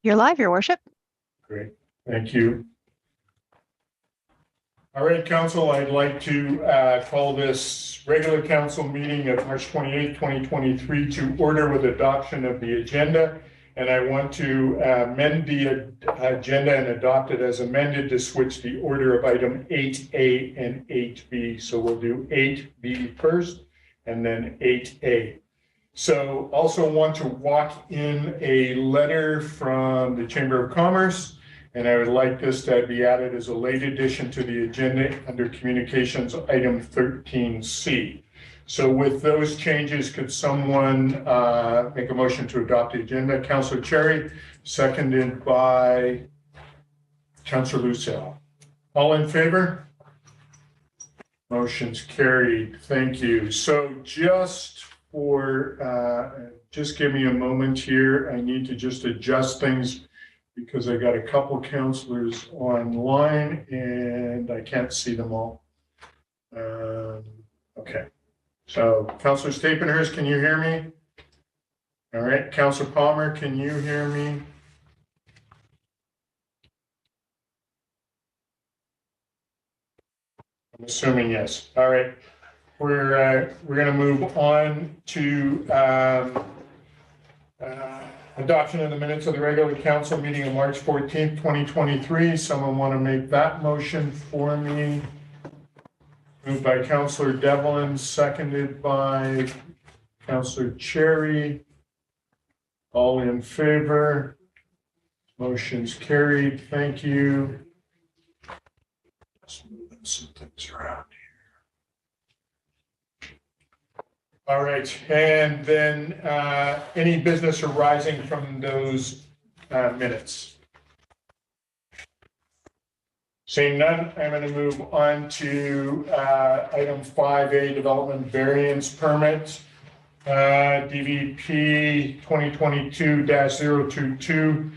You're live, Your Worship. Great, thank you. All right, Council, I'd like to call this regular council meeting of March 28th, 2023 to order with adoption of the agenda. And I want to amend the agenda and adopt it as amended to switch the order of item 8A and 8B. So we'll do 8B first and then 8A. So also want to walk in a letter from the Chamber of Commerce, and I would like this to be added as a late addition to the agenda under communications item 13C. So with those changes, could someone make a motion to adopt the agenda? Councillor Cherry, seconded by Councillor Lucille. All in favor? Motion's carried. Thank you. So just give me a moment here. I need to just adjust things because I got a couple councillors online and I can't see them all. Okay. So Councillor Stapenhurst, can you hear me? All right. Councillor Palmer, can you hear me? I'm assuming yes. All right. We're going to move on to adoption of the minutes of the regular council meeting of March 14th, 2023. Someone want to make that motion for me? Moved by Councillor Devlin, seconded by Councillor Cherry. All in favor? Motion's carried. Thank you. Just moving some things around. All right, and then any business arising from those minutes? Seeing none, I'm going to move on to item 5A, development variance permit, DVP 2022-022.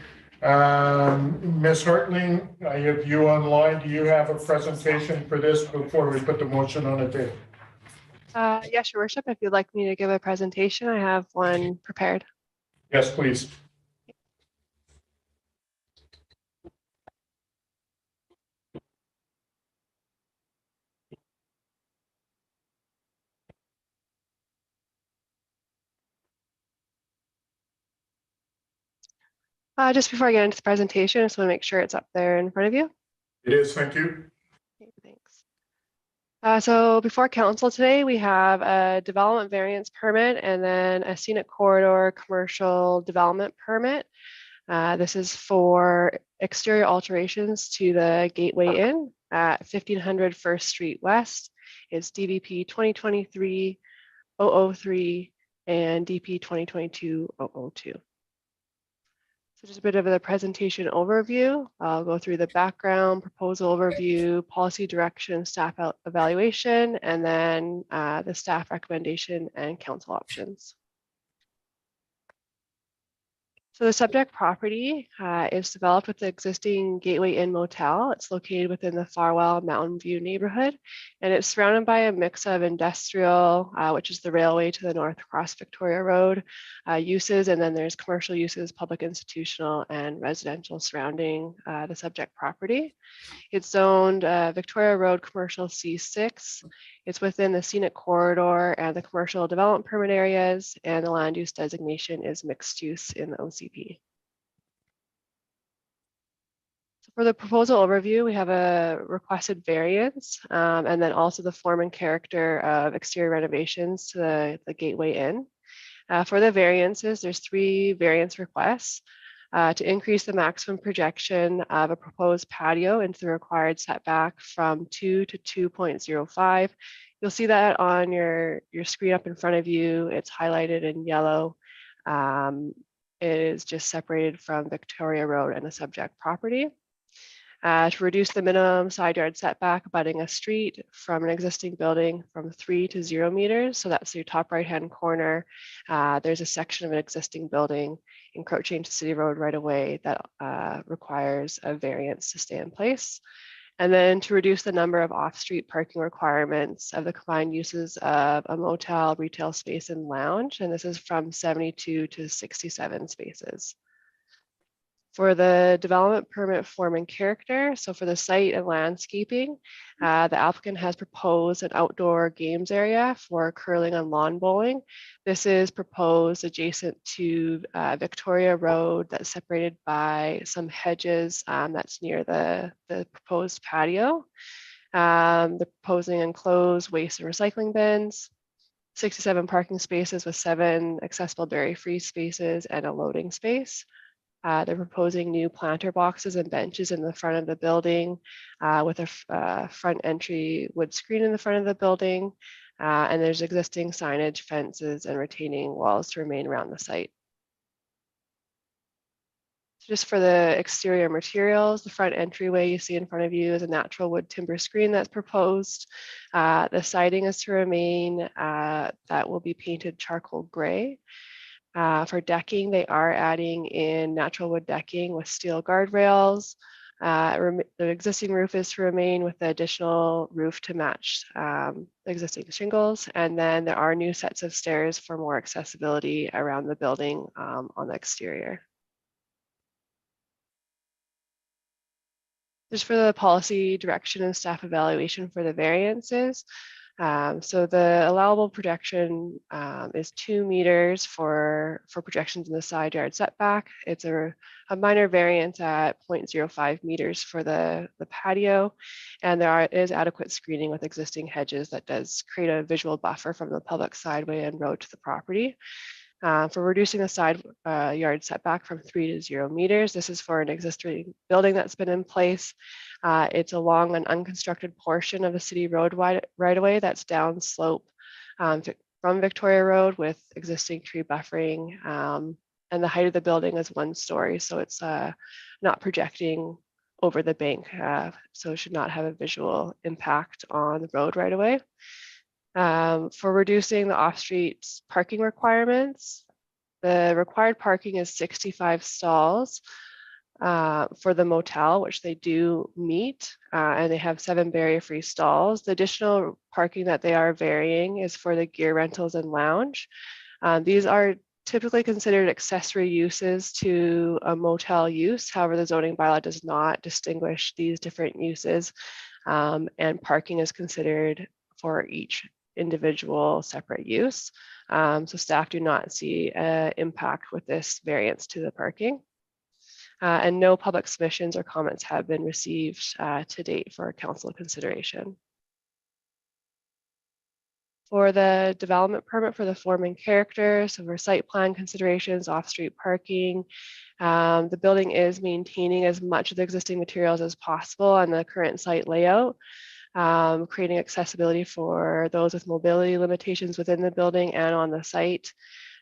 Ms. Hartling, I have you online. Do you have a presentation for this before we put the motion on the table? Yes, Your Worship, if you'd like me to give a presentation, I have one prepared. Yes, please. Just before I get into the presentation, I just want to make sure it's up there in front of you. It is, thank you. Okay, thanks. So before council today, we have a development variance permit and then a scenic corridor commercial development permit. This is for exterior alterations to the Gateway Inn at 1500 First Street West. It's DVP 2023-003 and DP 2022-002. So just a bit of the presentation overview. I'll go through the background, proposal overview, policy direction, staff evaluation, and then the staff recommendation and council options. So the subject property is developed with the existing Gateway Inn Motel. It's located within the Farwell Mountain View neighborhood, and it's surrounded by a mix of industrial, which is the railway to the north across Victoria Road, uses, and then there's commercial uses, public institutional, and residential surrounding the subject property. It's zoned Victoria Road Commercial C6. It's within the scenic corridor and the commercial development permit areas, and the land use designation is mixed use in the OCP. So for the proposal overview, we have a requested variance and then also the form and character of exterior renovations to the Gateway Inn. For the variances, there's 3 variance requests. To increase the maximum projection of a proposed patio into the required setback from 2 to 2.05. You'll see that on your screen up in front of you. It's highlighted in yellow. It is just separated from Victoria Road and the subject property. To reduce the minimum side yard setback abutting a street from an existing building from 3 to 0 meters. So that's your top right-hand corner. There's a section of an existing building encroaching to City Road right away that requires a variance to stay in place. And then to reduce the number of off-street parking requirements of the combined uses of a motel, retail space, and lounge. And this is from 72 to 67 spaces. For the development permit form and character, so for the site and landscaping, the applicant has proposed an outdoor games area for curling and lawn bowling. This is proposed adjacent to Victoria Road that's separated by some hedges that's near the proposed patio. They're proposing enclosed waste and recycling bins, 67 parking spaces with 7 accessible dairy-free spaces and a loading space. They're proposing new planter boxes and benches in the front of the building with a front entry wood screen in the front of the building. And there's existing signage, fences, and retaining walls to remain around the site. So just for the exterior materials, the front entryway you see in front of you is a natural wood timber screen that's proposed. The siding is to remain, that will be painted charcoal gray. For decking, they are adding in natural wood decking with steel guardrails. The existing roof is to remain with the additional roof to match the existing shingles. And then there are new sets of stairs for more accessibility around the building on the exterior. Just for the policy direction and staff evaluation for the variances. So the allowable projection is 2 meters for projections in the side yard setback. It's a minor variance at 0.05 meters for the patio. And there is adequate screening with existing hedges that does create a visual buffer from the public sideway and road to the property. For reducing the side yard setback from 3 to 0 meters. This is for an existing building that's been in place. It's along an unconstructed portion of the city road right-of-way that's downslope from Victoria Road with existing tree buffering. And the height of the building is 1 story, so it's not projecting over the bank, so it should not have a visual impact on the road right-of-way. For reducing the off-street parking requirements, the required parking is 65 stalls for the motel, which they do meet, and they have 7 barrier-free stalls. The additional parking that they are varying is for the gear rentals and lounge. These are typically considered accessory uses to a motel use. However, the zoning bylaw does not distinguish these different uses, and parking is considered for each individual separate use. So staff do not see impact with this variance to the parking. And no public submissions or comments have been received to date for council consideration. For the development permit for the form and character, so for site plan considerations, off-street parking, the building is maintaining as much of the existing materials as possible on the current site layout. Creating accessibility for those with mobility limitations within the building and on the site.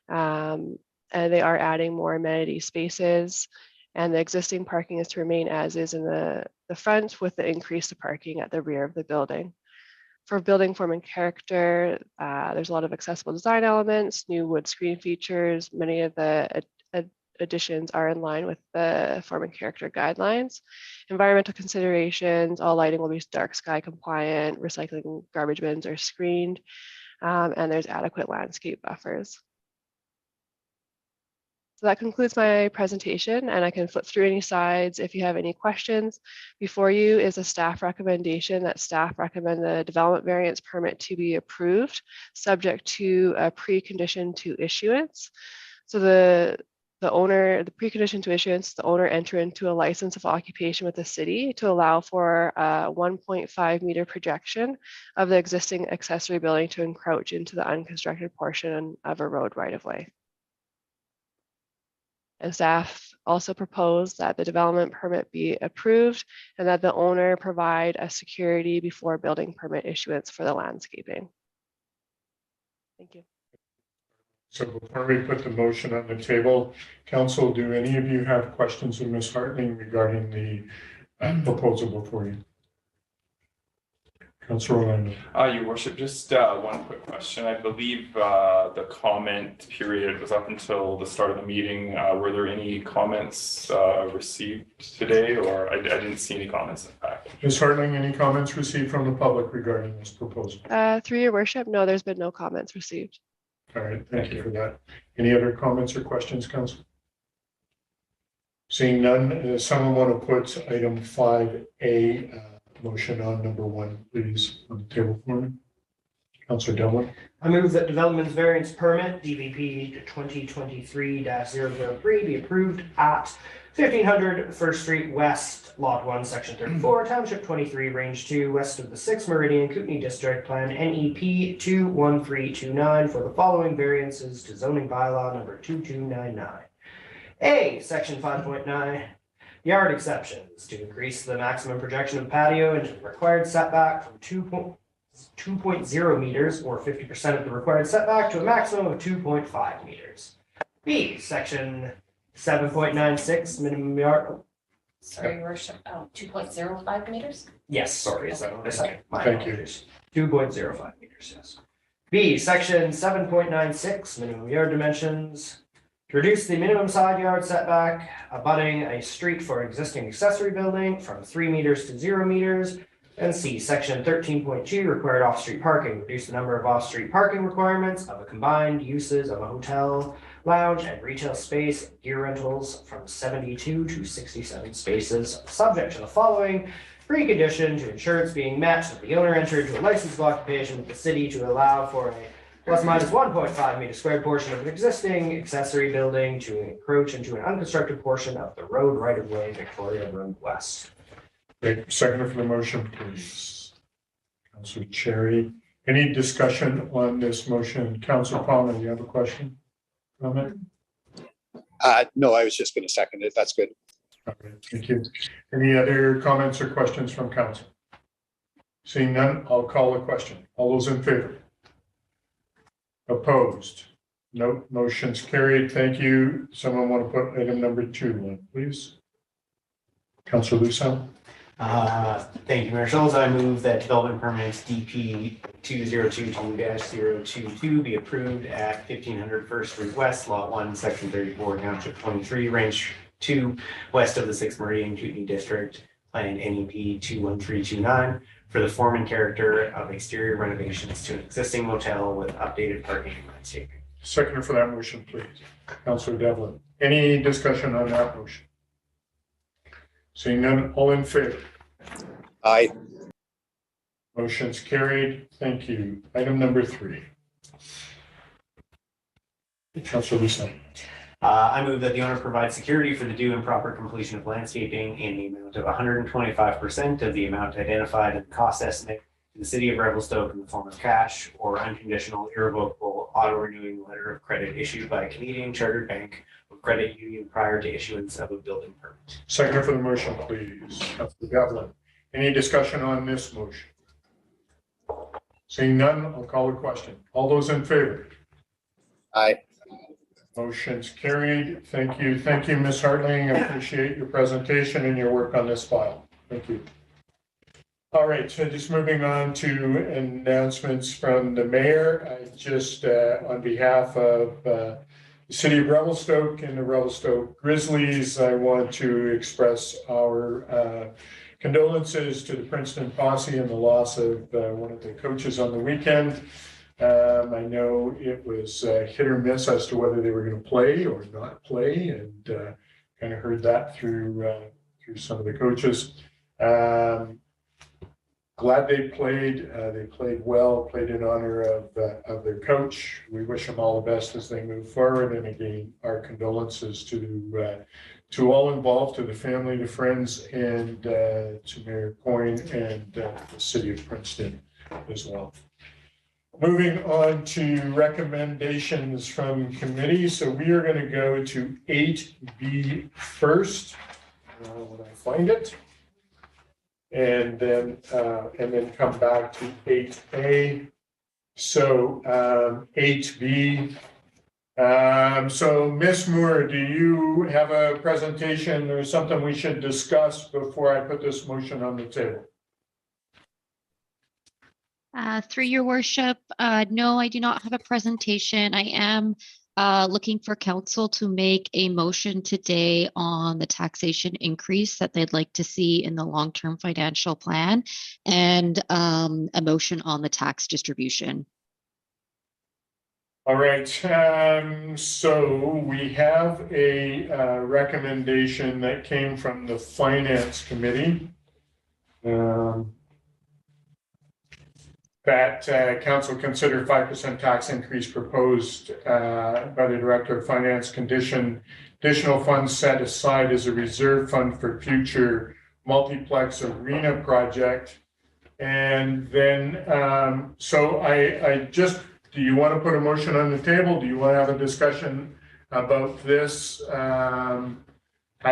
And they are adding more amenity spaces, and the existing parking is to remain as is in the front with the increase of parking at the rear of the building. For building form and character, there's a lot of accessible design elements, new wood screen features. Many of the additions are in line with the form and character guidelines. Environmental considerations, all lighting will be dark sky compliant, recycling garbage bins are screened, and there's adequate landscape buffers. So that concludes my presentation, and I can flip through any slides if you have any questions. Before you is a staff recommendation that staff recommend the development variance permit to be approved, subject to a precondition to issuance. So the precondition to issuance, the owner enter into a license of occupation with the city to allow for a 1.5 meter projection of the existing accessory building to encroach into the unconstructed portion of a road right-of-way. And staff also propose that the development permit be approved and that the owner provide a security before building permit issuance for the landscaping. Thank you. So before we put the motion on the table, council, do any of you have questions of Ms. Hartling regarding the proposal before you? Councilor Orlando. Your worship, just one quick question. I believe the comment period was up until the start of the meeting. Were there any comments received today, or I didn't see any comments in fact? Ms. Hartling, any comments received from the public regarding this proposal? Through your worship, no, there's been no comments received. All right, thank you for that. Any other comments or questions, council? Seeing none, someone want to put item 5A, motion on number 1, please, on the table for me? Councillor Devlin. I move that development's variance permit, DVP 2023-003, be approved at 1500 First Street West, Lot 1, Section 34, Township 23, Range 2, west of the 6th Meridian, Kootenai District Plan, NEP 21329, for the following variances to zoning bylaw number 2299. A, Section 5.9, yard exceptions, to increase the maximum projection of patio into the required setback from 2.0 meters or 50% of the required setback to a maximum of 2.5 meters. B, Section 7.96, minimum yard. Sorry, Your Worship, 2.05 meters? Yes, sorry, is that what I said? My Thank you. apologies. 2.05 meters, yes. B, Section 7.96, minimum yard dimensions. To reduce the minimum side yard setback abutting a street for existing accessory building from 3 meters to 0 meters. And C, Section 13.2, required off-street parking. Reduce the number of off-street parking requirements of the combined uses of a hotel, lounge, and retail space, gear rentals from 72 to 67 spaces, subject to the following precondition: to ensure it's being met, that the owner entered into a licensed occupation with the city to allow for a plus minus 1.5 meter squared portion of an existing accessory building to encroach into an unconstructed portion of the road right-of-way, Victoria Road West. Great. Second for the motion, please. Councillor Cherry. Any discussion on this motion? Councillor Palmer, do you have a question? Comment? No, I was just going to second it. That's good. Okay, thank you. Any other comments or questions from council? Seeing none, I'll call the question. All those in favor? Opposed? No. Motion's carried. Thank you. Someone want to put item number 2 on, please? Councillor Lucille. Thank you, Mayor Schultz. I move that development permits DP 2022-022 be approved at 1500 First Street West, Lot 1, Section 34, Township 23, Range 2, west of the 6th Meridian, Kootenai District Plan, NEP 21329, for the form and character of exterior renovations to an existing motel with updated parking and landscaping. Seconder for that motion, please. Councillor Devlin. Any discussion on that motion? Seeing none, all in favor? Aye. Motion's carried. Thank you. Item number 3. Councillor Lucille. I move that the owner provide security for the due and proper completion of landscaping in the amount of 125% of the amount identified in the cost estimate to the city of Revelstoke in the form of cash or unconditional, irrevocable, auto-renewing letter of credit issued by a Canadian chartered bank or credit union prior to issuance of a building permit. Seconder for the motion, please. Councillor Devlin. Any discussion on this motion? Seeing none, I'll call the question. All those in favor? Aye. Motion's carried. Thank you. Thank you, Ms. Hartling. I appreciate your presentation and your work on this file. Thank you. All right, so just moving on to announcements from the mayor. I just, on behalf of the city of Revelstoke and the Revelstoke Grizzlies, I want to express our condolences to the Princeton posse and the loss of one of the coaches on the weekend. I know it was hit or miss as to whether they were going to play or not play, and kind of heard that through some of the coaches. Glad they played. They played well, played in honor of their coach. We wish them all the best as they move forward. And again, our condolences to all involved, to the family, the friends, and to Mayor Coyne and the city of Princeton as well. Moving on to recommendations from committee. So we are going to go to 8B first, when I find it, and then come back to 8A. So 8B. So Ms. Moore, do you have a presentation or something we should discuss before I put this motion on the table? Through your worship, no, I do not have a presentation. I am looking for council to make a motion today on the taxation increase that they'd like to see in the long-term financial plan, and a motion on the tax distribution. All right, so we have a recommendation that came from the Finance Committee. That council consider 5% tax increase proposed by the Director of Finance additional funds set aside as a reserve fund for future multiplex arena project. And then, so I just, do you want to put a motion on the table? Do you want to have a discussion about this? How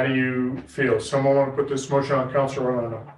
do you feel? Someone want to put this motion on, Councilor Rolando?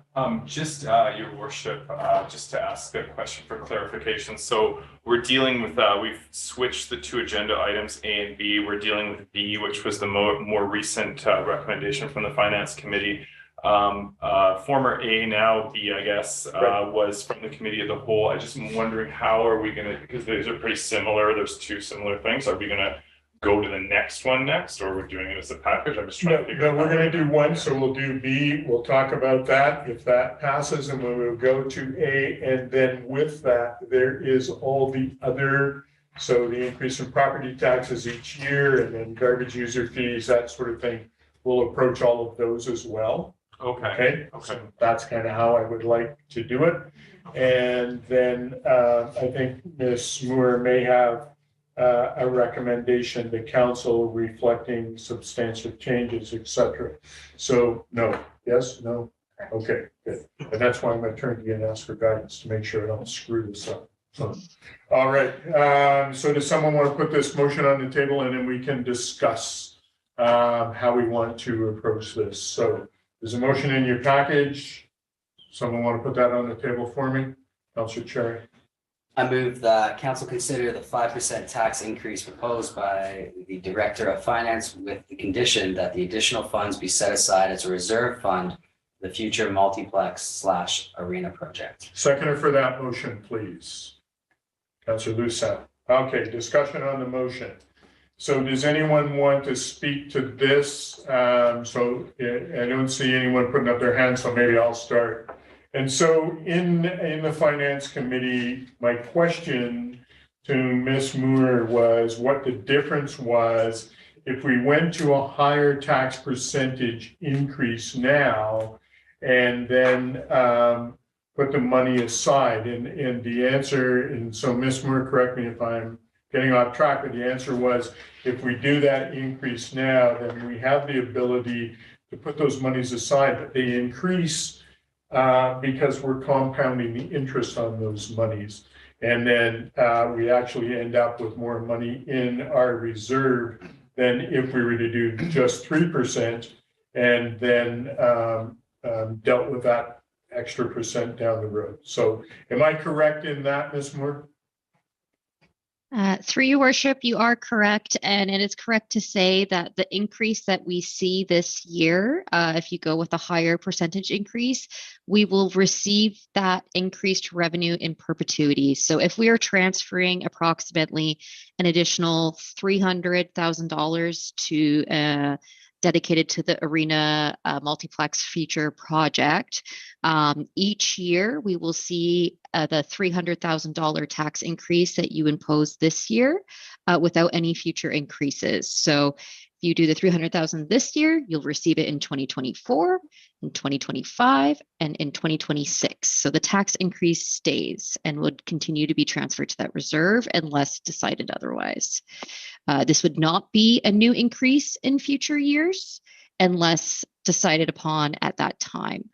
Just your worship, just to ask a question for clarification. So we're dealing with, we've switched the two agenda items, A and B. We're dealing with B, which was the more recent recommendation from the Finance Committee. Former A, now B, I guess, was from the committee of the whole. I just am wondering, how are we gonna, because these are pretty similar, there's two similar things. Are we gonna go to the next one next, or we're doing it as a package? I'm just trying to figure No, out. we're gonna do one, so we'll do B, we'll talk about that, if that passes, and we will go to A, and then with that, there is all the other, so the increase in property taxes each year, and then garbage user fees, that sort of thing. We'll approach all of those as well. Okay. So that's kind of how I would like to do it. And then I think Ms. Moore may have a recommendation to council reflecting substantial changes, et cetera. So no, yes, no, okay, good. And that's why I'm going to turn to you and ask for guidance to make sure I don't screw this up. So, all right, so does someone want to put this motion on the table, and then we can discuss how we want to approach this? So there's a motion in your package. Someone want to put that on the table for me? Councilor Cherry. I move that council consider the 5% tax increase proposed by the Director of Finance with the condition that the additional funds be set aside as a reserve fund for the future multiplex/arena project. Seconder for that motion, please. Councilor Lucet. Okay, discussion on the motion. So does anyone want to speak to this? So I don't see anyone putting up their hand, so maybe I'll start. And so in the Finance Committee, my question to Ms. Moore was what the difference was if we went to a higher tax percentage increase now and then put the money aside. And the answer, and so Ms. Moore, correct me if I'm getting off track, but the answer was if we do that increase now, then we have the ability to put those monies aside, but they increase because we're compounding the interest on those monies. And then we actually end up with more money in our reserve than if we were to do just 3% and then dealt with that extra percent down the road. So am I correct in that, Ms. Moore? Through your worship, you are correct. And it is correct to say that the increase that we see this year, if you go with a higher percentage increase, we will receive that increased revenue in perpetuity. So if we are transferring approximately an additional $300,000 to dedicated to the arena multiplex feature project, each year we will see the $300,000 tax increase that you imposed this year without any future increases. So if you do the $300,000 this year, you'll receive it in 2024, in 2025, and in 2026. So the tax increase stays and would continue to be transferred to that reserve unless decided otherwise. This would not be a new increase in future years unless decided upon at that time.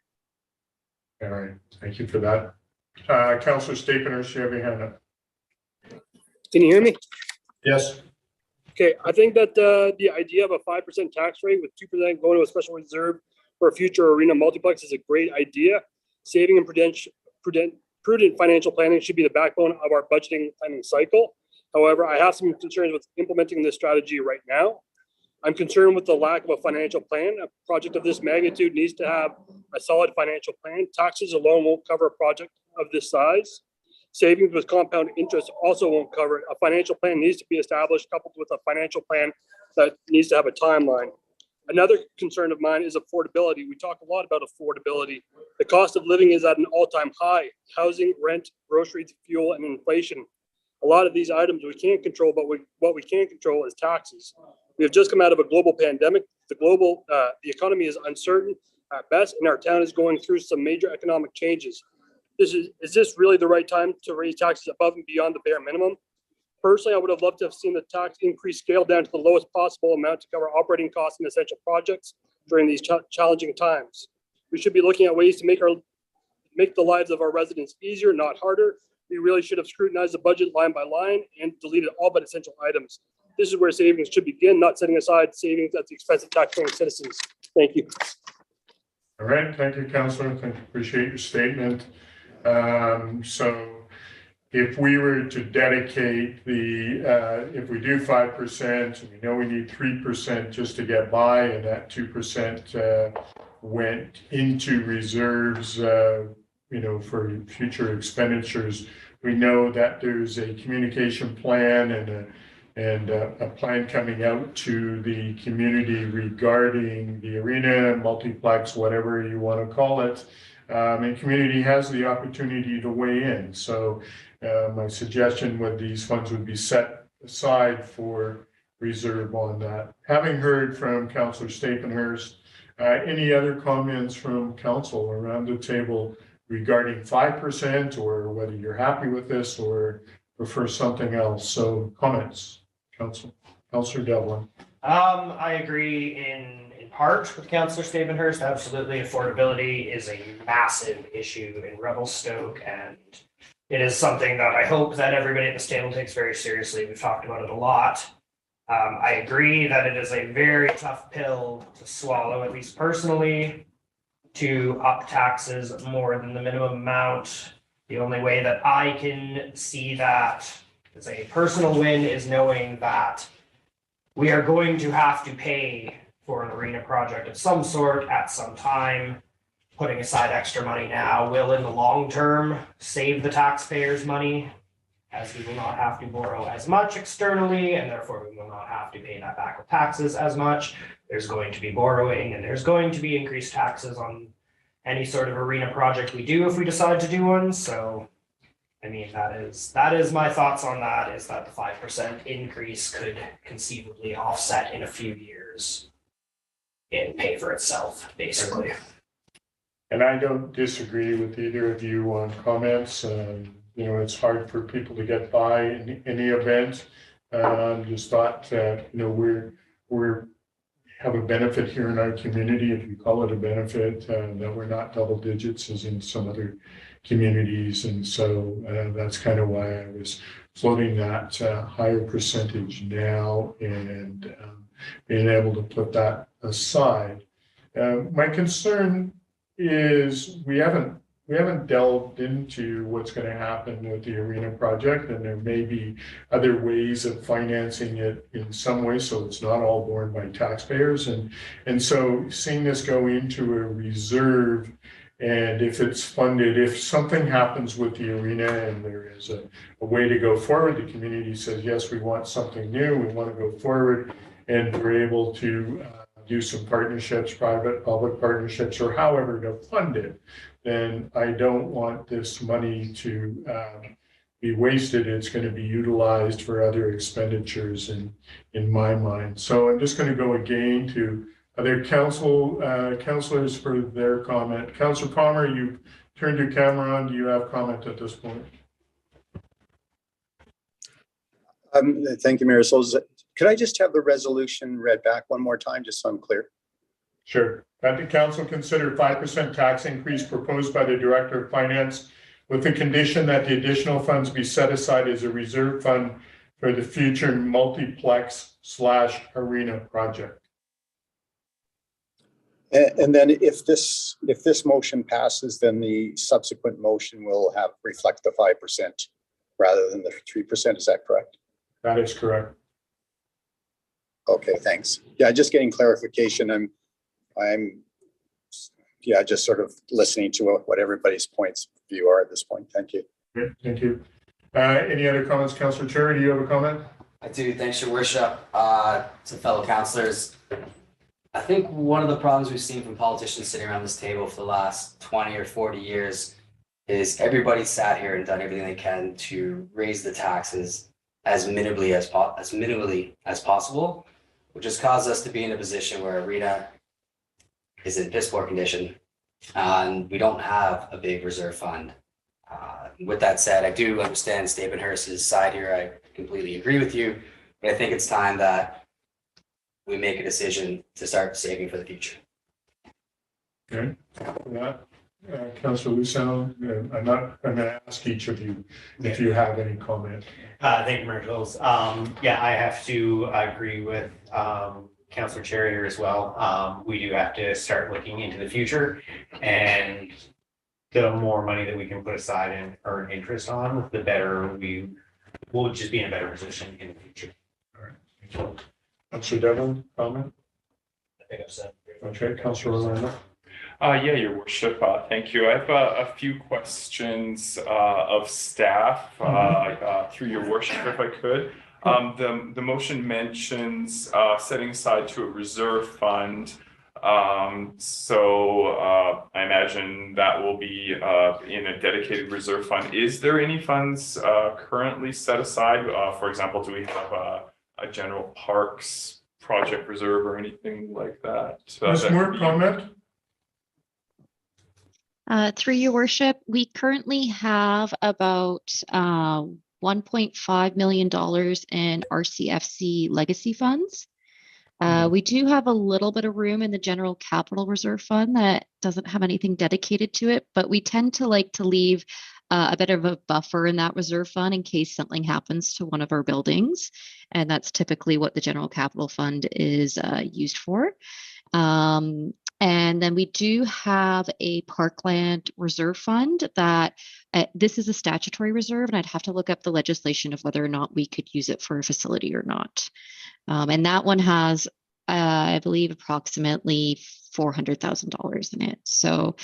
All right, thank you for that. Councilor Stapleton, you have your hand up. Can you hear me? Yes. Okay, I think that the idea of a 5% tax rate with 2% going to a special reserve for a future arena multiplex is a great idea. Saving and prudent financial planning should be the backbone of our budgeting planning cycle. However, I have some concerns with implementing this strategy right now. I'm concerned with the lack of a financial plan. A project of this magnitude needs to have a solid financial plan. Taxes alone won't cover a project of this size. Savings with compound interest also won't cover it. A financial plan needs to be established, coupled with a financial plan that needs to have a timeline. Another concern of mine is affordability. We talk a lot about affordability. The cost of living is at an all-time high. Housing, rent, groceries, fuel, and inflation. A lot of these items we can't control, but what we can control is taxes. We have just come out of a global pandemic. The economy is uncertain at best, and our town is going through some major economic changes. Is this really the right time to raise taxes above and beyond the bare minimum? Personally, I would have loved to have seen the tax increase scaled down to the lowest possible amount to cover operating costs and essential projects during these challenging times. We should be looking at ways to make the lives of our residents easier, not harder. We really should have scrutinized the budget line by line and deleted all but essential items. This is where savings should begin, not setting aside savings at the expense of taxpaying citizens. Thank you. All right, thank you, Councillor. Appreciate your statement. So if we were to dedicate if we do 5%, we know we need 3% just to get by, and that 2% went into reserves, for future expenditures. We know that there's a communication plan and a plan coming out to the community regarding the arena, multiplex, whatever you want to call it. And community has the opportunity to weigh in. So my suggestion with these funds would be set aside for reserve on that. Having heard from Councillor Stapenhurst, any other comments from council around the table regarding 5%, or whether you're happy with this or prefer something else? So comments, Councillor Devlin. I agree in part with Councillor Stapenhurst. Absolutely, affordability is a massive issue in Revelstoke, and it is something that I hope that everybody at this table takes very seriously. We've talked about it a lot. I agree that it is a very tough pill to swallow, at least personally, to up taxes more than the minimum amount. The only way that I can see that as a personal win is knowing that we are going to have to pay for an arena project of some sort at some time. Putting aside extra money now will, in the long term, save the taxpayers money, as we will not have to borrow as much externally, and therefore we will not have to pay that back with taxes as much. There's going to be borrowing, and there's going to be increased taxes on any sort of arena project we do if we decide to do one. So, I mean, that is my thoughts on that, is that the 5% increase could conceivably offset in a few years and pay for itself, basically. And I don't disagree with either of you on comments. It's hard for people to get by in any event. Just thought that, we're have a benefit here in our community, if you call it a benefit, that we're not double digits as in some other communities. And so that's kind of why I was floating that higher percentage now and being able to put that aside. My concern is we haven't delved into what's going to happen with the arena project, and there may be other ways of financing it in some way, so it's not all borne by taxpayers. And so seeing this go into a reserve, and if it's funded, if something happens with the arena and there is a way to go forward, the community says, yes, we want something new, we want to go forward, and we're able to do some partnerships, private, public partnerships, or however to fund it, then I don't want this money to be wasted. It's going to be utilized for other expenditures in my mind. So I'm just going to go again to other councillors for their comment. Councillor Palmer, you turned your camera on. Do you have comment at this point? Thank you, Mayor. So could I just have the resolution read back one more time, just so I'm clear? Sure. That the council consider 5% tax increase proposed by the Director of Finance with the condition that the additional funds be set aside as a reserve fund for the future multiplex/arena project. And then if this motion passes, then the subsequent motion will reflect the 5% rather than the 3%. Is that correct? That is correct. Okay, thanks. Yeah, just getting clarification. I'm just sort of listening to what everybody's points of view are at this point. Thank you. Great, thank you. Any other comments, Councillor Cherry? Do you have a comment? I do. Thanks, Your Worship. To fellow councillors, I think one of the problems we've seen from politicians sitting around this table for the last 20 or 40 years is everybody sat here and done everything they can to raise the taxes as minimally as possible, which has caused us to be in a position where Arena is in piss poor condition, and we don't have a big reserve fund. With that said, I do understand Stabenhurst's side here. I completely agree with you, but I think it's time that we make a decision to start saving for the future. Okay. Councilor Luceno, I'm going to ask each of you if you have any comment. Thank you, Mayor Mills. Yeah, I have to agree with Councilor Cherry here as well. We do have to start looking into the future, and the more money that we can put aside and earn interest on, the better we will just be in a better position in the future. All right. Thank you. Councilor Devlin, comment? I think I've said. Okay, Councilor Orlando. Yeah, Your Worship, thank you. I have a few questions of staff through Your Worship, if I could. The motion mentions setting aside to a reserve fund. So I imagine that will be in a dedicated reserve fund. Is there any funds currently set aside? For example, do we have a general parks project reserve or anything like that? Ms. Moore, comment? Through Your Worship, we currently have about $1.5 million in RCFC legacy funds. We do have a little bit of room in the General Capital Reserve Fund that doesn't have anything dedicated to it, but we tend to like to leave a bit of a buffer in that reserve fund in case something happens to one of our buildings. And that's typically what the General Capital Fund is used for. And then we do have a Parkland Reserve Fund that this is a statutory reserve, and I'd have to look up the legislation of whether or not we could use it for a facility or not. And that one has, I believe, approximately $400,000 in it. So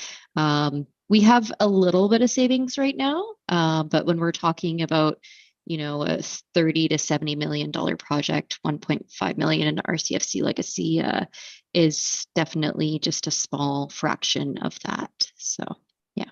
we have a little bit of savings right now, but when we're talking about, you know, a $30 to $70 million project, 1.5 million in RCFC legacy is definitely just a small fraction of that. So, yeah.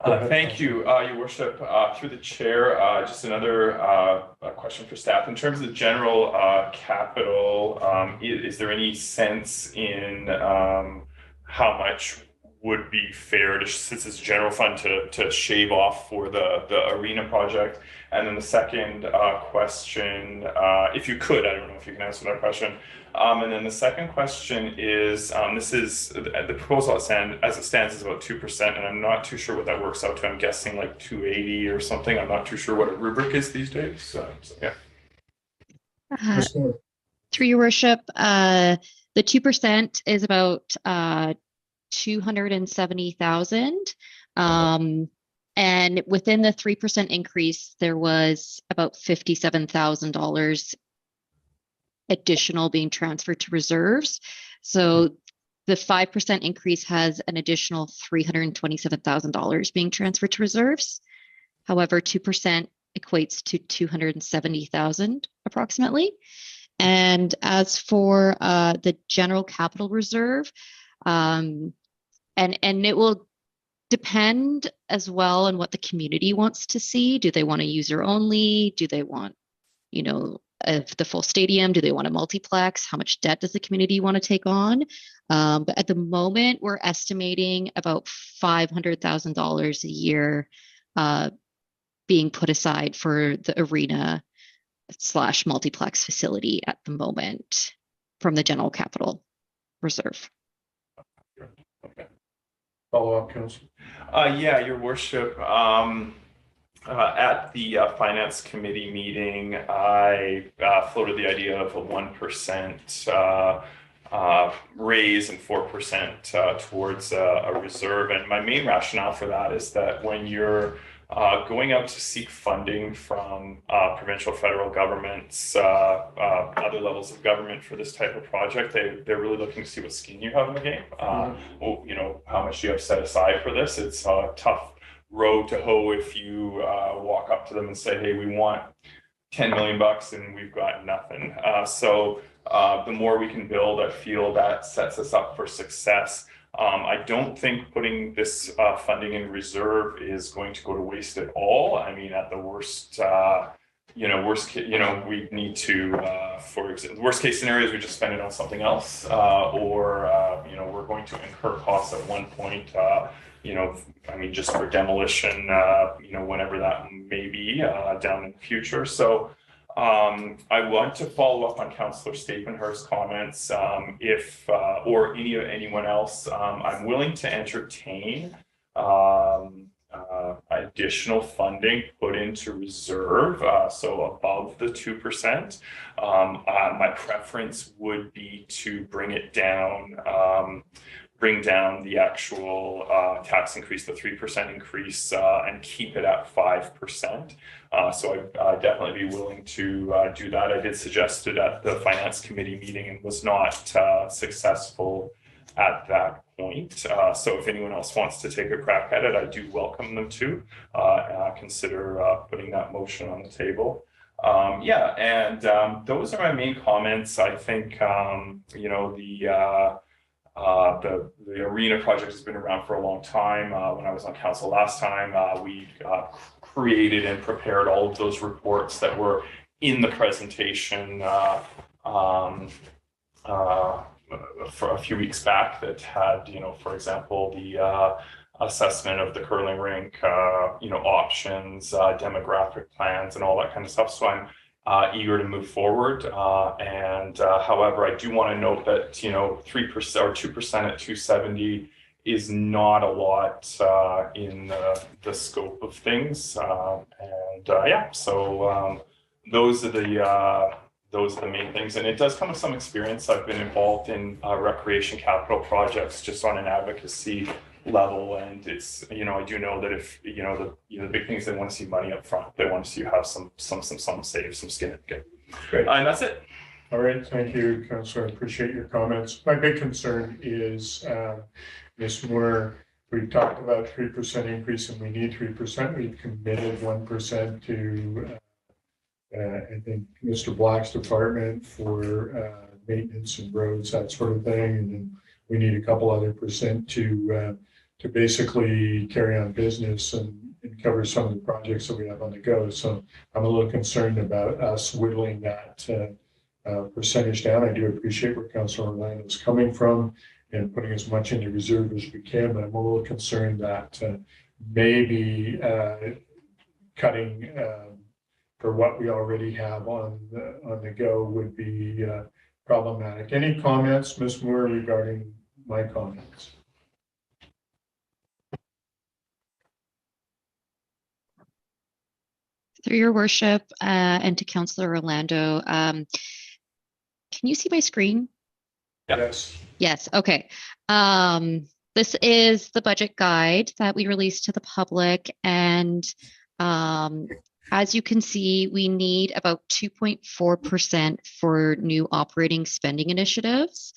Thank you, Your Worship. Through the chair, just another question for staff. In terms of general capital, is there any sense in how much would be fair to, since it's a general fund, to shave off for the arena project? And then the second question, if you could, I don't know if you can answer that question. And then the second question is, this is the proposal as it stands is about 2%, and I'm not too sure what that works out to. I'm guessing like 280 or something. I'm not too sure what a rubric is these days. So yeah. Through Your Worship, the 2% is about 270,000. And within the 3% increase, there was about $57,000 additional being transferred to reserves. So the 5% increase has an additional $327,000 being transferred to reserves. However, 2% equates to 270,000 approximately. And as for the general capital reserve, and it will depend as well on what the community wants to see. Do they want a user only? Do they want, you know, the full stadium? Do they want a multiplex? How much debt does the community want to take on? But at the moment, we're estimating about $500,000 a year being put aside for the arena / multiplex facility at the moment from the general capital reserve. Okay. Follow up, Council. Yeah, Your Worship. At the Finance Committee meeting, I floated the idea of a 1% raise and 4% towards a reserve. And my main rationale for that is that when you're going out to seek funding from provincial, federal governments, other levels of government for this type of project, they're really looking to see what skin you have in the game. You know, how much you have set aside for this. It's a tough road to hoe if you walk up to them and say, hey, we want 10 million bucks and we've got nothing. So the more we can build, I feel that sets us up for success. I don't think putting this funding in reserve is going to go to waste at all. I mean, at the worst, we need to, for example, worst case scenarios, we just spend it on something else, or we're going to incur costs at one point, just for demolition, whenever that may be down in the future. So I want to follow up on Councillor Stapenhurst's comments. If or anyone else, I'm willing to entertain additional funding put into reserve, so above the 2%. My preference would be to bring it down, bring down the actual tax increase, the 3% increase, and keep it at 5%. So I'd definitely be willing to do that. I did suggest it at the Finance Committee meeting and was not successful at that point. So if anyone else wants to take a crack at it, I do welcome them to consider putting that motion on the table. Those are my main comments. I think the arena project has been around for a long time. When I was on council last time, we created and prepared all of those reports that were in the presentation for a few weeks back that had, for example, the assessment of the curling rink, options, demographic plans, and all that kind of stuff. So I'm eager to move forward. However, I do want to note that 3% or 2% at 270 is not a lot in the scope of things. So those are the main things, and it does come with some experience. I've been involved in recreation capital projects just on an advocacy level, and it's I do know that if the big things, they want to see money up front. They want to see you have some save, some skin in the game. Great. And that's it. All right, thank you, Councillor. I appreciate your comments. My big concern is Ms. Moore. We've talked about 3% increase, and we need 3%. We've committed 1% to I think Mr. Black's department for maintenance and roads, that sort of thing, and then we need a couple other percent to basically carry on business and cover some of the projects that we have on the go. So I'm a little concerned about us whittling that percentage down. I do appreciate where Councillor Orlando is coming from and putting as much into reserve as we can, but I'm a little concerned that maybe cutting for what we already have on the go would be problematic. Any comments, Ms. Moore, regarding my comments? Through your worship, and to Councillor Orlando, can you see my screen? Yes. Yes, okay. This is the budget guide that we released to the public, and as you can see, we need about 2.4% for new operating spending initiatives.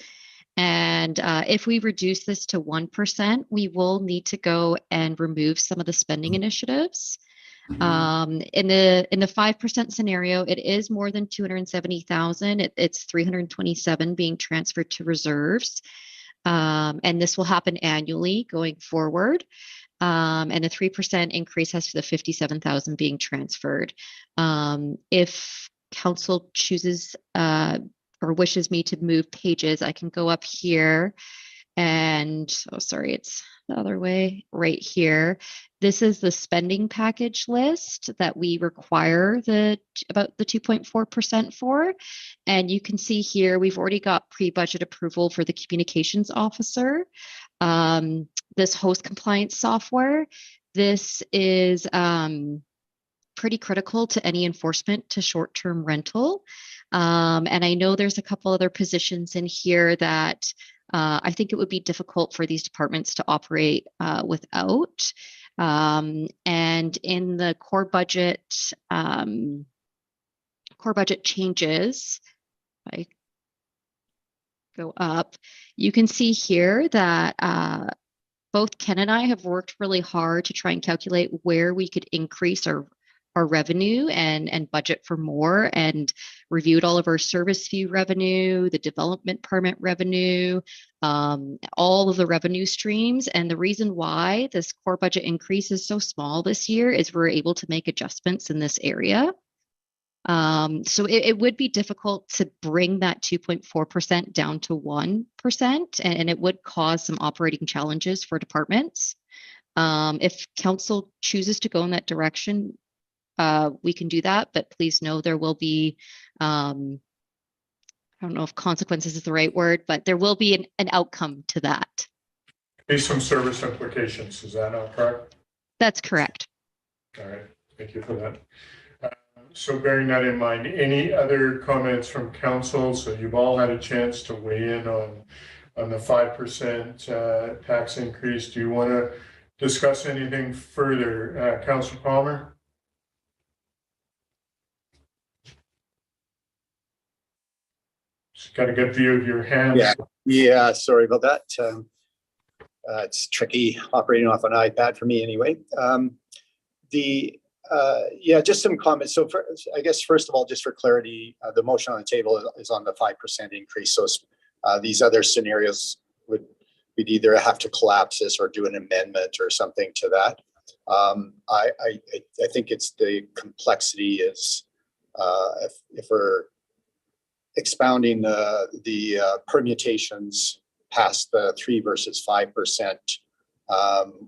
And if we reduce this to 1%, we will need to go and remove some of the spending initiatives. In the 5% scenario, it is more than 270,000. It's 327 being transferred to reserves. And this will happen annually going forward. And the 3% increase has the 57,000 being transferred. If council chooses or wishes me to move pages, I can go up here and, oh, sorry, it's the other way, right here. This is the spending package list that we require about the 2.4% for. And you can see here, we've already got pre-budget approval for the communications officer. This host compliance software, this is pretty critical to any enforcement to short-term rental. And I know there's a couple other positions in here that I think it would be difficult for these departments to operate without. And in the core budget changes, if I go up, you can see here that both Ken and I have worked really hard to try and calculate where we could increase our our revenue and budget for more, and reviewed all of our service fee revenue, the development permit revenue, all of the revenue streams. And the reason why this core budget increase is so small this year is we're able to make adjustments in this area. So it would be difficult to bring that 2.4% down to 1%, and it would cause some operating challenges for departments. If council chooses to go in that direction, we can do that, but please know there will be, I don't know if consequences is the right word, but there will be an outcome to that. Based on service implications, is that not correct? That's correct. All right, thank you for that. So bearing that in mind, any other comments from council? So you've all had a chance to weigh in on the 5% tax increase. Do you want to discuss anything further? Councillor Palmer? Just got a good view of your hands. Yeah, sorry about that. It's tricky operating off an iPad for me anyway. Just some comments. So I guess, first of all, just for clarity, the motion on the table is on the 5% increase. So these other scenarios we'd either have to collapse this or do an amendment or something to that. I think it's the complexity is if we're expounding the permutations past the 3 versus 5%,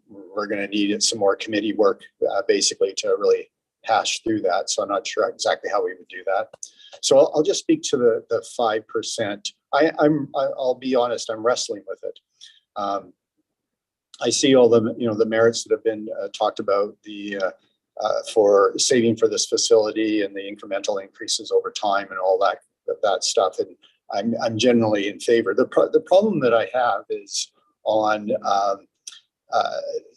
we're going to need some more committee work basically to really hash through that. So I'm not sure exactly how we would do that. So I'll just speak to the 5%. I'll be honest, I'm wrestling with it. I see all the merits that have been talked about for saving for this facility and the incremental increases over time and all that stuff. And I'm generally in favor. The problem that I have is on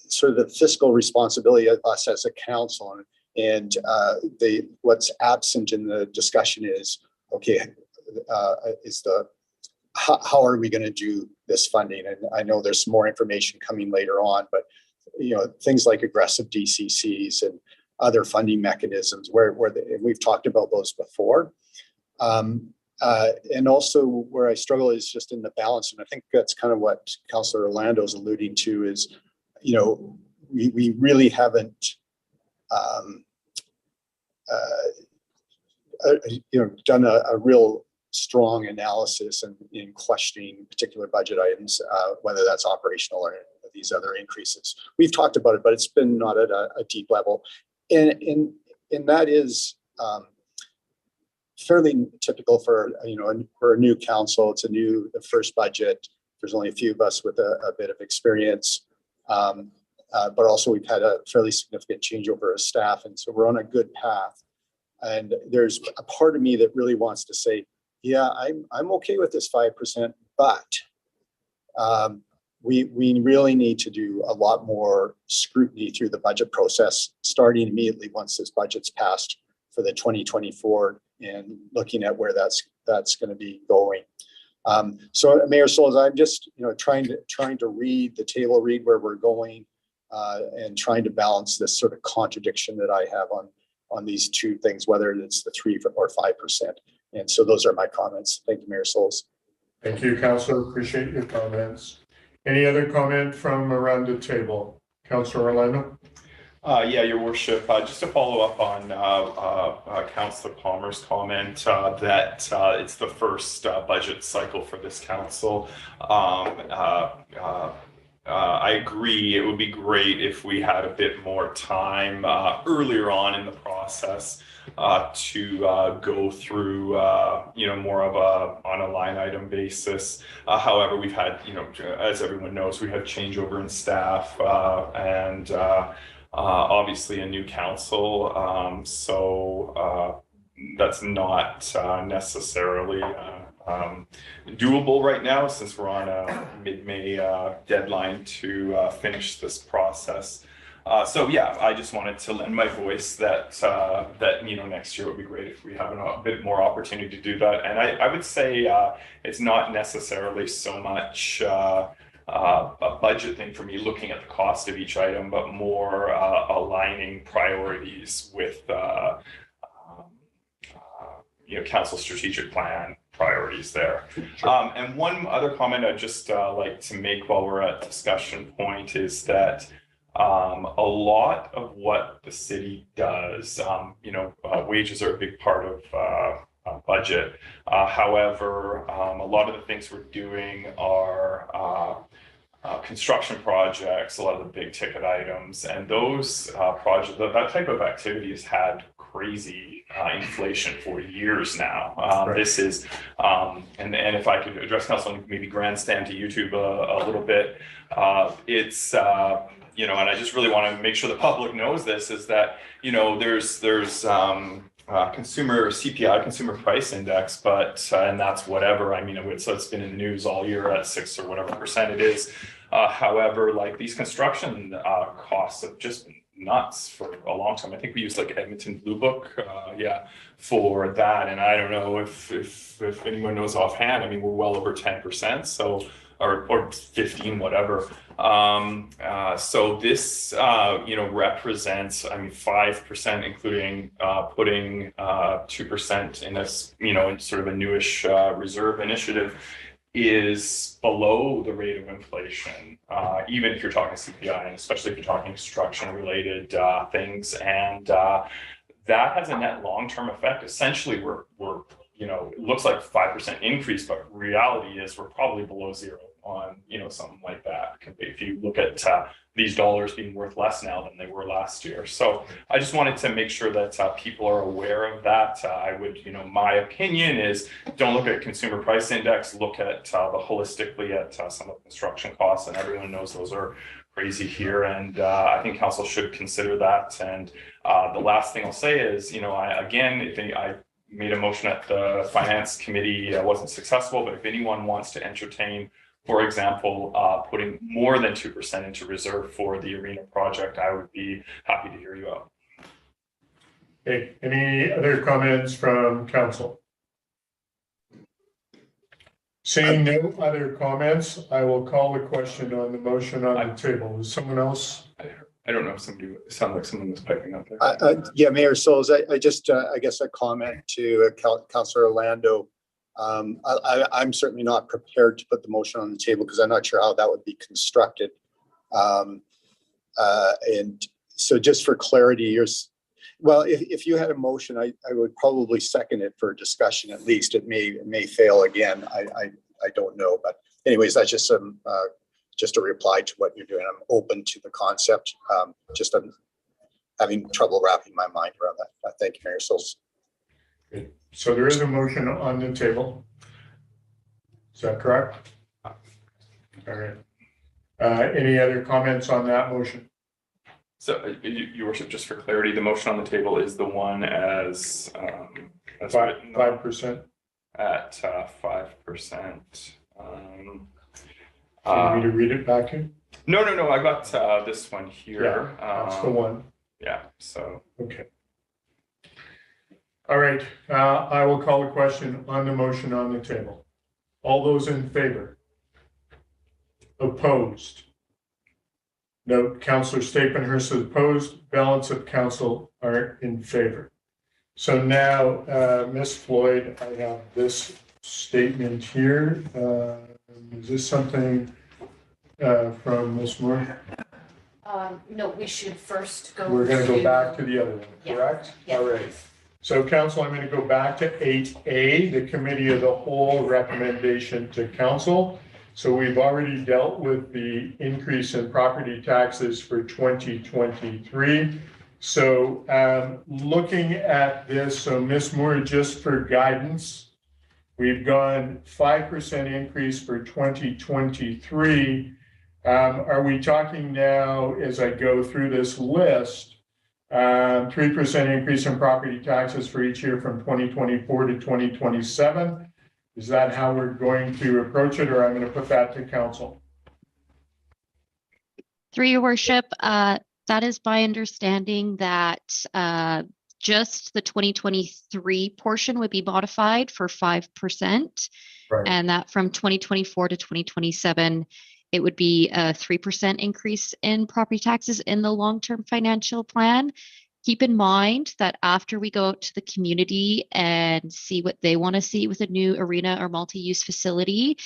sort of the fiscal responsibility of us as a council, and what's absent in the discussion is, okay, how are we going to do this funding? And I know there's more information coming later on, but things like aggressive DCCs and other funding mechanisms where we've talked about those before. And also where I struggle is just in the balance. And I think that's kind of what Councillor Orlando is alluding to is, we really haven't, done a real strong analysis in questioning particular budget items, whether that's operational or these other increases. We've talked about it, but it's been not at a deep level. And that is, fairly typical for a new council. It's the first budget. There's only a few of us with a bit of experience, but also we've had a fairly significant changeover of staff, and so we're on a good path. And there's a part of me that really wants to say, yeah, I'm okay with this 5%, but we really need to do a lot more scrutiny through the budget process, starting immediately once this budget's passed for the 2024, and looking at where that's going to be going. So Mayor Souls, I'm just trying to read the table, read where we're going, and trying to balance this sort of contradiction that I have on these two things, whether it's the 3 or 5%. And so those are my comments. Thank you, Mayor Souls. Thank you, Councillor. Appreciate your comments. Any other comment from around the table? Councillor Orlando? Yeah, Your Worship, just to follow up on Councillor Palmer's comment that it's the first budget cycle for this council. I agree. It would be great if we had a bit more time earlier on in the process to go through, more of on a line item basis. However, we've had, as everyone knows, we had changeover in staff and obviously a new council. So that's not necessarily doable right now, since we're on a mid-May deadline to finish this process. So yeah, I just wanted to lend my voice that next year would be great if we have a bit more opportunity to do that. And I would say it's not necessarily so much a budget thing for me, looking at the cost of each item, but more aligning priorities with council strategic plan priorities there. And one other comment I'd just like to make while we're at discussion point is that a lot of what the city does, wages are a big part of budget. However, a lot of the things we're doing are construction projects, a lot of the big ticket items, and those projects, that type of activity has had crazy inflation for years now. Right. This is, and if I could address council and maybe grandstand to YouTube a little bit, it's, and I just really want to make sure the public knows this, is that, there's consumer CPI, consumer price index, but, and that's whatever, so it's been in the news all year at 6 or whatever percent it is. However, like these construction costs have just been nuts for a long time. I think we used like Edmonton Blue Book, for that. And I don't know if anyone knows offhand, we're well over 10%. So, or 15, whatever. So this, represents, 5%, including putting 2% in this, in sort of a newish reserve initiative, is below the rate of inflation, even if you're talking CPI, and especially if you're talking construction related things. And that has a net long-term effect. Essentially, we're it looks like 5% increase, but reality is we're probably below zero on, something like that. If you look at these dollars being worth less now than they were last year. So I just wanted to make sure that people are aware of that. I would, my opinion is don't look at consumer price index, look at holistically at some of the construction costs, and everyone knows those are crazy here. And I think council should consider that. And the last thing I'll say is, I made a motion at the finance committee, wasn't successful, but if anyone wants to entertain, for example, putting more than 2% into reserve for the arena project, I would be happy to hear you out. Okay, any other comments from council? Seeing no other comments, I will call the question on the motion on the table. Is someone else? I don't know if somebody, it sounded like someone was piping up there. Yeah, Mayor Souls, I just, I guess a comment to Councillor Orlando. I'm certainly not prepared to put the motion on the table because I'm not sure how that would be constructed. And so just for clarity, if you had a motion, I would probably second it for discussion at least. It may fail again. I don't know. But anyways, that's just just a reply to what you're doing. I'm open to the concept. Just I'm having trouble wrapping my mind around that. Thank you, Mayor Souls. Good. So there is a motion on the table. Is that correct? All right. Any other comments on that motion? So, Your Worship, just for clarity, the motion on the table is the one as 5%. At 5%. Do you need me to read it back in? No. I got this one here. Yeah, that's the one. Yeah. So. Okay. All right. I will call the question on the motion on the table. All those in favor? Opposed? Note, Councillor Stapenhurst is opposed. Balance of council are in favor. So now, Ms. Floyd, I have this statement here. Is this something from Ms. Moore? No, we should first go. We're going to go back to the other one, Yeah. correct? Yeah. All right. So council, I'm going to go back to 8A, the committee of the whole recommendation to council. So we've already dealt with the increase in property taxes for 2023. So looking at this, so Ms. Moore, just for guidance, we've gone 5% increase for 2023. Are we talking now, as I go through this list, 3% increase in property taxes for each year from 2024 to 2027? Is that how we're going to approach it, or I'm going to put that to council? Through your worship, that is my understanding that just the 2023 portion would be modified for 5%. Right. And that from 2024 to 2027, it would be a 3% increase in property taxes in the long-term financial plan. Keep in mind that after we go out to the community and see what they want to see with a new arena or multi-use facility,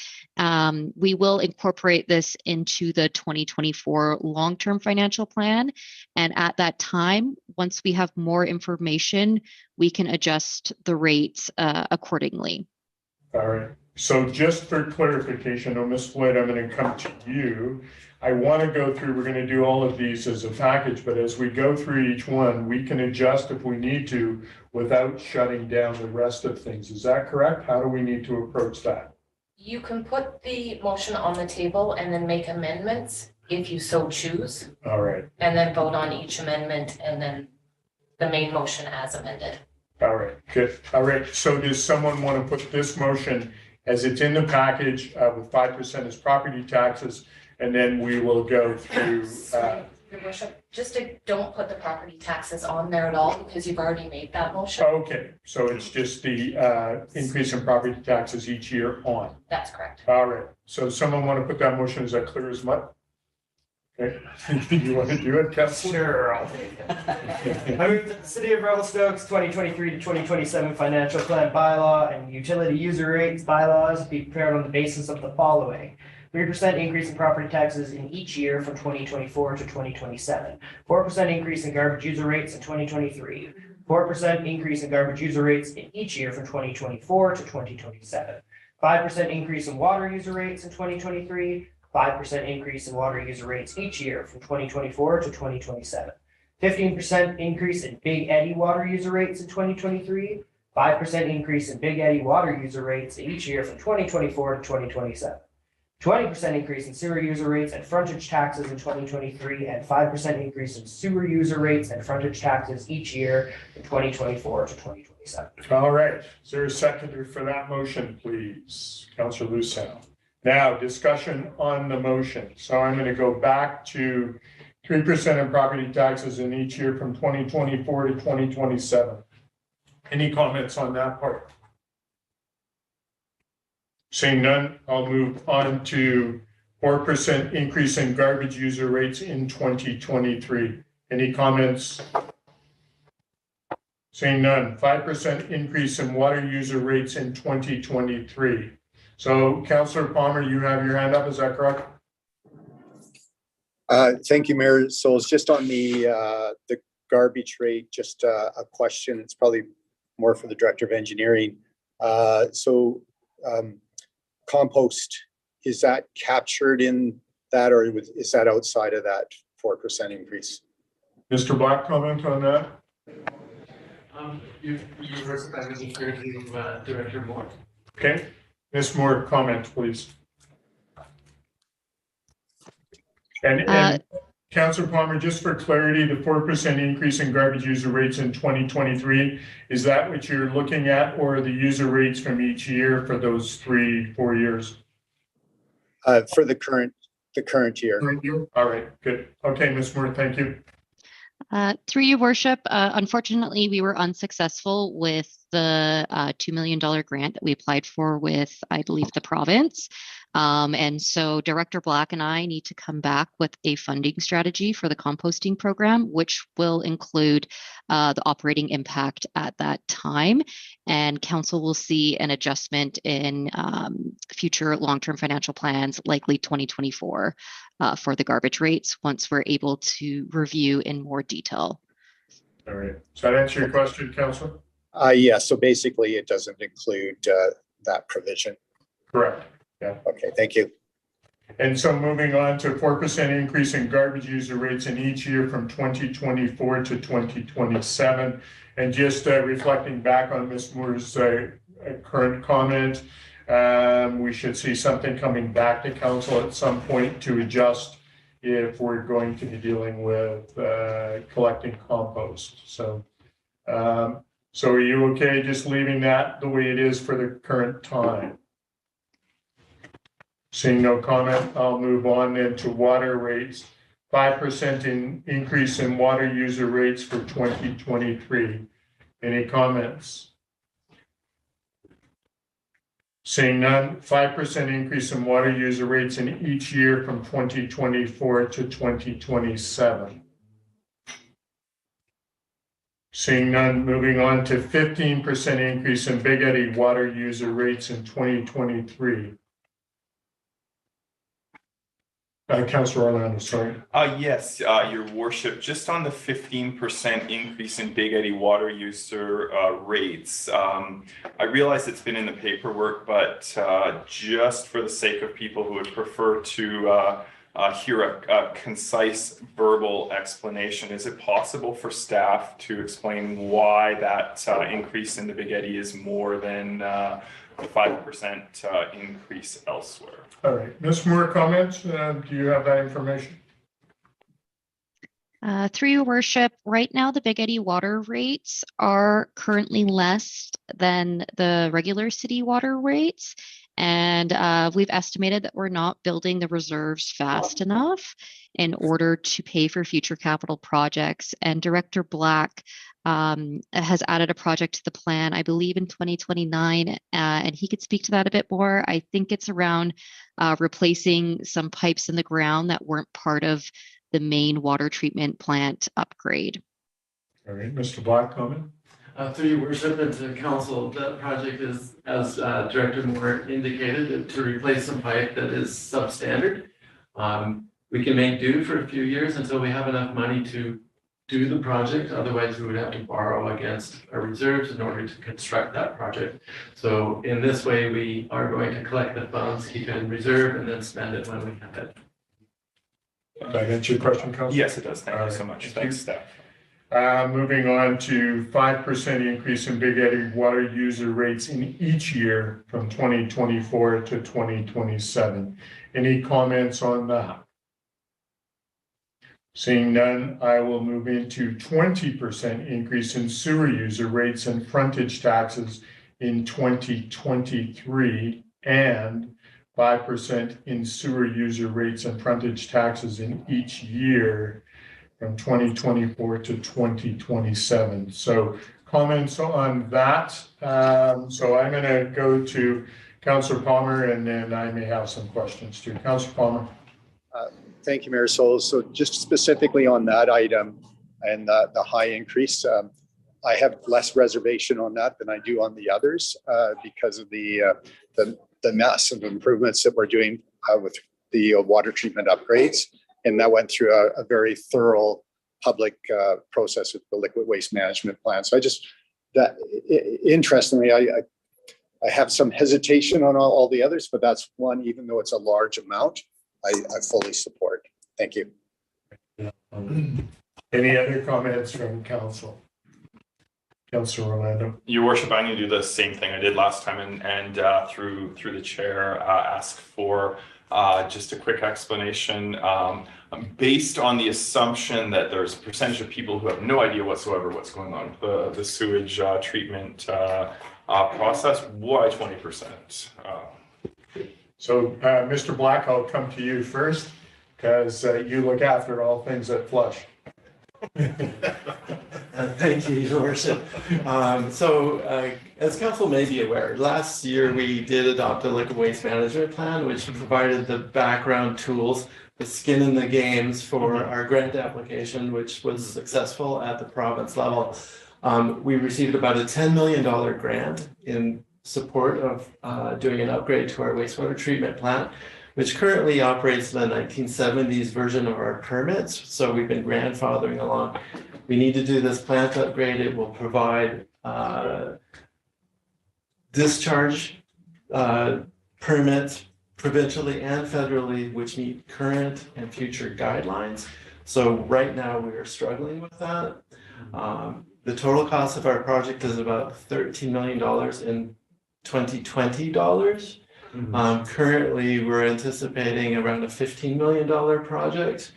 we will incorporate this into the 2024 long-term financial plan. And at that time, once we have more information, we can adjust the rates accordingly. All right. So just for clarification, Ms. Floyd, I'm going to come to you. I want to go through, we're going to do all of these as a package, but as we go through each one, we can adjust if we need to without shutting down the rest of things. Is that correct? How do we need to approach that? You can put the motion on the table and then make amendments if you so choose, All right. and then vote on each amendment and then the main motion as amended. All right. Good. All right. So does someone want to put this motion as it's in the package with 5% as property taxes? And then we will go through. Your worship, don't put the property taxes on there at all because you've already made that motion. Okay, so it's just the increase in property taxes each year on. That's correct. All right, so someone want to put that motion, is that clear as mud? Okay, you want to do it, Councilor? Sure, I'll take it. I move that the City of Revelstoke's 2023 to 2027 financial plan bylaw and utility user rates bylaws be prepared on the basis of the following. 3% increase in property taxes in each year from 2024 to 2027. 4% increase in garbage user rates in 2023. 4% increase in garbage user rates in each year from 2024 to 2027. 5% increase in water user rates in 2023. 5% increase in water user rates each year from 2024 to 2027. 15% increase in Big Eddy water user rates in 2023. 5% increase in Big Eddy water user rates each year from 2024 to 2027. 20% increase in sewer user rates and frontage taxes in 2023, and 5% increase in sewer user rates and frontage taxes each year from 2024 to 2027. All right, is there a seconder for that motion, please? Councilor Luceno. Now, discussion on the motion. So I'm going to go back to 3% in property taxes in each year from 2024 to 2027. Any comments on that part? Seeing none, I'll move on to 4% increase in garbage user rates in 2023. Any comments? Seeing none, 5% increase in water user rates in 2023. So Councillor Palmer, you have your hand up, is that correct? Thank you, Mayor. So it's just on the garbage rate, just a question. It's probably more for the Director of Engineering. Compost, is that captured in that, or is that outside of that 4% increase? Mr. Black, comment on that? You first, I would defer to Director Moore. Okay, Ms. Moore, comment, please. And Councillor Palmer, just for clarity, the 4% increase in garbage user rates in 2023, is that what you're looking at, or the user rates from each year for those 3-4 years? For the current year. All right, good. Okay, Ms. Moore, thank you. Through your worship, unfortunately, we were unsuccessful with the $2 million grant that we applied for with, I believe, the province. And so Director Black and I need to come back with a funding strategy for the composting program, which will include the operating impact at that time. And council will see an adjustment in future long-term financial plans, likely 2024, for the garbage rates once we're able to review in more detail. All right. Does that answer your question, Councillor? Yeah, so basically it doesn't include that provision. Correct. Yeah. Okay, thank you. And so moving on to 4% increase in garbage user rates in each year from 2024 to 2027. And just reflecting back on Ms. Moore's current comment, we should see something coming back to council at some point to adjust if we're going to be dealing with collecting compost. So, so are you okay just leaving that the way it is for the current time? Seeing no comment, I'll move on then to water rates. 5% increase in water user rates for 2023. Any comments? Seeing none, 5% increase in water user rates in each year from 2024 to 2027. Seeing none, moving on to 15% increase in Big Eddy water user rates in 2023. Councillor Orlando, sorry. Yes, Your Worship, just on the 15% increase in Big Eddy water user rates. I realize it's been in the paperwork, but just for the sake of people who would prefer to hear a concise verbal explanation, is it possible for staff to explain why that increase in the Big Eddy is more than the 5% increase elsewhere? All right, Ms. Moore, comments? Do you have that information? Through your worship, right now the Big Eddy water rates are currently less than the regular city water rates. And we've estimated that we're not building the reserves fast enough in order to pay for future capital projects. And Director Black has added a project to the plan, I believe in 2029, and he could speak to that a bit more. I think it's around replacing some pipes in the ground that weren't part of the main water treatment plant upgrade. All right, Mr. Black, comment? Through your worship and to council, that project is, as Director Moore indicated, to replace some pipe that is substandard. We can make do for a few years until we have enough money to do the project. Otherwise, we would have to borrow against our reserves in order to construct that project. So in this way, we are going to collect the funds, keep it in reserve, and then spend it when we have it. Did that answer your question, Councillor? Yes, it does. Thank you so much. Thanks, staff. Moving on to 5% increase in Big Eddy water user rates in each year from 2024 to 2027. Any comments on that? Seeing none, I will move into 20% increase in sewer user rates and frontage taxes in 2023 and 5% in sewer user rates and frontage taxes in each year from 2024 to 2027. So comments on that. So I'm going to go to Councillor Palmer, and then I may have some questions too. Councillor Palmer. Thank you, Mayor Soul. So just specifically on that item and the high increase, I have less reservation on that than I do on the others because of the massive improvements that we're doing with the water treatment upgrades. And that went through a very thorough public process with the liquid waste management plan. So interestingly, I have some hesitation on all the others, but that's one, even though it's a large amount, I fully support. Thank you. Any other comments from council? Councillor Orlando. Your Worship, I'm going to do the same thing I did last time and through the chair ask for just a quick explanation based on the assumption that there's a percentage of people who have no idea whatsoever what's going on with the sewage treatment process. Why 20%? So Mr. Black, I'll come to you first because you look after all things at Flush. Thank you, Your Worship. As council may be aware, last year we did adopt a liquid waste management plan, which provided the background tools, the skin in the games for our grant application, which was successful at the province level. We received about a $10 million grant in support of doing an upgrade to our wastewater treatment plant, which currently operates the 1970s version of our permits. So we've been grandfathering along. We need to do this plant upgrade. It will provide discharge permits provincially and federally, which meet current and future guidelines. So right now we are struggling with that. The total cost of our project is about $13 million in 2020 dollars. Currently, we're anticipating around a $15 million project.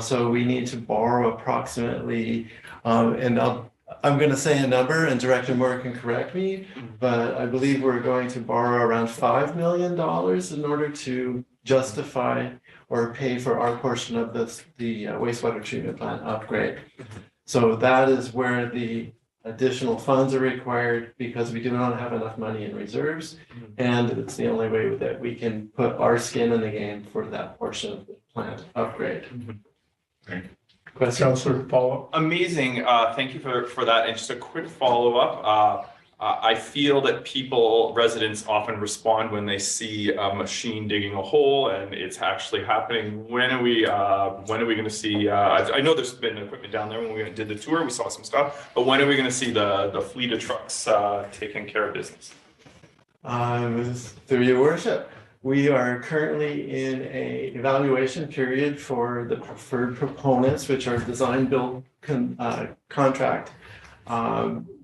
So we need to borrow approximately, and I'm going to say a number and Director Moore can correct me, but I believe we're going to borrow around $5 million in order to justify or pay for our portion of the wastewater treatment plant upgrade. So that is where the additional funds are required because we do not have enough money in reserves. And it's the only way that we can put our skin in the game for that portion of the plant upgrade. Question? Councillor Paul. Amazing. Thank you for that. And just a quick follow-up. I feel that residents often respond when they see a machine digging a hole and it's actually happening. When are we going to see, I know there's been equipment down there when we did the tour, we saw some stuff, but when are we going to see the fleet of trucks taking care of business? Through your worship, we are currently in a evaluation period for the preferred proponents, which are design build contract.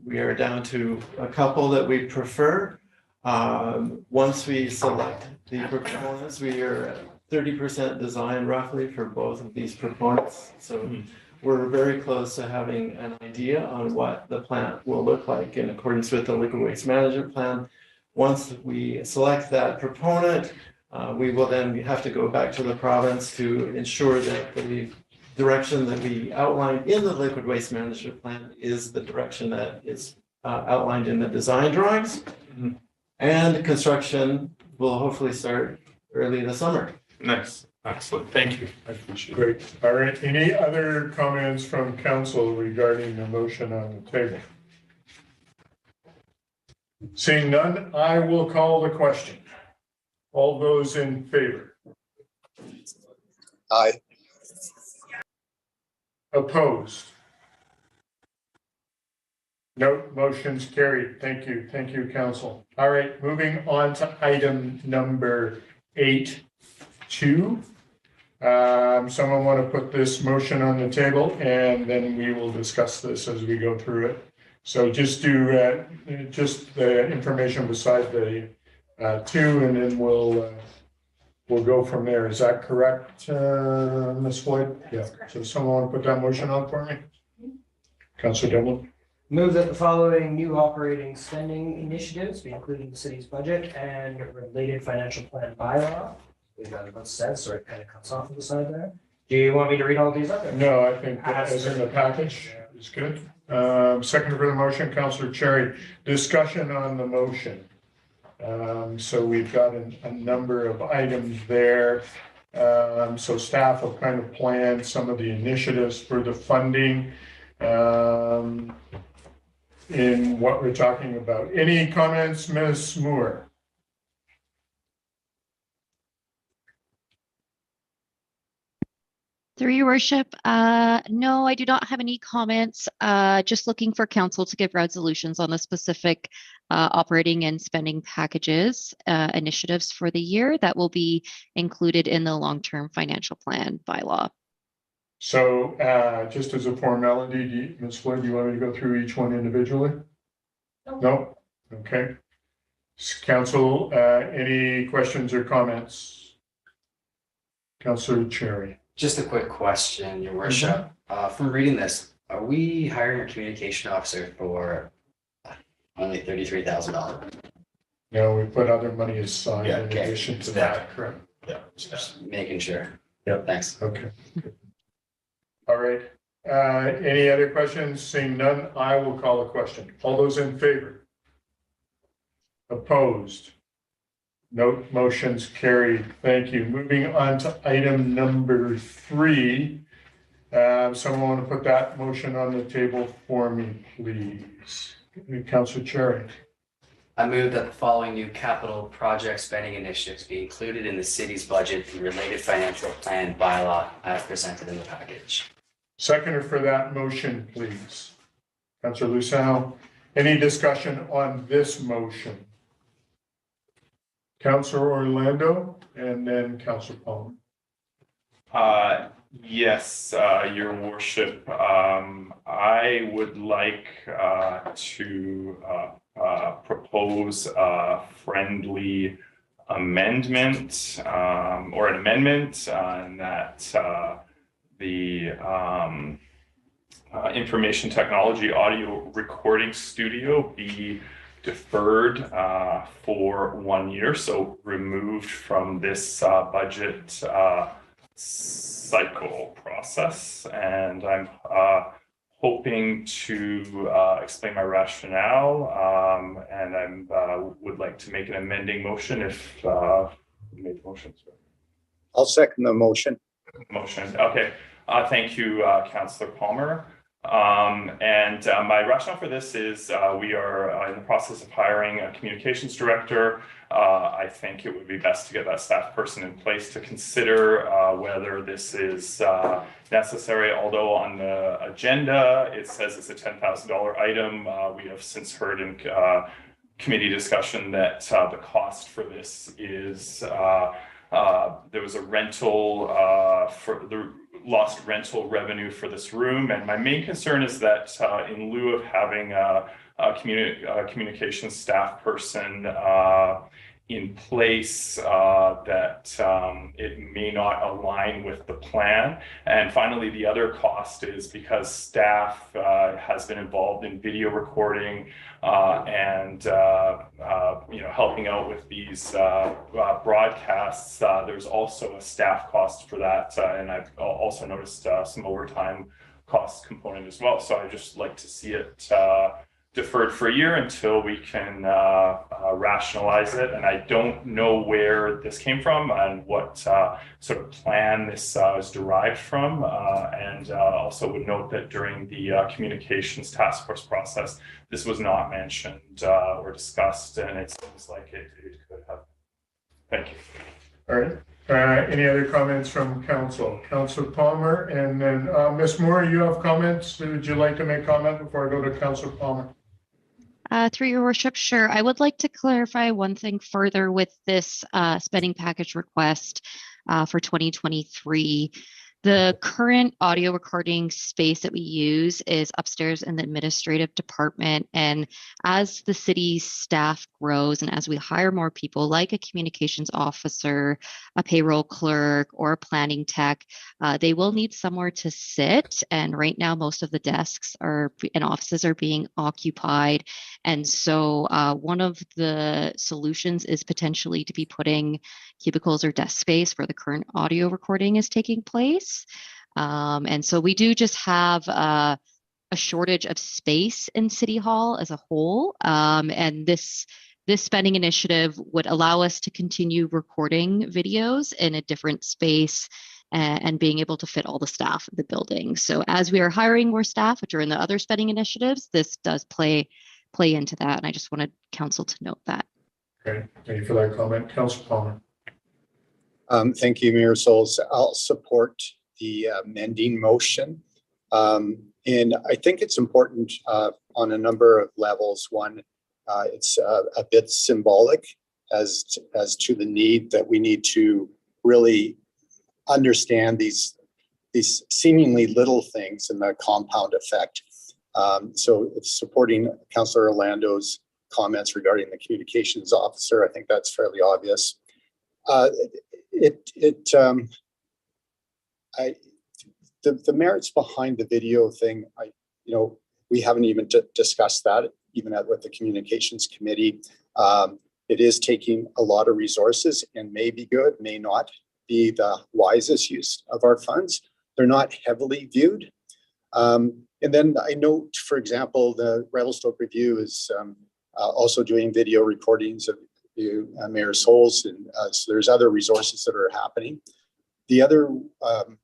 We are down to a couple that we prefer. Once we select the proponents, we are at 30% design roughly for both of these proponents. So we're very close to having an idea on what the plant will look like in accordance with the liquid waste management plan. Once we select that proponent, we will then have to go back to the province to ensure that the direction that we outlined in the liquid waste management plan is the direction that is outlined in the design drawings. And construction will hopefully start early in the summer. Nice. Excellent. Thank you. I appreciate it. Great. All right. Any other comments from council regarding the motion on the table? Seeing none, I will call the question. All those in favor? Aye. Opposed? No, motion's carried. Thank you. Thank you, council. All right, moving on to item number 8.2. Someone want to put this motion on the table and then we will discuss this as we go through it. So just do just the information beside the 2 and then we'll go from there. Is that correct, Ms. Floyd? Yeah. So someone want to put that motion on for me? Councilor Devlin? Move that the following new operating spending initiatives be included in the city's budget and related financial plan bylaw. We've got about said, so it kind of cuts off to the side there. Do you want me to read all these up? No, I think that as in the package is good. Second for the motion, Councilor Cherry. Discussion on the motion. So we've got a number of items there. So staff have kind of planned some of the initiatives for the funding in what we're talking about. Any comments, Ms. Moore? Through your worship, no, I do not have any comments. Just looking for council to give resolutions on the specific operating and spending packages initiatives for the year that will be included in the long-term financial plan bylaw. So just as a formality, Ms. Floyd, do you want me to go through each one individually? No? Okay. Council, any questions or comments? Councilor Cherry. Just a quick question, Your Worship. From reading this, are we hiring a communication officer for only $33,000? No, we put other money aside Yeah, in okay. addition to Yeah. that, correct? Yeah. Just making sure. Yep. Thanks. Okay. All right. Any other questions? Seeing none, I will call a question. All those in favor? Opposed? No, motion's carried. Thank you. Moving on to item number 3. Someone want to put that motion on the table for me, please? Councilor Cherry. I move that the following new capital project spending initiatives be included in the city's budget and related financial plan bylaw as presented in the package. Seconder for that motion, please. Councilor Lucero. Any discussion on this motion? Councilor Orlando and then Councilor Palmer. Yes, Your Worship. I would like to propose a friendly amendment or an amendment and that the information technology audio recording studio be deferred for 1 year, so removed from this budget cycle process. And I'm hoping to explain my rationale, and I would like to make an amending motion if you made the motion. I'll second the motion. Okay. Thank you, Councillor Palmer. My rationale for this is we are in the process of hiring a communications director. I think it would be best to get that staff person in place to consider whether this is necessary. Although on the agenda, it says it's a $10,000 item. We have since heard in committee discussion that the cost for this is there was a rental for the lost rental revenue for this room. And my main concern is that in lieu of having a communications staff person in place, that it may not align with the plan. And finally, the other cost is because staff has been involved in video recording and helping out with these broadcasts. There's also a staff cost for that, and I've also noticed some overtime cost component as well. So I just like to see it deferred for a year until we can rationalize it. And I don't know where this came from and what sort of plan this is derived from. And also would note that during the communications task force process, this was not mentioned or discussed, and it seems like it could have. Thank you. All right. Any other comments from council? Councillor Palmer, and then Ms. Moore, you have comments? Would you like to make comment before I go to Councillor Palmer? Through your worship, sure. I would like to clarify one thing further with this spending package request for 2023. The current audio recording space that we use is upstairs in the administrative department. And as the city's staff grows and as we hire more people like a communications officer, a payroll clerk, or a planning tech, they will need somewhere to sit. And right now, most of the desks and offices are being occupied. And so one of the solutions is potentially to be putting cubicles or desk space where the current audio recording is taking place. And so we do just have a shortage of space in City Hall as a whole. And this spending initiative would allow us to continue recording videos in a different space and being able to fit all the staff in the building. So as we are hiring more staff, which are in the other spending initiatives, this does play into that. And I just wanted council to note that. Okay, thank you for that comment. Councillor Palmer. Thank you, Mayor Souls. I'll support the amending motion. And I think it's important on a number of levels. One, it's a bit symbolic as to the need that we need to really understand these seemingly little things and the compound effect. So it's supporting Councillor Orlando's comments regarding the communications officer. I think that's fairly obvious. The merits behind the video thing, we haven't even discussed that, even with the communications committee. It is taking a lot of resources and may be good, may not be the wisest use of our funds. They're not heavily viewed. And then I note, for example, the Revelstoke Review is also doing video recordings of Mayor Souls, and so there's other resources that are happening. The other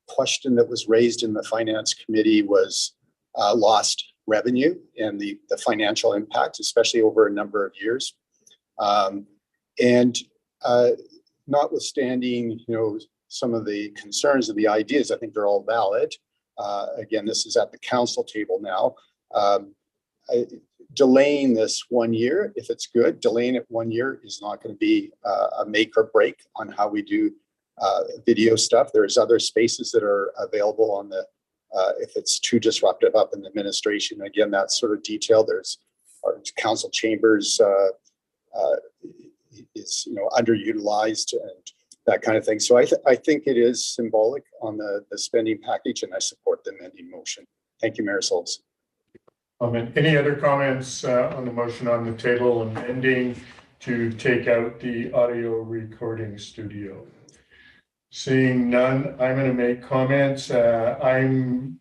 question that was raised in the finance committee was lost revenue and the financial impact, especially over a number of years. And notwithstanding, some of the concerns and the ideas, I think they're all valid. Again, this is at the council table now. Delaying this 1 year, if it's good, delaying it 1 year is not going to be a make or break on how we do video stuff. There's other spaces that are available on the, if it's too disruptive up in the administration. Again, that's sort of detailed. There's our council chambers is underutilized and that kind of thing. So I think it is symbolic on the spending package, and I support the amending motion. Thank you, Mayor Souls. Any other comments on the motion on the table amending to take out the audio recording studio? Seeing none, I'm going to make comments. I haven't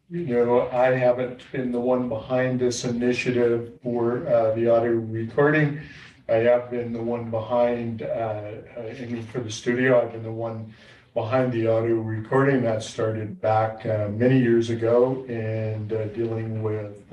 been the one behind this initiative for the audio recording. I have been the one behind, for the studio, I've been the one behind the audio recording that started back many years ago, and dealing with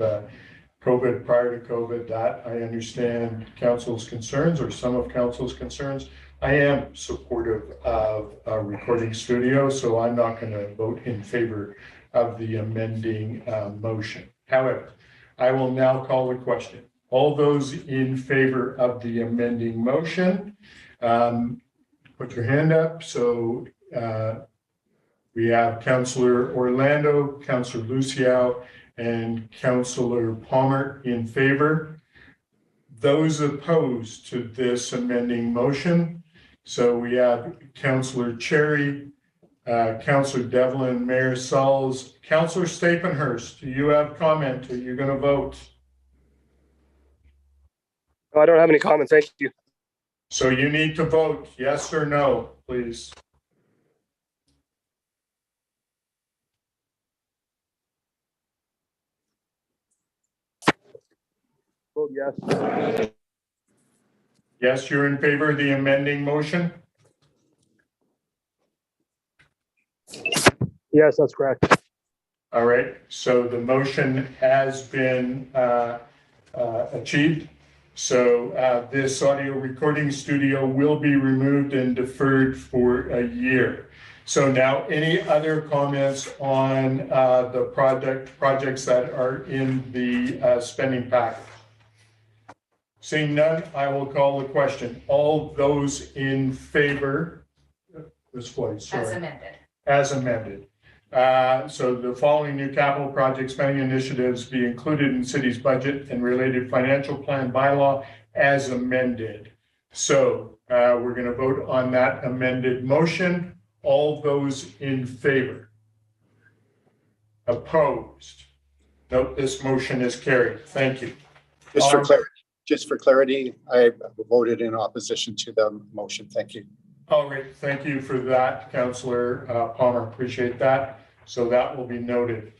COVID, prior to COVID, that I understand council's concerns, or some of council's concerns. I am supportive of a recording studio, so I'm not going to vote in favor of the amending motion. However, I will now call the question. All those in favor of the amending motion, put your hand up. So we have Councillor Orlando, Councillor Luciao, and Councillor Palmer in favor. Those opposed to this amending motion. So we have Councillor Cherry, Councillor Devlin, Mayor Sauls, Councillor Stapenhurst. Do you have comment? Are you going to vote? I don't have any comments. Thank you. So you need to vote yes or no, please. Vote yes. Yes, you're in favor of the amending motion? Yes, that's correct. All right, so the motion has been achieved. So this audio recording studio will be removed and deferred for a year. So now, any other comments on the projects that are in the spending package? Seeing none, I will call the question. All those in favor, Ms. Floyd, sorry. As amended. As amended. So the following new capital project spending initiatives be included in city's budget and related financial plan bylaw as amended. So we're going to vote on that amended motion. All those in favor? Opposed? Note this motion is carried. Thank you. Just for clarity, I voted in opposition to the motion. Thank you. All right, thank you for that, Councillor Palmer. Appreciate that. So that will be noted.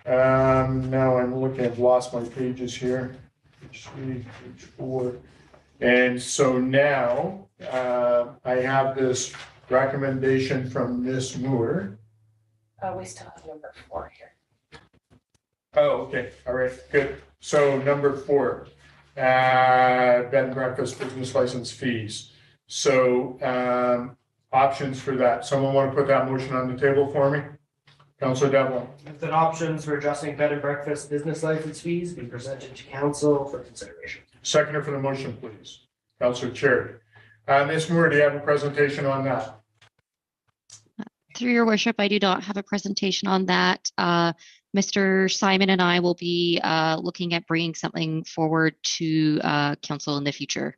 Now I'm looking, I've lost my pages here. Page 3, page 4. And so now I have this recommendation from Ms. Moore. We still have number 4 here. Oh, okay. All right, good. So number 4, bed and breakfast business license fees. So options for that. Someone want to put that motion on the table for me? Councillor Devlin. That options for adjusting bed and breakfast business license fees be presented to council for consideration. Seconder for the motion, please. Councillor Cherry. Ms. Moore, do you have a presentation on that? Through your worship, I do not have a presentation on that. Mr. Simon and I will be looking at bringing something forward to council in the future.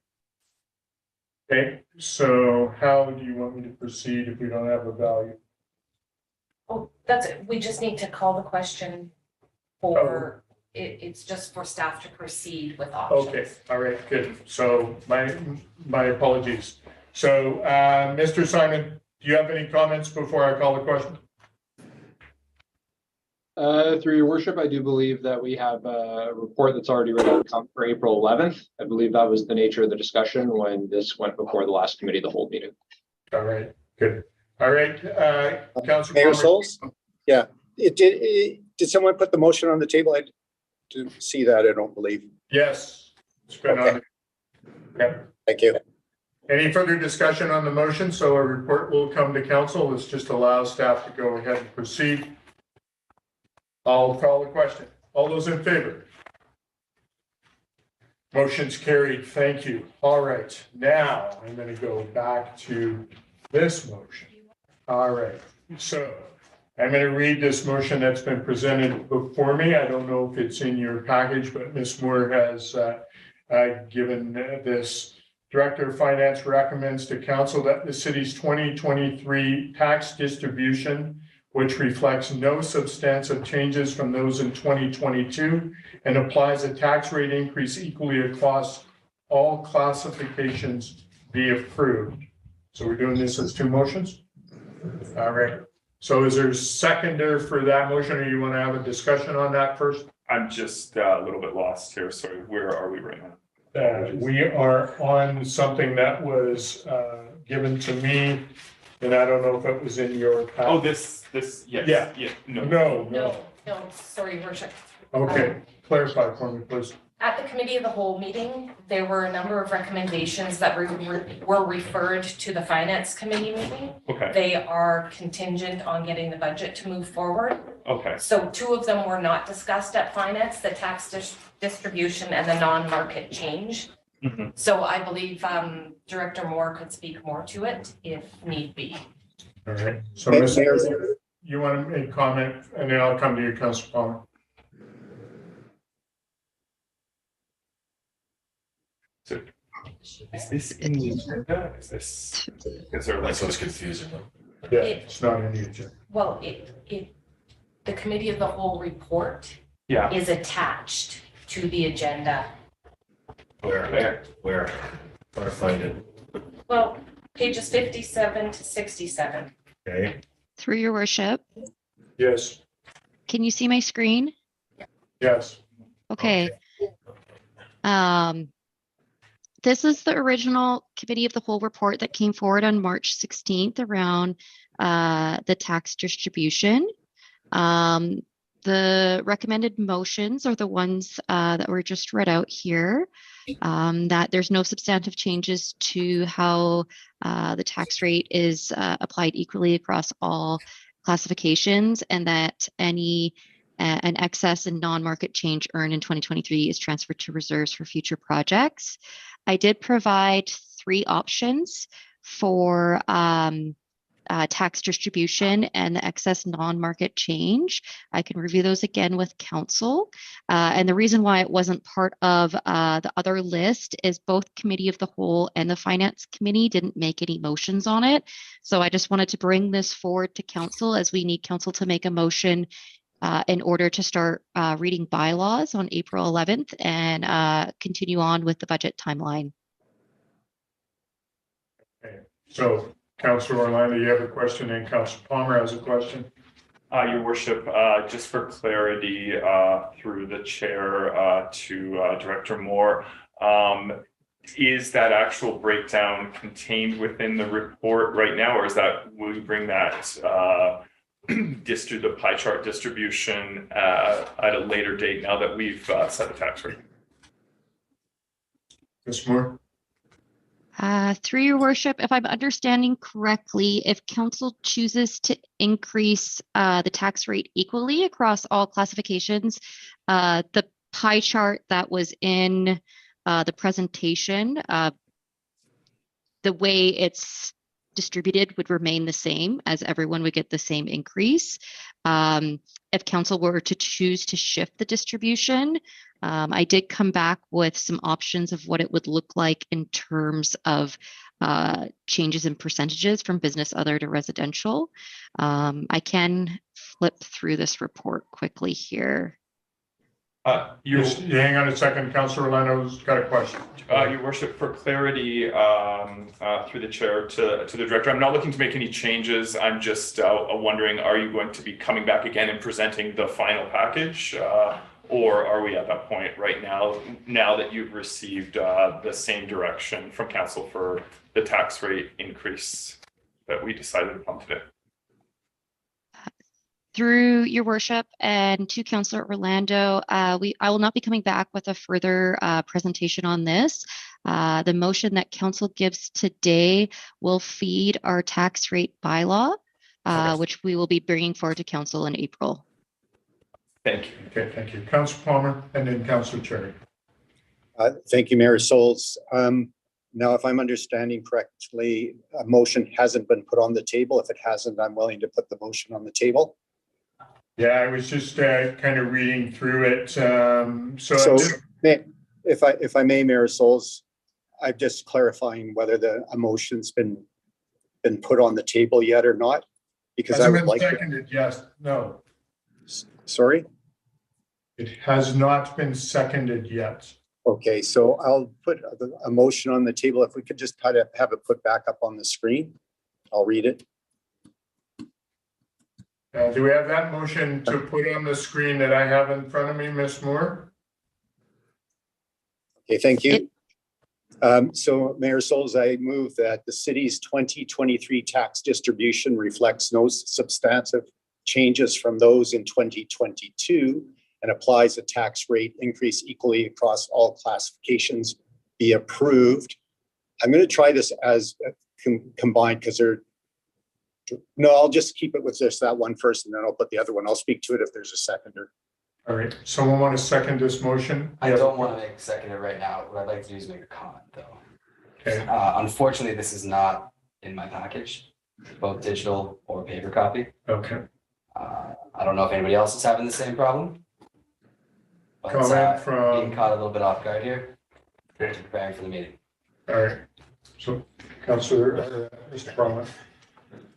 Okay, so how do you want me to proceed if we don't have a value? Oh, that's it. We just need to call the question for, it's just for staff to proceed with options. Okay, all right, good. So my apologies. So Mr. Simon, do you have any comments before I call the question? Through your worship, I do believe that we have a report that's already ready to come for April 11th. I believe that was the nature of the discussion when this went before the last committee of the whole meeting. All right, good. All right, Councilor Mayor Sauls? Yeah, did someone put the motion on the table? I didn't see that, I don't believe. Yes, it's been on. Yep. Thank you. Any further discussion on the motion? So a report will come to council. This just allows staff to go ahead and proceed. I'll call the question. All those in favor? Motion's carried. Thank you. All right. Now I'm going to go back to this motion. All right. So I'm going to read this motion that's been presented before me. I don't know if it's in your package, but Ms. Moore has given this. Director of Finance recommends to council that the city's 2023 tax distribution, which reflects no substantive changes from those in 2022 and applies a tax rate increase equally across all classifications, be approved. So we're doing this as 2 motions? All right. So is there a seconder for that motion, or you want to have a discussion on that first? I'm just a little bit lost here. Sorry, where are we right now? We are on something that was given to me, and I don't know if it was in your. Oh, this, yes. Yeah. No. No. No, sorry, your worship. Okay, clarify for me, please. At the committee of the whole meeting, there were a number of recommendations that were referred to the finance committee meeting. Okay, They are contingent on getting the budget to move forward. okay, So two of them were not discussed at finance, the tax distribution and the non-market change. Mhm. So I believe Director Moore could speak more to it if need be. All right. So, Mayor- Mr. You want to make comment, and then I'll come to you, Councilor Palmer. is this in the agenda? Is there like? That's what's confusing. Yeah, it's not in the agenda. Well, the committee of the whole report Yeah, is attached to the agenda. okay, Where? Trying to find it. Well, pages 57 to 67. Okay. Through your worship, Yes, can you see my screen? yes. Okay. This is the original committee of the whole report that came forward on March 16th around the tax distribution. The recommended motions are the ones that were just read out here. That there's no substantive changes to how the tax rate is applied equally across all classifications, and that any an excess and non-market change earned in 2023 is transferred to reserves for future projects. I did provide 3 options for tax distribution and the excess non-market change. I can review those again with council. And the reason why it wasn't part of the other list is both committee of the whole and the finance committee didn't make any motions on it. So I just wanted to bring this forward to council, as we need council to make a motion in order to start reading bylaws on April 11th and continue on with the budget timeline. Okay. So, Councilor Orlando, you have a question, and Councilor Palmer has a question. Your worship, just for clarity, through the chair to Director Moore, is that actual breakdown contained within the report right now, or is that, will you bring that the pie chart distribution at a later date now that we've set the tax rate? Ms. Moore? Through your worship, if I'm understanding correctly, if council chooses to increase the tax rate equally across all classifications, the pie chart that was in the presentation, the way it's distributed would remain the same, as everyone would get the same increase. If council were to choose to shift the distribution, I did come back with some options of what it would look like in terms of changes in percentages from business other to residential. I can flip through this report quickly here. Just hang on a second. Councilor Orlando's got a question. Your worship, for clarity, through the chair to the director, I'm not looking to make any changes. I'm just wondering, are you going to be coming back again and presenting the final package? Or are we at that point right now that you've received the same direction from council for the tax rate increase that we decided upon today? Through your worship and to Councillor Orlando, I will not be coming back with a further presentation on this. The motion that council gives today will feed our tax rate bylaw, which we will be bringing forward to council in April. Thank you. Okay, thank you. Councilor Palmer, and then Councilor Cherry. Thank you, Mayor Souls. Now, if I'm understanding correctly, a motion hasn't been put on the table. If it hasn't, I'm willing to put the motion on the table. Yeah, I was just kind of reading through it. So if I may, Mayor Souls, I'm just clarifying whether a motion's been put on the table yet or not, because I would like. Seconded, yes, no. Sorry? It has not been seconded yet. Okay, so I'll put a motion on the table. If we could just try to have it put back up on the screen, I'll read it. Do we have that motion to put on the screen that I have in front of me, Ms. Moore? Okay, thank you. So Mayor Souls, I move that the city's 2023 tax distribution reflects no substantive changes from those in 2022 and applies a tax rate increase equally across all classifications be approved. I'm going to try this as combined because no, I'll just keep it with just that one first and then I'll put the other one. I'll speak to it if there's a seconder. All right, someone want to second this motion? I don't want to make a seconder right now. What I'd like to do is make a comment, though. Okay. Unfortunately, this is not in my package, both digital or paper copy. Okay. I don't know if anybody else is having the same problem. But Comment from- being caught a little bit off guard here. Okay. Preparing for the meeting. All right, so Councillor, Mr. Parliament.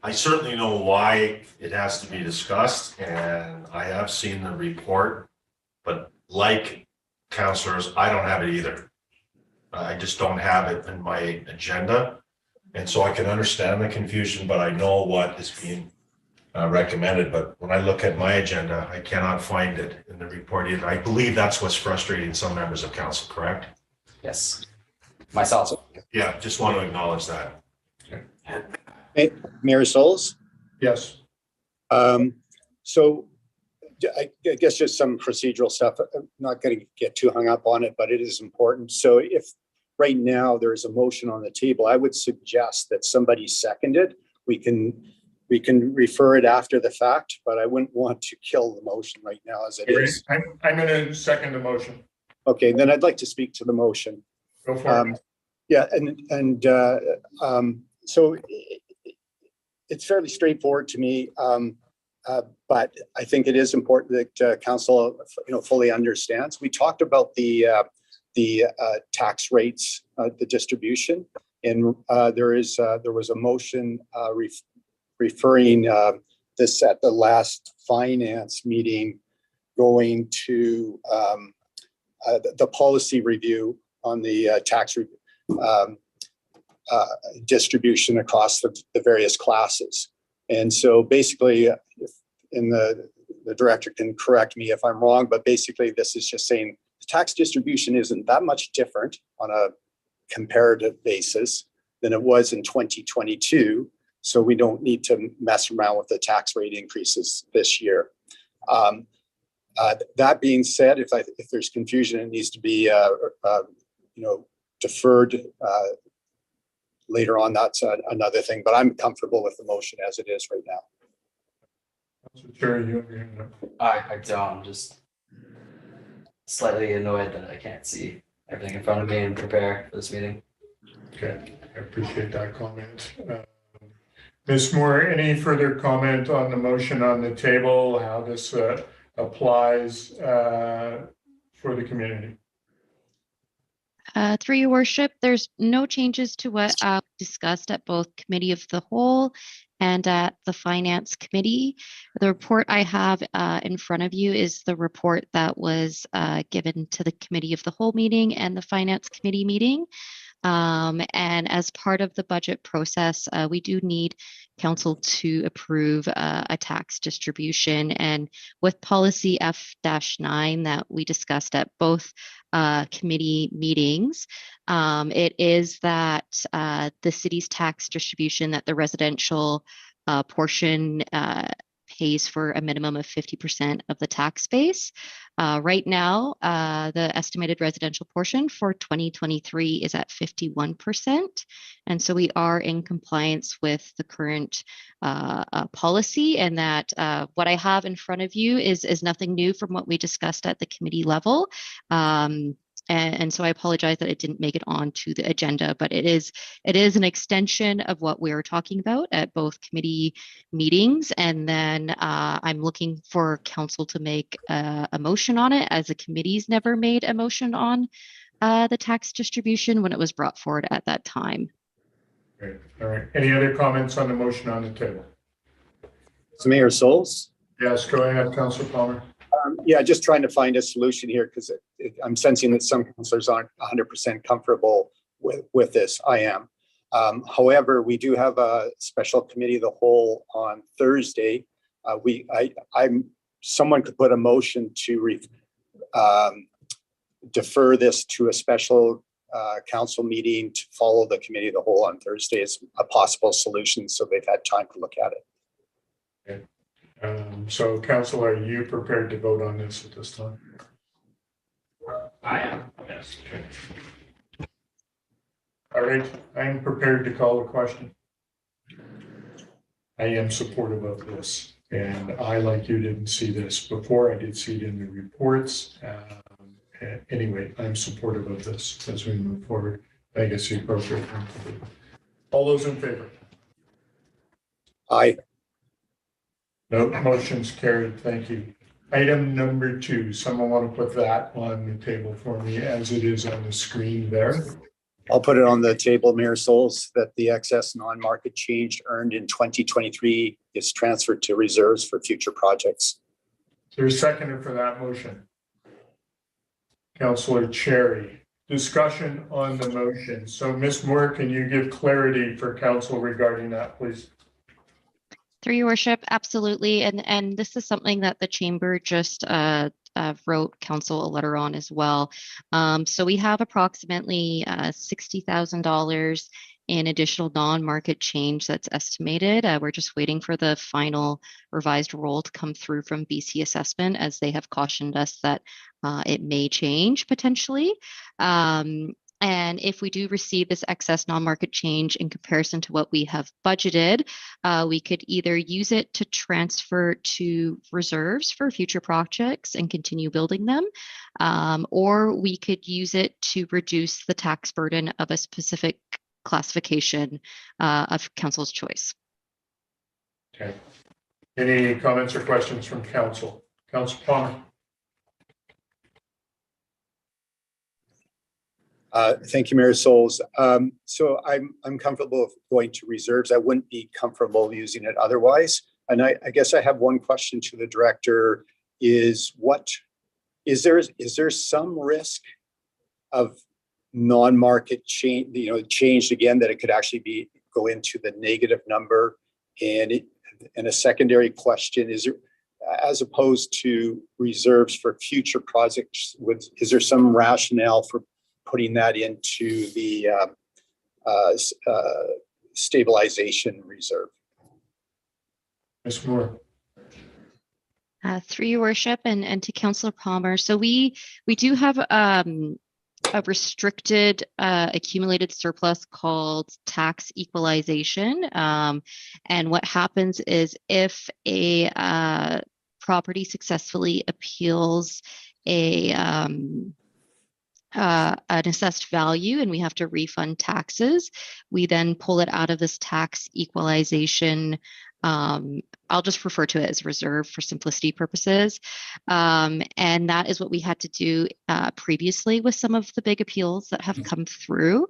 I certainly know why it has to be discussed, and I have seen the report, but like councillors, I don't have it either. I just don't have it in my agenda, and so I can understand the confusion, but I know what is being recommended. But when I look at my agenda, I cannot find it in the report either. I believe that's what's frustrating some members of council, correct? Yes, myself. Yeah, just want to acknowledge that. Hey, Mayor Souls? Yes. So I guess just some procedural stuff. I'm not going to get too hung up on it, but it is important. So if right now there is a motion on the table, I would suggest that somebody second it. We can refer it after the fact, but I wouldn't want to kill the motion right now as it is. I'm going to second the motion. Okay, then I'd like to speak to the motion. Go for it. Yeah, so it's fairly straightforward to me, but I think it is important that council, fully understands. We talked about the tax rates, the distribution, and there was a motion referring this at the last finance meeting, going to the policy review on the tax distribution across the various classes. And so basically, the director can correct me if I'm wrong, but basically this is just saying the tax distribution isn't that much different on a comparative basis than it was in 2022. So we don't need to mess around with the tax rate increases this year. That being said, if there's confusion, it needs to be deferred later on. That's another thing, but I'm comfortable with the motion as it is right now. I don't. I'm just slightly annoyed that I can't see everything in front of me and prepare for this meeting. Okay, I appreciate that comment. Ms. Moore, any further comment on the motion on the table, how this applies for the community? Through your worship, there's no changes to what discussed at both committee of the whole and at the finance committee. The report I have in front of you is the report that was given to the committee of the whole meeting and the finance committee meeting. And as part of the budget process, we do need council to approve a tax distribution. And with policy F-9 that we discussed at both committee meetings, it is that the city's tax distribution, that the residential portion pays for a minimum of 50% of the tax base. Right now, the estimated residential portion for 2023 is at 51%. And so we are in compliance with the current policy, and that what I have in front of you is nothing new from what we discussed at the committee level. And so I apologize that it didn't make it onto the agenda, but it is an extension of what we were talking about at both committee meetings. And then I'm looking for council to make a motion on it, as the committee's never made a motion on the tax distribution when it was brought forward at that time. Great. All right. Any other comments on the motion on the table? So Mayor Souls? Yes, go ahead, Councillor Palmer. Yeah, just trying to find a solution here, because I'm sensing that some councillors aren't 100% comfortable with this. I am. However, we do have a special committee of the whole on Thursday someone could put a motion to defer this to a special council meeting to follow the committee of the whole on Thursday as a possible solution, so they've had time to look at it. So council, are you prepared to vote on this at this time? I am, yes. Okay. All right, I am prepared to call the question. I am supportive of this, and I, like you, didn't see this before. I did see it in the reports. Anyway, I'm supportive of this as we move forward. I think it's the appropriate thing to do. All those in favor? Aye. No, motion's carried. Thank you. Item number 2, someone want to put that on the table for me as it is on the screen there? I'll put it on the table, Mayor Souls, that the excess non-market change earned in 2023 is transferred to reserves for future projects. Is there a seconder for that motion? Councillor Cherry. Discussion on the motion. So Ms. Moore, can you give clarity for council regarding that, please? Through your worship, absolutely. And this is something that the chamber just wrote council a letter on as well. So we have approximately $60,000 in additional non-market change that's estimated. We're just waiting for the final revised roll to come through from BC Assessment, as they have cautioned us that it may change potentially. And if we do receive this excess non-market change in comparison to what we have budgeted, we could either use it to transfer to reserves for future projects and continue building them, or we could use it to reduce the tax burden of a specific classification of council's choice. Okay. Any comments or questions from council? Council Palmer. Thank you, Mayor Souls. So I'm comfortable with going to reserves. I wouldn't be comfortable using it otherwise. And I guess I have one question to the director: is there some risk of non-market change, changed again, that it could actually go into the negative number? And a secondary question is, as opposed to reserves for future projects, is there some rationale for putting that into the stabilization reserve? Ms. Moore. Through your worship and to Councillor Palmer. So we do have a restricted accumulated surplus called tax equalization. And what happens is, if a property successfully appeals an assessed value and we have to refund taxes, we then pull it out of this tax equalization. I'll just refer to it as reserve for simplicity purposes. And that is what we had to do previously with some of the big appeals that have come through.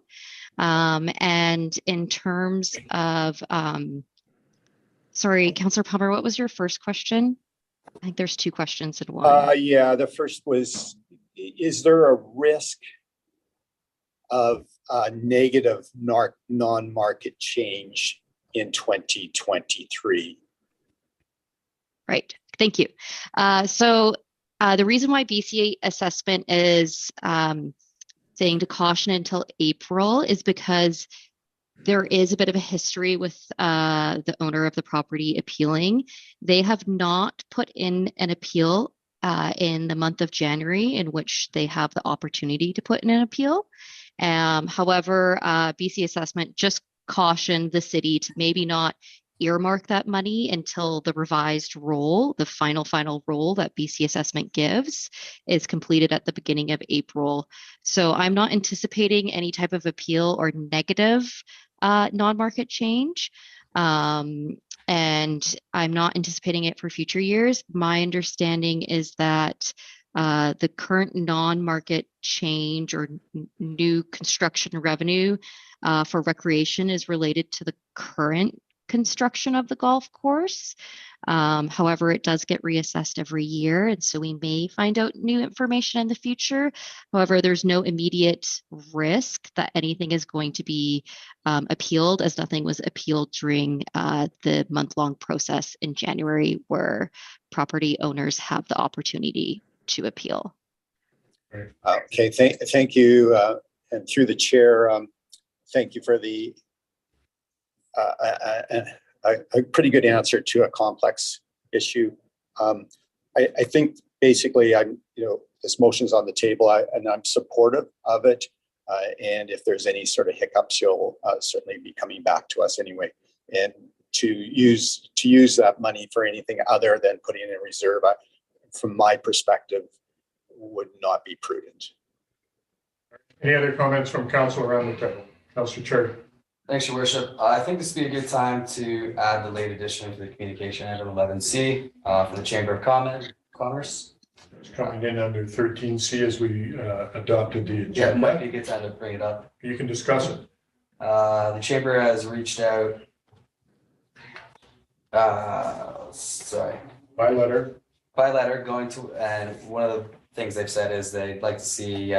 And in terms of, sorry, Councillor Palmer, what was your first question? I think there's two questions in one. Yeah, the first was, is there a risk of negative non-market change in 2023? Right, thank you. So the reason why BCA assessment is saying to caution until April is because there is a bit of a history with the owner of the property appealing. They have not put in an appeal in the month of January, in which they have the opportunity to put in an appeal. However, BC Assessment just cautioned the city to maybe not earmark that money until the revised roll, the final roll that BC Assessment gives, is completed at the beginning of April. So I'm not anticipating any type of appeal or negative non-market change. And I'm not anticipating it for future years. My understanding is that the current non-market change or new construction revenue for recreation is related to the current construction of the golf course. However, it does get reassessed every year, and so we may find out new information in the future. However, there's no immediate risk that anything is going to be appealed, as nothing was appealed during the month-long process in January, where property owners have the opportunity to appeal. Okay, thank you, and through the chair, thank you for the a pretty good answer to a complex issue. I think basically this motion's on the table, and I'm supportive of it. And if there's any sort of hiccups, you'll certainly be coming back to us anyway. And to use that money for anything other than putting in a reserve, from my perspective, would not be prudent. Any other comments from council around the table? Councillor Cherry. Thanks, Your Worship. I think this would be a good time to add the late addition to the communication item 11C from the Chamber of Commerce. It's coming in under 13C as we adopted the agenda. Yeah, it might be a good time to bring it up. You can discuss it. The Chamber has reached out. By letter going to, and one of the things they've said is they'd like to see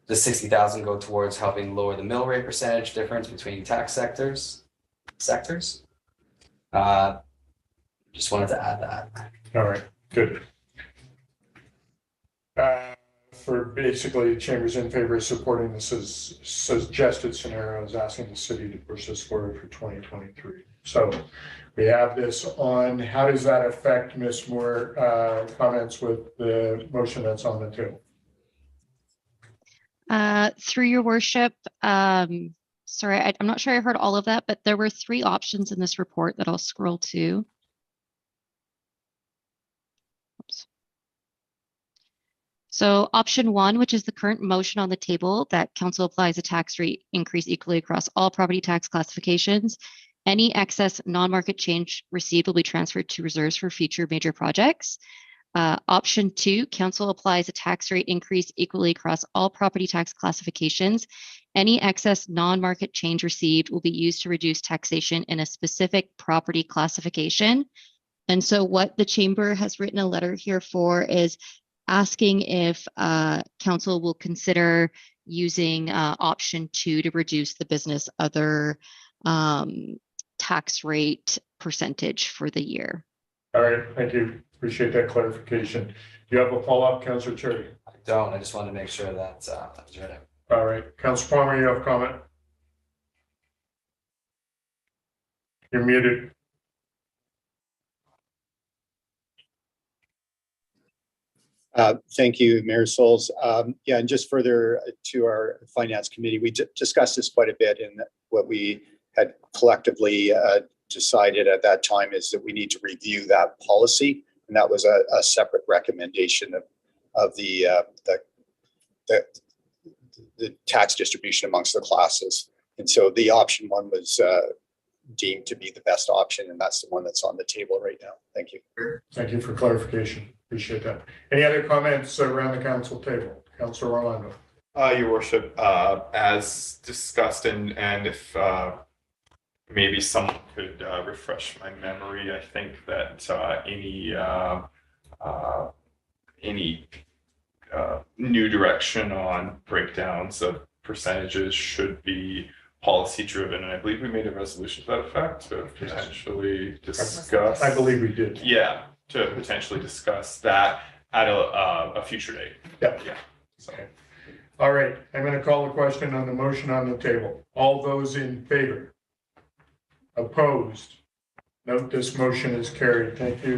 the 60,000 go towards helping lower the mill rate percentage difference between tax sectors. Just wanted to add that. All right, good. For basically, Chamber's in favor of supporting this as suggested scenarios, asking the city to push this forward for 2023. So we have this on. How does that affect Ms. Moore? Comments with the motion that's on the table? Through Your Worship, sorry, I'm not sure I heard all of that, but there were 3 options in this report that I'll scroll to. Oops. So option 1, which is the current motion on the table, that council applies a tax rate increase equally across all property tax classifications. Any excess non-market change received will be transferred to reserves for future major projects. Option 2, council applies a tax rate increase equally across all property tax classifications. Any excess non-market change received will be used to reduce taxation in a specific property classification. And so what the chamber has written a letter here for is asking if council will consider using option 2 to reduce the business other tax rate percentage for the year. All right, thank you. Appreciate that clarification. Do you have a follow-up, Councillor Cherry? I don't. I just wanted to make sure that that was read. All right, Councillor Palmer, you have a comment? You're muted. Thank you, Mayor Souls. Yeah, and just further to our Finance Committee, we discussed this quite a bit, and what we had collectively decided at that time is that we need to review that policy, and that was a separate recommendation of the tax distribution amongst the classes. And so the option 1 was deemed to be the best option, and that's the one that's on the table right now. Thank you. Thank you for clarification. Appreciate that. Any other comments around the council table? Councillor Orlando. Your Worship, as discussed, and if maybe someone could refresh my memory, I think that any new direction on breakdowns of percentages should be policy driven, and I believe we made a resolution to that effect to potentially discuss. I believe we did. Yeah, to potentially discuss that at a future date. Yeah. So. Okay. All right, I'm going to call the question on the motion on the table. All those in favor? Opposed? Note this motion is carried. Thank you,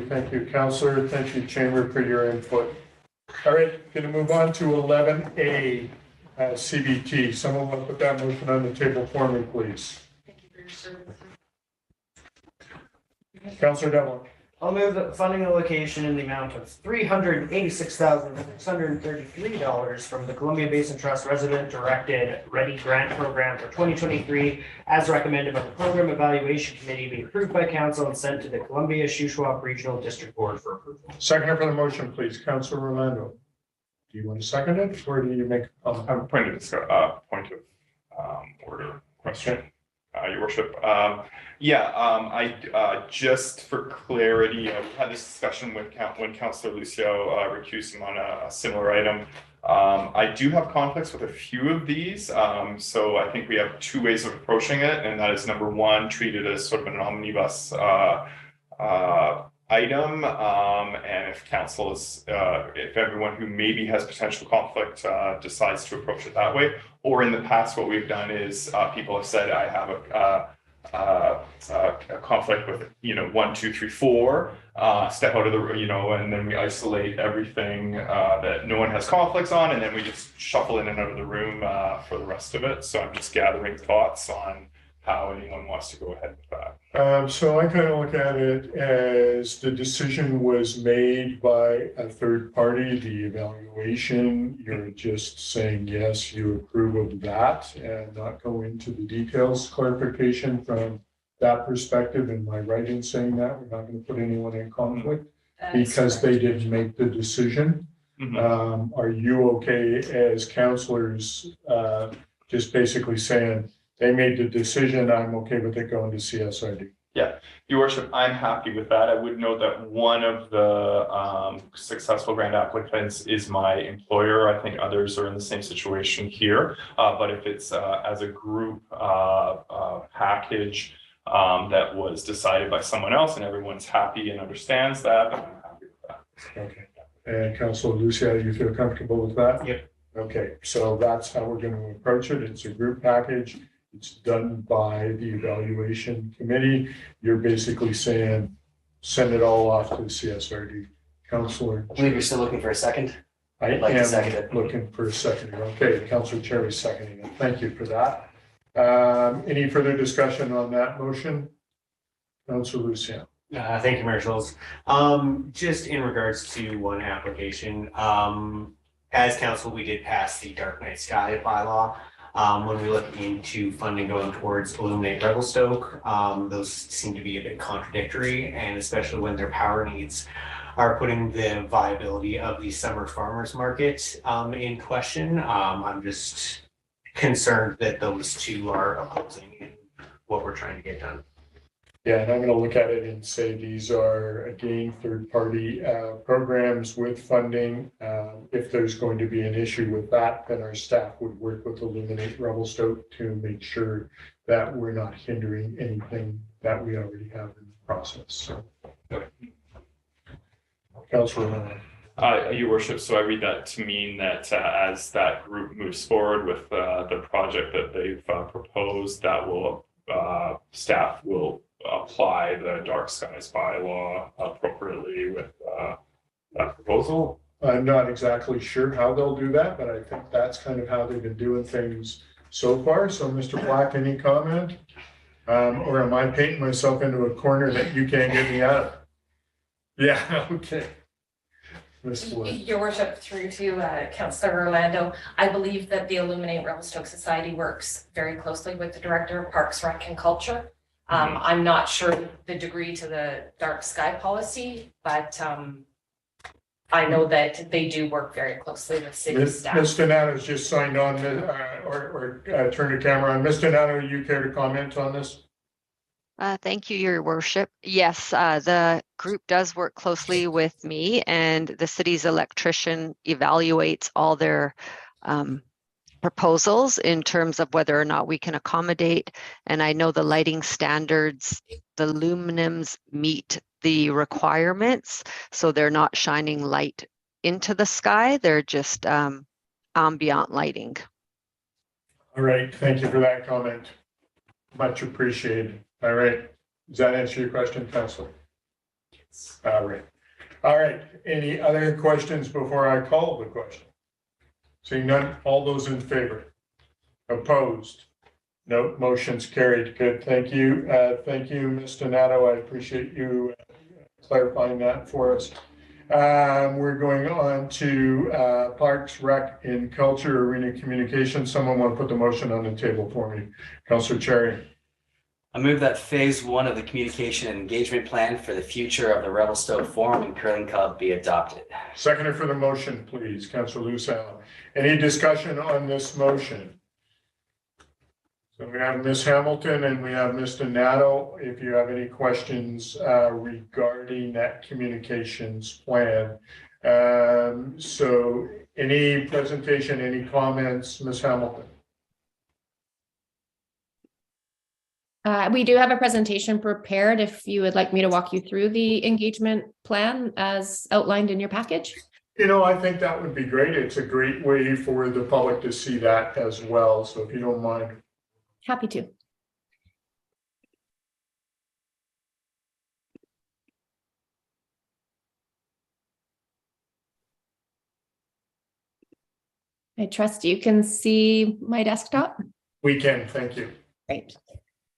Councillor. Thank you, Chamber, for your input. All right, going to move on to 11A, CBT. Someone will put that motion on the table for me, please. Thank you for your service. Councillor Devlin. I'll move that funding allocation in the amount of $386,633 from the Columbia Basin Trust Resident Directed Ready Grant Program for 2023, as recommended by the Program Evaluation Committee, be approved by council and sent to the Columbia Shuswap Regional District Board for approval. Seconder for the motion, please. Councillor Rolando. Do you want to second it, or do you make a point of order question. Your Worship. Just for clarity, we had this discussion when Councillor Lucio recused him on a similar item. I do have conflicts with a few of these, so I think we have two ways of approaching it, and that is number one, treat it as sort of an omnibus item, and if council is, if everyone who maybe has potential conflict decides to approach it that way, or in the past, what we've done is people have said, I have a conflict with, 1, 2, 3, 4, step out of the, and then we isolate everything that no one has conflicts on, and then we just shuffle in and out of the room for the rest of it. So I'm just gathering thoughts on how anyone wants to go ahead with that. So I kind of look at it as the decision was made by a third party, the evaluation, you're just saying, yes, you approve of that and not go into the details. Clarification from that perspective, am I right in saying that? We're not going to put anyone in conflict because they didn't make the decision. Mm-hmm. Are you okay as councillors just basically saying, they made the decision, I'm okay with it going to CSRD? Yeah, Your Worship, I'm happy with that. I would note that one of the successful grant applicants is my employer. I think others are in the same situation here. But if it's as a group package that was decided by someone else and everyone's happy and understands that, then I'm happy with that. Okay. And Councillor Lucia, you feel comfortable with that? Yep. Okay, so that's how we're going to approach it. It's a group package. It's done by the evaluation committee. You're basically saying, send it all off to the CSRD. Councillor. I believe you're still looking for a second. I I'd like to am second it. looking for a second. Okay, Councillor Cherry seconding it. Thank you for that. Any further discussion on that motion? Councillor Lucia. Thank you, Mayor Schultz. Just in regards to one application, as council, we did pass the Dark Night Sky bylaw. When we look into funding going towards Illuminate Revelstoke, those seem to be a bit contradictory, and especially when their power needs are putting the viability of the summer farmers market in question. I'm just concerned that those two are opposing in what we're trying to get done. Yeah, and I'm going to look at it and say these are, again, third-party programs with funding. If there's going to be an issue with that, then our staff would work with Illuminate Revelstoke to make sure that we're not hindering anything that we already have in the process. So, Councillor. Your Worship, so I read that to mean that as that group moves forward with the project that they've proposed, that will staff will apply the dark skies bylaw appropriately with that proposal. I'm not exactly sure how they'll do that, but I think that's kind of how they've been doing things so far. So, Mr. Black, any comment? Or am I painting myself into a corner that you can't get me out of? Yeah, okay. Your Worship, through to Councillor Orlando, I believe that the Illuminate Revelstoke Society works very closely with the Director of Parks, Rec and Culture. I'm not sure the degree to the dark sky policy, but I know that they do work very closely with city staff. Ms. Donato's just signed on or turned the camera on. Ms. Donato, you care to comment on this? Thank you, Your Worship. Yes, the group does work closely with me, and the city's electrician evaluates all their proposals in terms of whether or not we can accommodate. And I know the lighting standards, the luminums meet the requirements, so they're not shining light into the sky. They're just ambient lighting. All right, thank you for that comment. Much appreciated. All right, does that answer your question, Councillor? Yes. All right. All right, any other questions before I call the question? Seeing none, all those in favor? Opposed? No, motion's carried. Good, thank you. Thank you, Ms. Donato. I appreciate you clarifying that for us. We're going on to Parks, Rec, and Culture, Arena Communications. Someone want to put the motion on the table for me? Councillor Cherry. I move that phase 1 of the communication and engagement plan for the future of the Revelstoke Forum and Curling Club be adopted. Seconder for the motion, please, Councillor Lucio. Any discussion on this motion? So we have Ms. Hamilton and we have Mr. Nato. If you have any questions regarding that communications plan. So any presentation, any comments, Ms. Hamilton? We do have a presentation prepared if you would like me to walk you through the engagement plan as outlined in your package. You know, I think that would be great. It's a great way for the public to see that as well. So if you don't mind. Happy to. I trust you can see my desktop. We can, thank you. Great.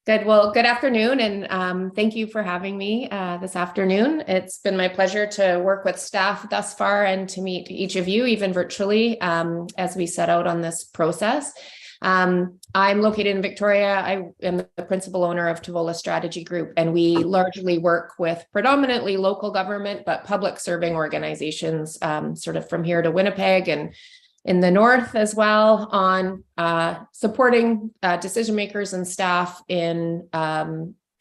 Good. Well, good afternoon, and thank you for having me this afternoon. It's been my pleasure to work with staff thus far and to meet each of you, even virtually, as we set out on this process. I'm located in Victoria. I am the principal owner of Tavola Strategy Group, and we largely work with predominantly local government, but public serving organizations, sort of from here to Winnipeg and in the north as well, on supporting decision makers and staff in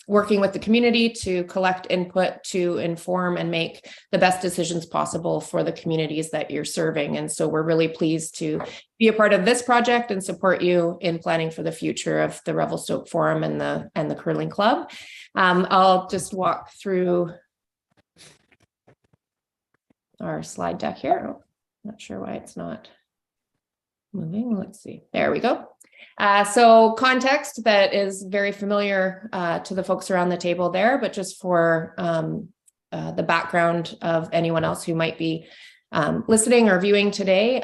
working with the community to collect input to inform and make the best decisions possible for the communities that you're serving. And so we're really pleased to be a part of this project and support you in planning for the future of the Revelstoke Forum and the Curling Club. I'll just walk through our slide deck here. Not sure why it's not moving. Let's see. There we go. So context that is very familiar to the folks around the table there, but just for the background of anyone else who might be listening or viewing today.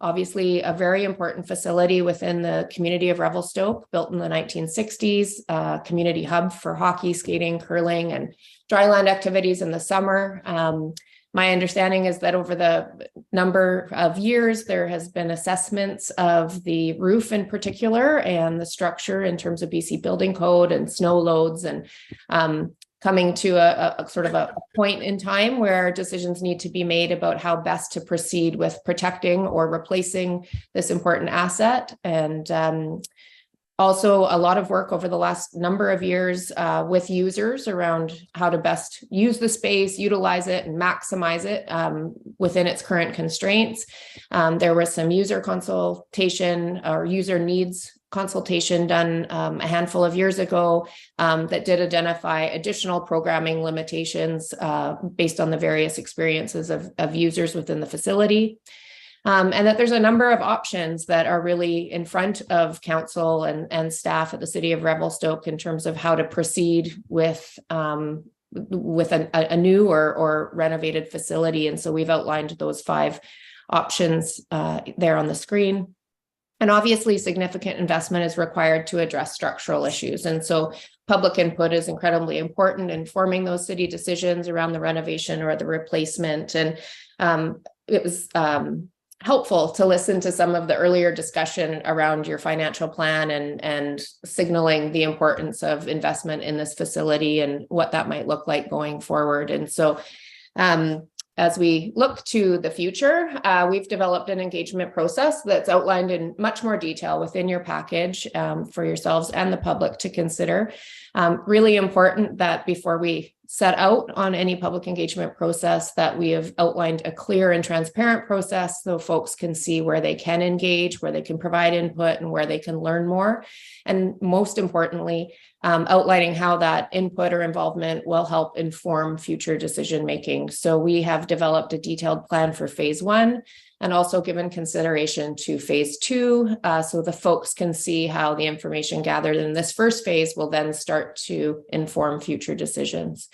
Obviously, a very important facility within the community of Revelstoke, built in the 1960s, community hub for hockey, skating, curling, and dryland activities in the summer. My understanding is that over the number of years, there has been assessments of the roof in particular and the structure in terms of BC building code and snow loads, and coming to a sort of a point in time where decisions need to be made about how best to proceed with protecting or replacing this important asset. And also a lot of work over the last number of years with users around how to best use the space, utilize it, and maximize it within its current constraints. There was some user consultation or user needs consultation done a handful of years ago that did identify additional programming limitations based on the various experiences of users within the facility. And that there's a number of options that are really in front of council and staff at the city of Revelstoke in terms of how to proceed with a new or renovated facility. And so we've outlined those 5 options there on the screen. And obviously, significant investment is required to address structural issues. And so public input is incredibly important in forming those city decisions around the renovation or the replacement. And it was helpful to listen to some of the earlier discussion around your financial plan and signaling the importance of investment in this facility and what that might look like going forward. And so as we look to the future, we've developed an engagement process that's outlined in much more detail within your package for yourselves and the public to consider. Really important that before we set out on any public engagement process, that we have outlined a clear and transparent process so folks can see where they can engage, where they can provide input, and where they can learn more. And most importantly, outlining how that input or involvement will help inform future decision making. So we have developed a detailed plan for phase 1 and also given consideration to phase 2, so the folks can see how the information gathered in this first phase will then start to inform future decisions.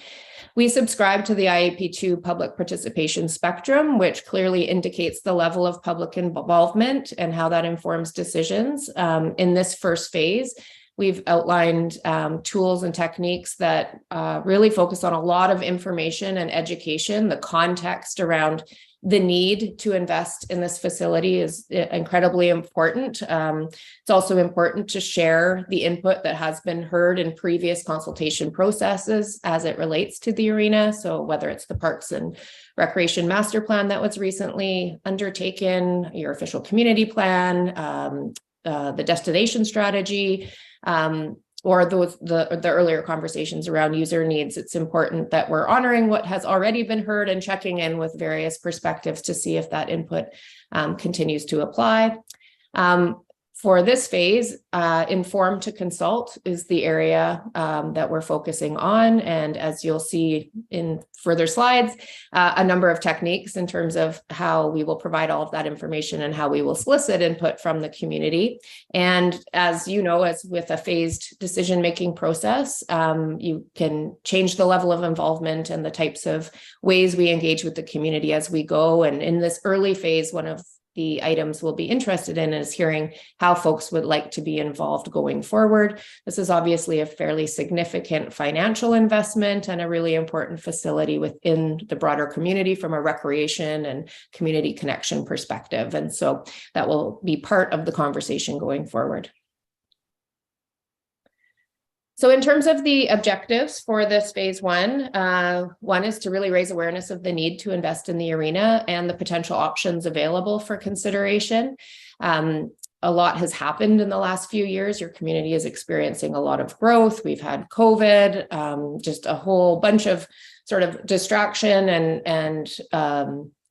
We subscribe to the IAP2 public participation spectrum, which clearly indicates the level of public involvement and how that informs decisions. In this first phase, we've outlined tools and techniques that really focus on a lot of information and education. The context around the need to invest in this facility is incredibly important. It's also important to share the input that has been heard in previous consultation processes as it relates to the arena. So whether it's the Parks and Recreation Master Plan that was recently undertaken, your official community plan, the destination strategy, or the earlier conversations around user needs, it's important that we're honoring what has already been heard and checking in with various perspectives to see if that input continues to apply. For this phase, inform to consult is the area that we're focusing on. And as you'll see in further slides, a number of techniques in terms of how we will provide all of that information and how we will solicit input from the community. And as you know, as with a phased decision-making process, you can change the level of involvement and the types of ways we engage with the community as we go. And in this early phase, one of the items we'll be interested in is hearing how folks would like to be involved going forward. This is obviously a fairly significant financial investment and a really important facility within the broader community from a recreation and community connection perspective. And so that will be part of the conversation going forward. So in terms of the objectives for this phase one is to really raise awareness of the need to invest in the arena and the potential options available for consideration. A lot has happened in the last few years. Your community is experiencing a lot of growth. We've had COVID, just a whole bunch of sort of distraction and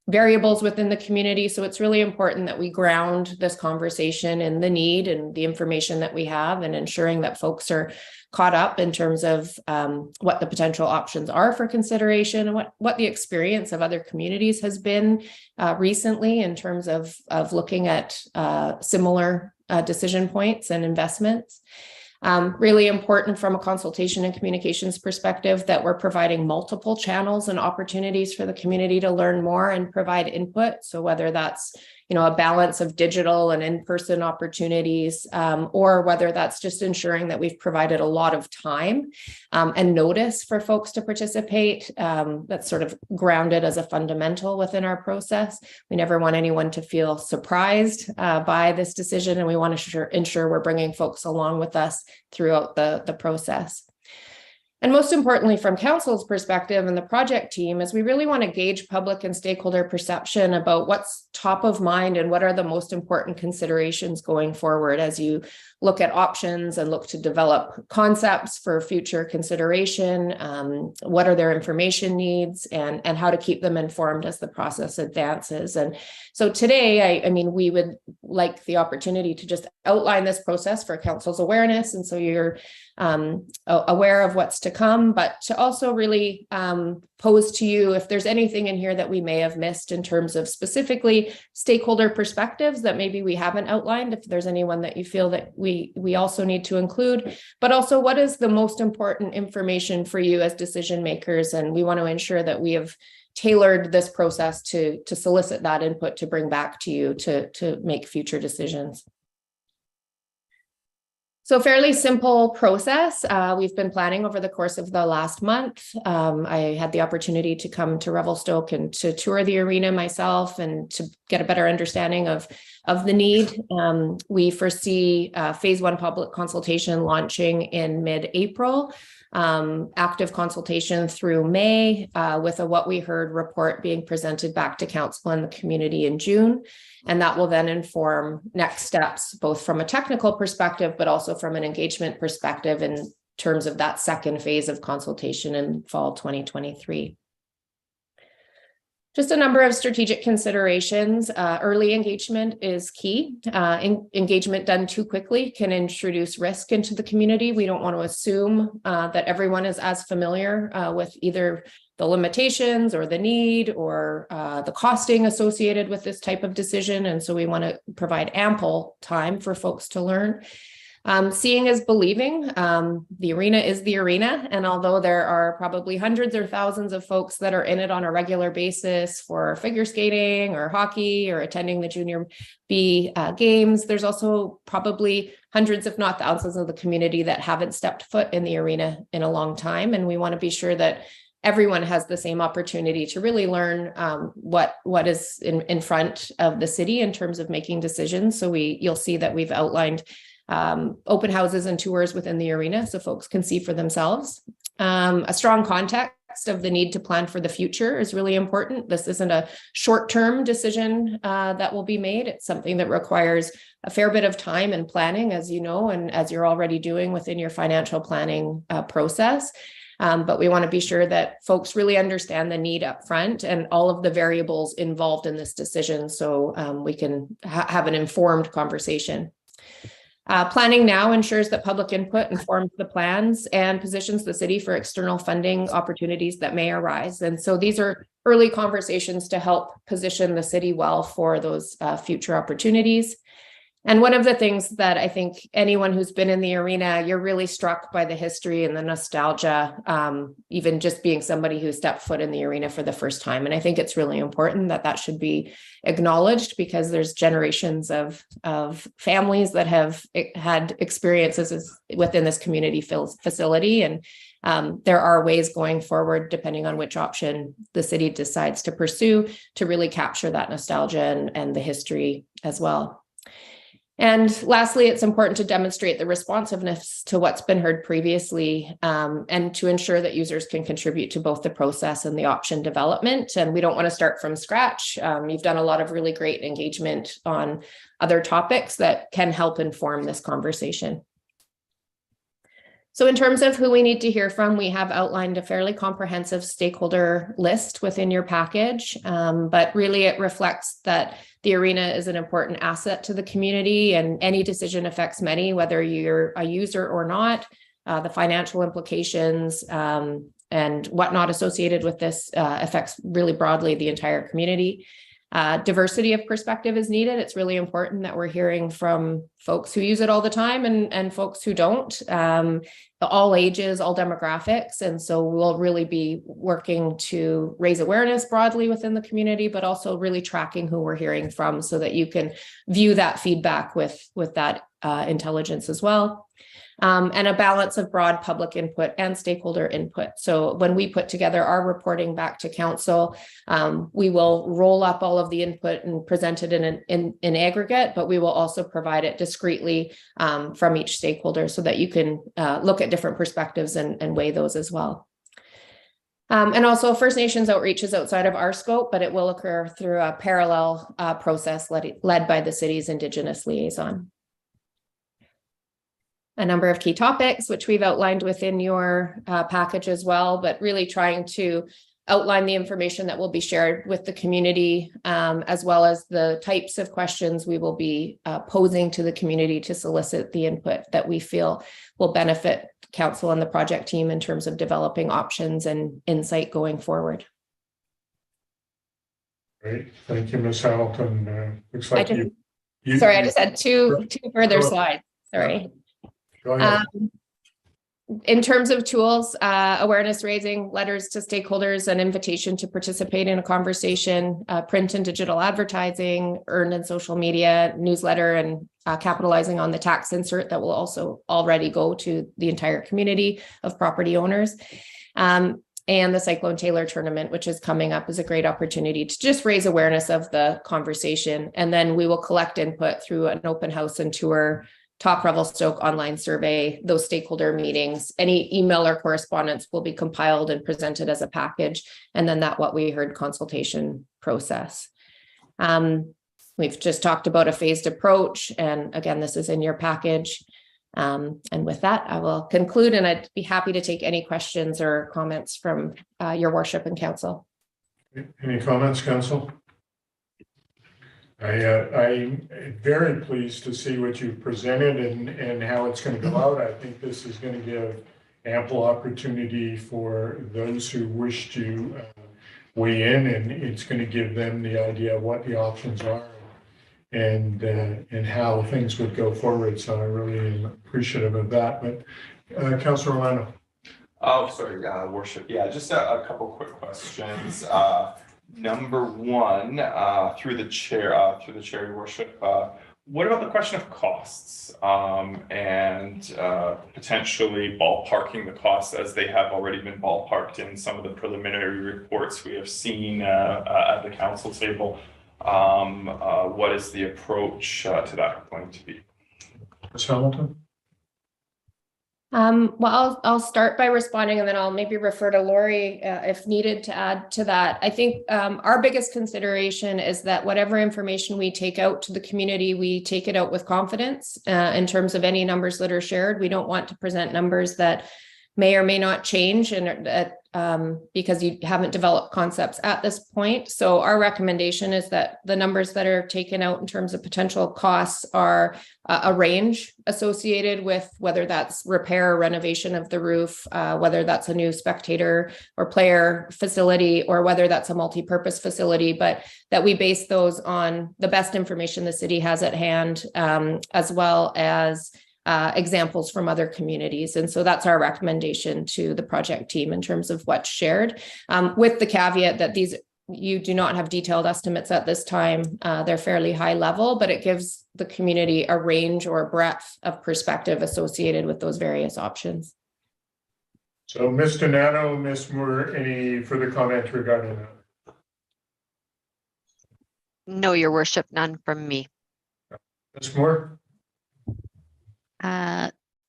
variables within the community. So it's really important that we ground this conversation in the need and the information that we have, and ensuring that folks are caught up in terms of what the potential options are for consideration, and what the experience of other communities has been recently in terms of looking at similar decision points and investments. Really important from a consultation and communications perspective that we're providing multiple channels and opportunities for the community to learn more and provide input. So whether that's a balance of digital and in-person opportunities, or whether that's just ensuring that we've provided a lot of time and notice for folks to participate. That's sort of grounded as a fundamental within our process. We never want anyone to feel surprised by this decision, and we want to ensure we're bringing folks along with us throughout the process. And most importantly, from council's perspective and the project team, is we really want to gauge public and stakeholder perception about what's top of mind and what are the most important considerations going forward as you look at options and look to develop concepts for future consideration. What are their information needs, and how to keep them informed as the process advances. And so today, I mean, we would like the opportunity to just outline this process for council's awareness. And so you're aware of what's to come, but to also really pose to you if there's anything in here that we may have missed in terms of specifically stakeholder perspectives that maybe we haven't outlined, if there's anyone that you feel that we also need to include, but also what is the most important information for you as decision makers. And we want to ensure that we have tailored this process to solicit that input to bring back to you to make future decisions. So fairly simple process. We've been planning over the course of the last month. I had the opportunity to come to Revelstoke and to tour the arena myself and to get a better understanding of the need. We foresee phase one public consultation launching in mid-April. Active consultation through May with a What We Heard report being presented back to council and the community in June. And that will then inform next steps, both from a technical perspective, but also from an engagement perspective in terms of that second phase of consultation in fall 2023. Just a number of strategic considerations. Early engagement is key. Engagement done too quickly can introduce risk into the community. We don't want to assume that everyone is as familiar with either the limitations or the need or the costing associated with this type of decision. And so we want to provide ample time for folks to learn. Seeing is believing. The arena is the arena. And although there are probably hundreds or thousands of folks that are in it on a regular basis for figure skating or hockey or attending the Junior B games, there's also probably hundreds, if not thousands, of the community that haven't stepped foot in the arena in a long time. And we want to be sure that everyone has the same opportunity to really learn what is in front of the city in terms of making decisions. So you'll see that we've outlined open houses and tours within the arena so folks can see for themselves. A strong context context of the need to plan for the future is really important. This isn't a short-term decision that will be made. It's something that requires a fair bit of time and planning, as you know, and as you're already doing within your financial planning process. But we want to be sure that folks really understand the need up front and all of the variables involved in this decision, so we can have an informed conversation. Planning now ensures that public input informs the plans and positions the city for external funding opportunities that may arise. And so these are early conversations to help position the city well for those future opportunities. And one of the things that I think anyone who's been in the arena, you're really struck by the history and the nostalgia, even just being somebody who stepped foot in the arena for the first time. And I think it's really important that that should be acknowledged, because there's generations of families that have had experiences within this community facility. And there are ways going forward, depending on which option the city decides to pursue, to really capture that nostalgia and the history as well. And lastly, it's important to demonstrate the responsiveness to what's been heard previously, and to ensure that users can contribute to both the process and the option development. And we don't want to start from scratch. You've done a lot of really great engagement on other topics that can help inform this conversation. So in terms of who we need to hear from, we have outlined a fairly comprehensive stakeholder list within your package, but really it reflects that the arena is an important asset to the community, and any decision affects many, whether you're a user or not. The financial implications and whatnot associated with this affects really broadly the entire community. Diversity of perspective is needed. It's really important that we're hearing from folks who use it all the time and folks who don't, all ages, all demographics. And so we'll really be working to raise awareness broadly within the community, but also really tracking who we're hearing from, so that you can view that feedback with that intelligence as well. And a balance of broad public input and stakeholder input. So when we put together our reporting back to council, we will roll up all of the input and present it in aggregate, but we will also provide it discreetly from each stakeholder, so that you can look at different perspectives and weigh those as well. And also First Nations outreach is outside of our scope, but it will occur through a parallel process led by the city's Indigenous liaison. A number of key topics, which we've outlined within your package as well, but really trying to outline the information that will be shared with the community, as well as the types of questions we will be posing to the community to solicit the input that we feel will benefit council and the project team in terms of developing options and insight going forward. Great, thank you, Ms. Hamilton. Looks like sorry, I just had two further slides. Sorry. In terms of tools, awareness raising, letters to stakeholders, an invitation to participate in a conversation, print and digital advertising, earned and social media, newsletter, and capitalizing on the tax insert that will also already go to the entire community of property owners. And the Cyclone Taylor tournament, which is coming up, is a great opportunity to just raise awareness of the conversation. And then we will collect input through an open house and tour, Talk Revelstoke online survey, those stakeholder meetings. Any email or correspondence will be compiled and presented as a package, and then that What We Heard consultation process. We've just talked about a phased approach, and again, this is in your package. And with that, I will conclude, and I'd be happy to take any questions or comments from your worship and council. Any comments, council? I'm very pleased to see what you've presented and how it's going to go out. I think this is going to give ample opportunity for those who wish to weigh in, and it's going to give them the idea of what the options are and how things would go forward. So I really am appreciative of that. But Councillor Orlando. Oh, sorry, worship. Yeah, just a couple quick questions. Number one, through the chair, your worship, what about the question of costs and potentially ballparking the costs as they have already been ballparked in some of the preliminary reports we have seen at the council table? What is the approach to that going to be? Ms. Hamilton? Well, I'll start by responding and then I'll maybe refer to Lori if needed to add to that. I think our biggest consideration is that whatever information we take out to the community, we take it out with confidence in terms of any numbers that are shared. We don't want to present numbers that may or may not change and because you haven't developed concepts at this point. So our recommendation is that the numbers that are taken out in terms of potential costs are a range associated with whether that's repair or renovation of the roof, whether that's a new spectator or player facility, or whether that's a multi-purpose facility, but that we base those on the best information the city has at hand, as well as examples from other communities. And so that's our recommendation to the project team in terms of what's shared, with the caveat that you do not have detailed estimates at this time. They're fairly high level, but it gives the community a range or breadth of perspective associated with those various options. So Ms. Donato, Ms. Moore, any further comment regarding that? No, Your Worship, none from me. Ms. Moore?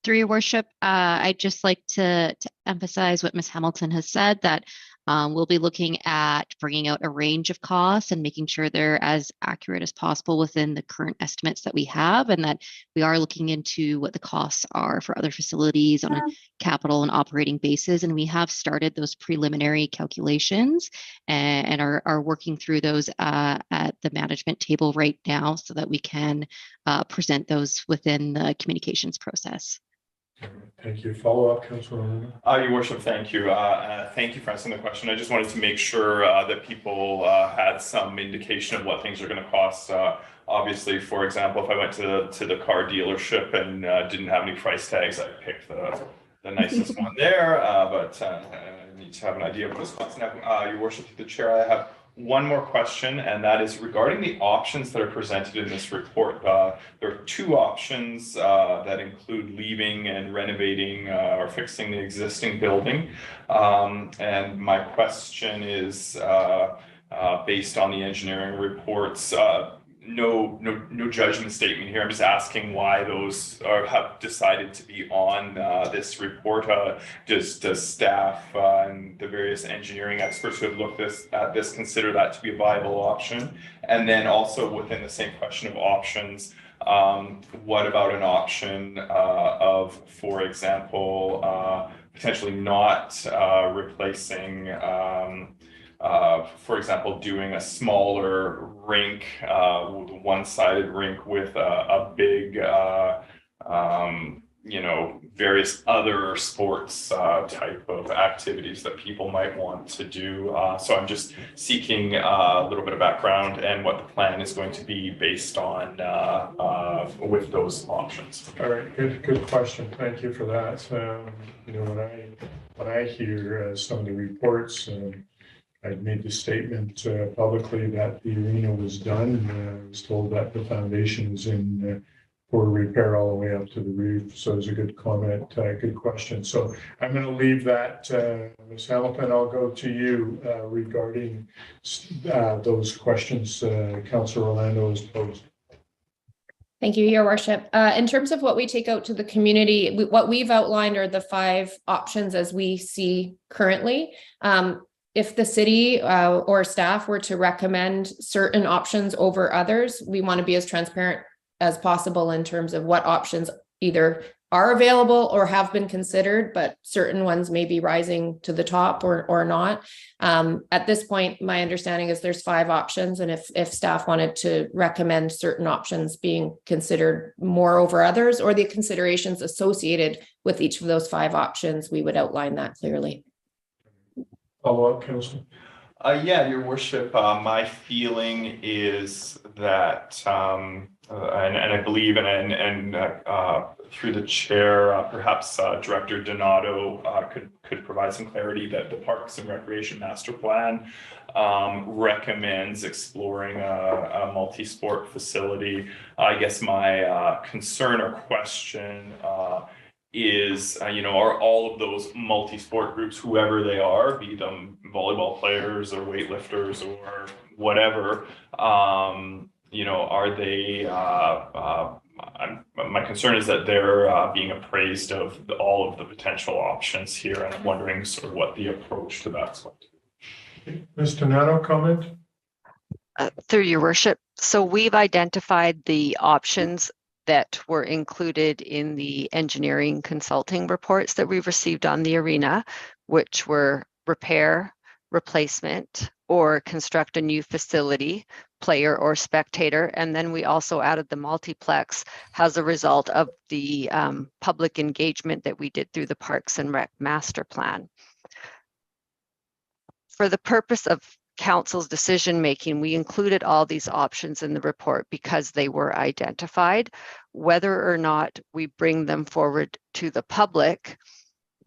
Through Your Worship, I'd just like to emphasize what Ms. Hamilton has said, that we'll be looking at bringing out a range of costs and making sure they're as accurate as possible within the current estimates that we have, and that we are looking into what the costs are for other facilities on a capital and operating basis. And we have started those preliminary calculations and are working through those at the management table right now so that we can present those within the communications process. Thank you. Follow up, Councilor. Your Worship, thank you. Thank you for answering the question. I just wanted to make sure that people had some indication of what things are going to cost. Obviously, for example, if I went to the car dealership and didn't have any price tags, I'd pick the nicest one there. But I need to have an idea of what it's costing. Your Worship, through the chair, I have one more question, and that is regarding the options that are presented in this report. There are two options that include leaving and renovating or fixing the existing building. And my question is based on the engineering reports. No judgment statement here. I'm just asking why those have decided to be on this report. Does staff and the various engineering experts who have looked at this consider that to be a viable option? And then also within the same question of options, what about an option of, for example, potentially not replacing for example, doing a smaller rink, one-sided rink with a big, various other sports type of activities that people might want to do. So I'm just seeking a little bit of background and what the plan is going to be based on with those options. All right, good question. Thank you for that. When I hear some of the reports, I'd made the statement publicly that the arena was done. I was told that the foundation was in for repair all the way up to the roof. So it was a good comment, good question. So I'm going to leave that, Ms. Hamilton. I'll go to you regarding those questions Councillor Orlando has posed. Thank you, Your Worship. In terms of what we take out to the community, what we've outlined are the 5 options as we see currently. If the city or staff were to recommend certain options over others, we want to be as transparent as possible in terms of what options either are available or have been considered, but certain ones may be rising to the top or not. At this point, my understanding is there's 5 options, and if staff wanted to recommend certain options being considered more over others, or the considerations associated with each of those 5 options, we would outline that clearly. Follow up, Councillor. Yeah, Your Worship, my feeling is that, and I believe, and through the chair, perhaps Director Donato could provide some clarity, that the Parks and Recreation Master Plan recommends exploring a multi-sport facility. I guess my concern or question is, are all of those multi-sport groups, whoever they are, be them volleyball players or weightlifters or whatever, are they, my concern is that they're being appraised of all of the potential options here, and I'm wondering sort of what the approach to that's going to be. Ms. Donato, comment? Through your worship. So we've identified the options that were included in the engineering consulting reports that we've received on the arena, which were repair, replacement, or construct a new facility, player or spectator. And then we also added the multiplex as a result of the public engagement that we did through the Parks and Rec master plan. For the purpose of council's decision making, we included all these options in the report because they were identified. Whether or not we bring them forward to the public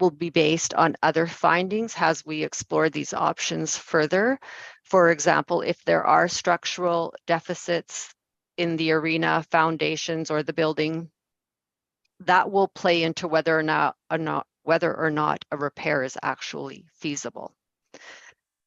will be based on other findings as we explore these options further. For example, if there are structural deficits in the arena foundations or the building, that will play into whether or not a repair is actually feasible.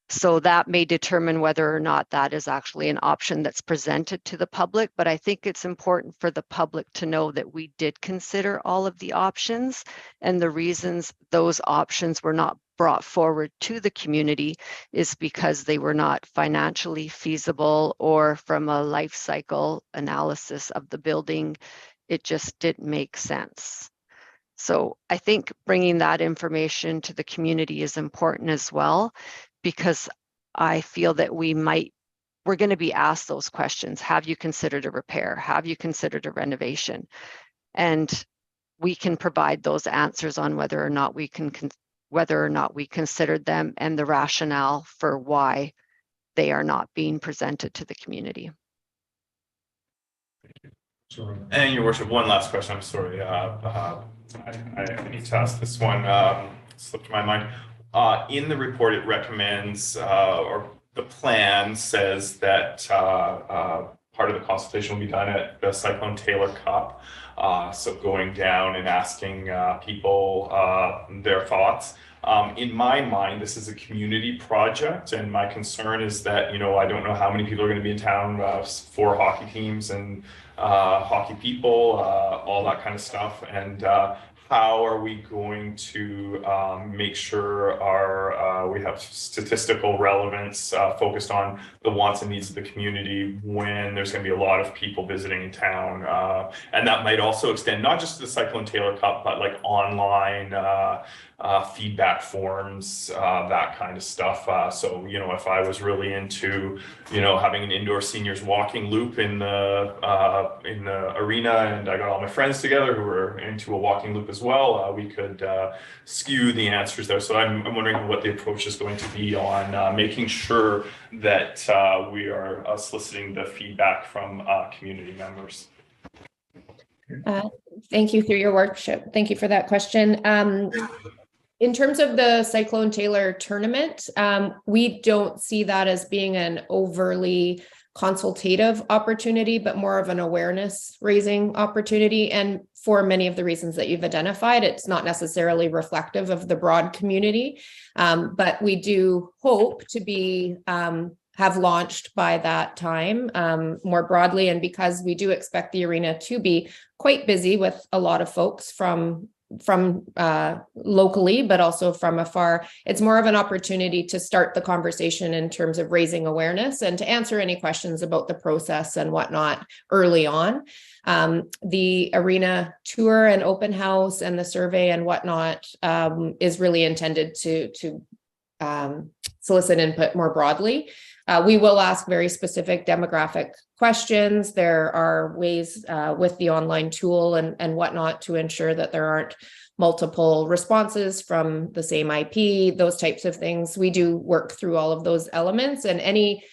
So that may determine whether or not that is actually an option that's presented to the public. But I think it's important for the public to know that we did consider all of the options, and the reasons those options were not brought forward to the community is because they were not financially feasible, or from a life cycle analysis of the building, it just didn't make sense. So I think bringing that information to the community is important as well, because I feel that we're going to be asked those questions. Have you considered a repair? Have you considered a renovation? And we can provide those answers on whether or not we considered them and the rationale for why they are not being presented to the community. And your worship, one last question. I'm sorry. I need to ask this one. Slipped my mind. In the report, it recommends, or the plan says that part of the consultation will be done at the Cyclone Taylor Cup. So going down and asking people their thoughts. In my mind, this is a community project, and my concern is that, I don't know how many people are going to be in town, 4 hockey teams and hockey people, all that kind of stuff. And how are we going to make sure we have statistical relevance focused on the wants and needs of the community when there's going to be a lot of people visiting in town? And that might also extend not just to the Cyclone Taylor Cup, but like online feedback forms, that kind of stuff. So, if I was really into, having an indoor seniors walking loop in the arena, and I got all my friends together who were into a walking loop as well, we could skew the answers there. So I'm wondering what the approach is going to be on making sure that we are soliciting the feedback from community members. Thank you, through your worship. Thank you for that question. In terms of the Cyclone Taylor tournament, we don't see that as being an overly consultative opportunity, but more of an awareness raising opportunity. And for many of the reasons that you've identified, it's not necessarily reflective of the broad community. But we do hope to be have launched by that time more broadly. And because we do expect the arena to be quite busy with a lot of folks from locally, but also from afar, it's more of an opportunity to start the conversation in terms of raising awareness and to answer any questions about the process and whatnot early on. The arena tour and open house and the survey and whatnot is really intended to solicit input more broadly. We will ask very specific demographic questions. There are ways with the online tool and whatnot to ensure that there aren't multiple responses from the same IP, those types of things. We do work through all of those elements, and any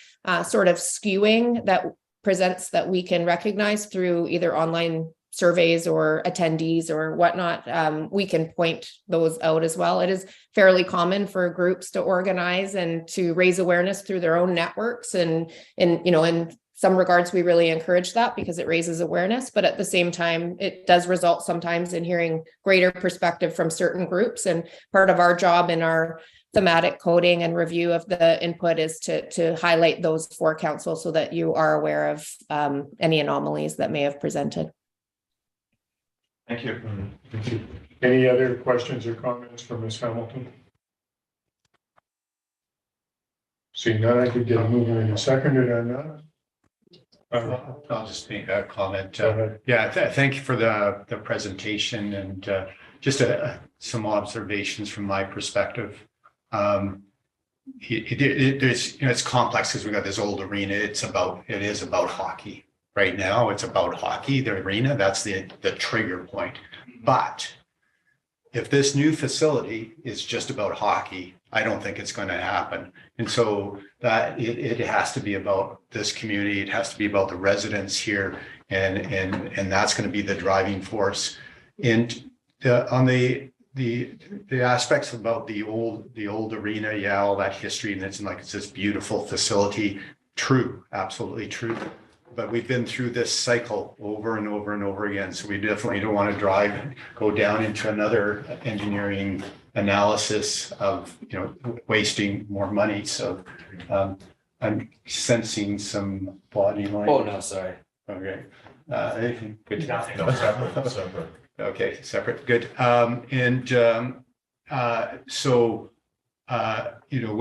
sort of skewing that presents that we can recognize through either online surveys or attendees or whatnot, we can point those out as well. It is fairly common for groups to organize and to raise awareness through their own networks. And in some regards, we really encourage that because it raises awareness. But at the same time, it does result sometimes in hearing greater perspective from certain groups. And part of our job in our thematic coding and review of the input is to highlight those for council so that you are aware of any anomalies that may have presented. Thank you. Thank you. Any other questions or comments from Ms. Hamilton? Seeing none, I could get a mover and a seconder or not. I'll just make a comment. Go ahead. Yeah, thank you for the presentation and just some observations from my perspective. It's complex because we got this old arena. It is about hockey. Right now, it's about hockey, the arena, that's the trigger point. But if this new facility is just about hockey, I don't think it's going to happen. And so that it has to be about this community. It has to be about the residents here. And that's going to be the driving force. And on the aspects about the old arena, yeah, all that history, and it's this beautiful facility. True, absolutely true. But we've been through this cycle over and over and over again. So we definitely don't want to go down into another engineering analysis of, wasting more money. So I'm sensing some body language. Oh, no, sorry. Okay. Good. Nothing. No, separate. Okay, separate, good.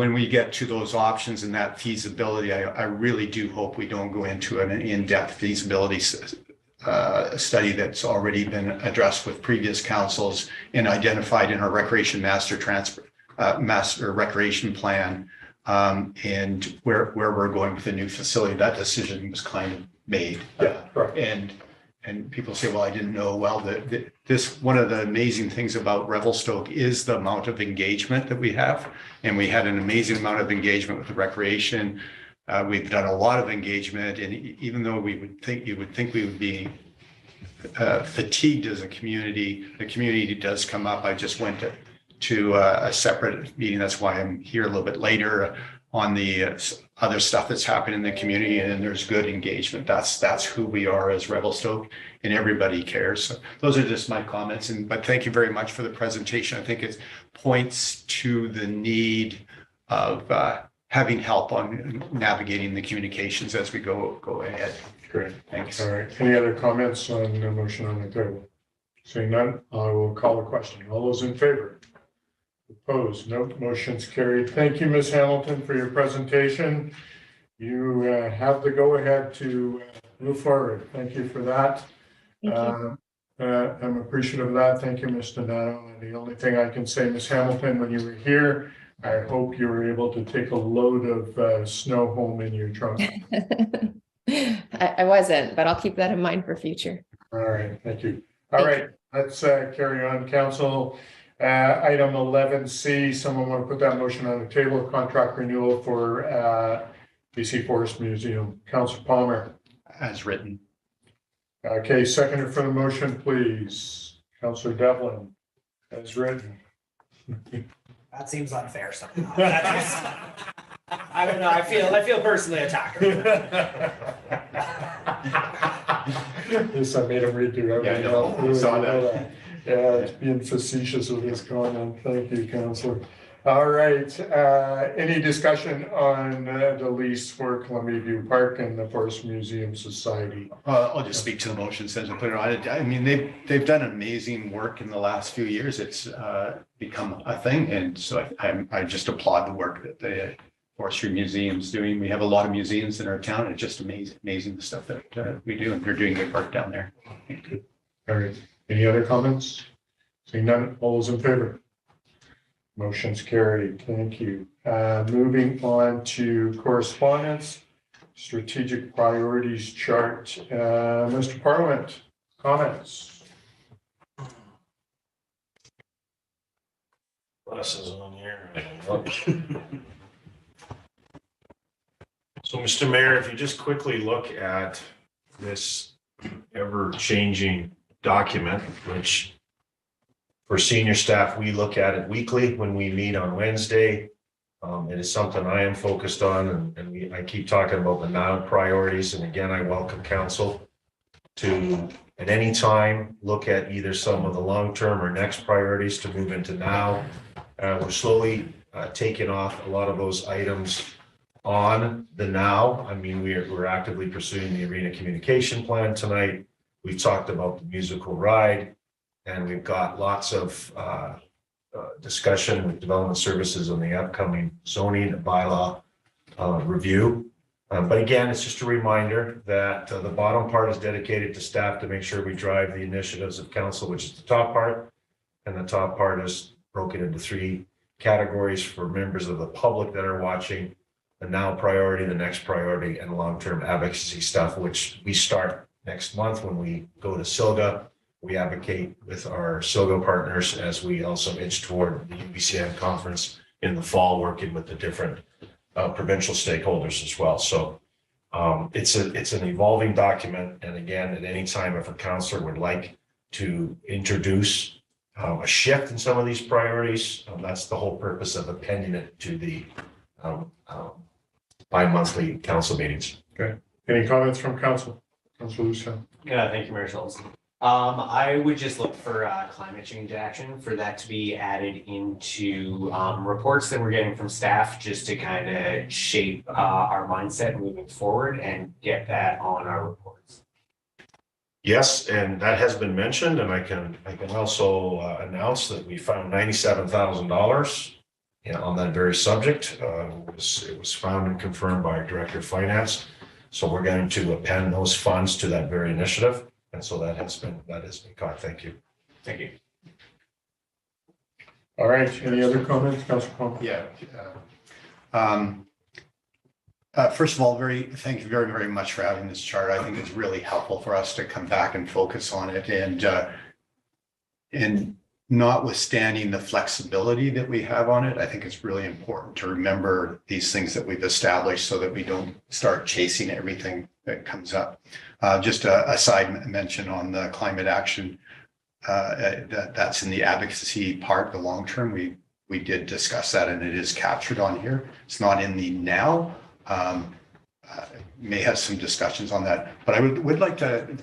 When we get to those options and that feasibility, I really do hope we don't go into an in-depth feasibility study that's already been addressed with previous councils and identified in our recreation master recreation plan, and where we're going with the new facility. That decision was kind of made. Yeah, right. And people say, well, I didn't know. Well, one of the amazing things about Revelstoke is the amount of engagement that we have. And we had an amazing amount of engagement with the recreation. We've done a lot of engagement. And even though you would think we would be fatigued as a community, the community does come up. I just went to a separate meeting. That's why I'm here a little bit later on the other stuff that's happening in the community, and there's good engagement. That's who we are as Revelstoke, and everybody cares. So those are just my comments. But thank you very much for the presentation. I think it points to the need of having help on navigating the communications as we go ahead. Great. Thanks. All right. Any other comments on the motion on the table? Seeing none, I will call the question. All those in favor? Opposed? No. Motion's carried. Thank you, Ms. Hamilton, for your presentation. You have the go-ahead to move forward. Thank you for that. Thank you. I'm appreciative of that. Thank you, Ms. Donato. And the only thing I can say, Ms. Hamilton, when you were here, I hope you were able to take a load of snow home in your trunk. I wasn't, but I'll keep that in mind for future. All right, thank you. All right, let's carry on. Council, item 11C, someone want to put that motion on the table, contract renewal for BC Forest Museum. Councilor Palmer. As written. Okay, seconder for the motion, please. Councilor Devlin, as written. That seems unfair somehow. I don't know. I feel personally attacked. Yes, I made him redo everything. Yeah, saw that. Yeah, it's being facetious with this comment. Thank you, Councilor. All right, any discussion on the lease for Columbia View Park and the Forest Museum Society? I'll just speak to the motion since I put it on. I mean, they've done amazing work in the last few years. It's become a thing, and so I just applaud the work that the Forestry Museum's doing. We have a lot of museums in our town, and it's just amazing the stuff that we do, and they're doing good work down there. All right, any other comments? Seeing none, all those in favor? Motion's carried. Thank you. Moving on to correspondence, strategic priorities chart. Mr. Parliament, comments? Glasses on here. So, Mr. Mayor, if you just quickly look at this ever-changing document, which for senior staff, we look at it weekly when we meet on Wednesday. It is something I am focused on, and I keep talking about the now priorities. And again, I welcome council to, at any time, look at either some of the long-term or next priorities to move into now. We're slowly taking off a lot of those items on the now. I mean, we're actively pursuing the arena communication plan tonight. We've talked about the musical ride. And we've got lots of discussion with development services on the upcoming zoning and bylaw review. But again, it's just a reminder that the bottom part is dedicated to staff to make sure we drive the initiatives of council, which is the top part. And the top part is broken into 3 categories for members of the public that are watching: the now priority, the next priority, and long-term advocacy stuff, which we start next month when we go to SILGA. We advocate with our SILGA partners as we also inch toward the UBCN conference in the fall, working with the different provincial stakeholders as well. So it's an evolving document. And again, at any time, if a councillor would like to introduce a shift in some of these priorities, that's the whole purpose of appending it to the bi-monthly council meetings. Okay. Any comments from council? Councilor Lucien. Yeah, thank you, Mayor Schultz. I would just look for climate change action, for that to be added into reports that we're getting from staff, just to kind of shape our mindset moving forward and get that on our reports. Yes, and that has been mentioned, and I can also announce that we found $97,000 on that very subject. It was found and confirmed by our Director of Finance. So we're going to append those funds to that very initiative. And so that has been caught. Thank you. Thank you. All right. Any other comments, Councilor Plum? Yeah. First of all, thank you very, very much for having this chart. I think it's really helpful for us to come back and focus on it. And notwithstanding the flexibility that we have on it, I think it's really important to remember these things that we've established so that we don't start chasing everything that comes up. Just a side mention on the climate action, that's in the advocacy part, the long term. We did discuss that, and it is captured on here. It's not in the now. May have some discussions on that, but I would like to,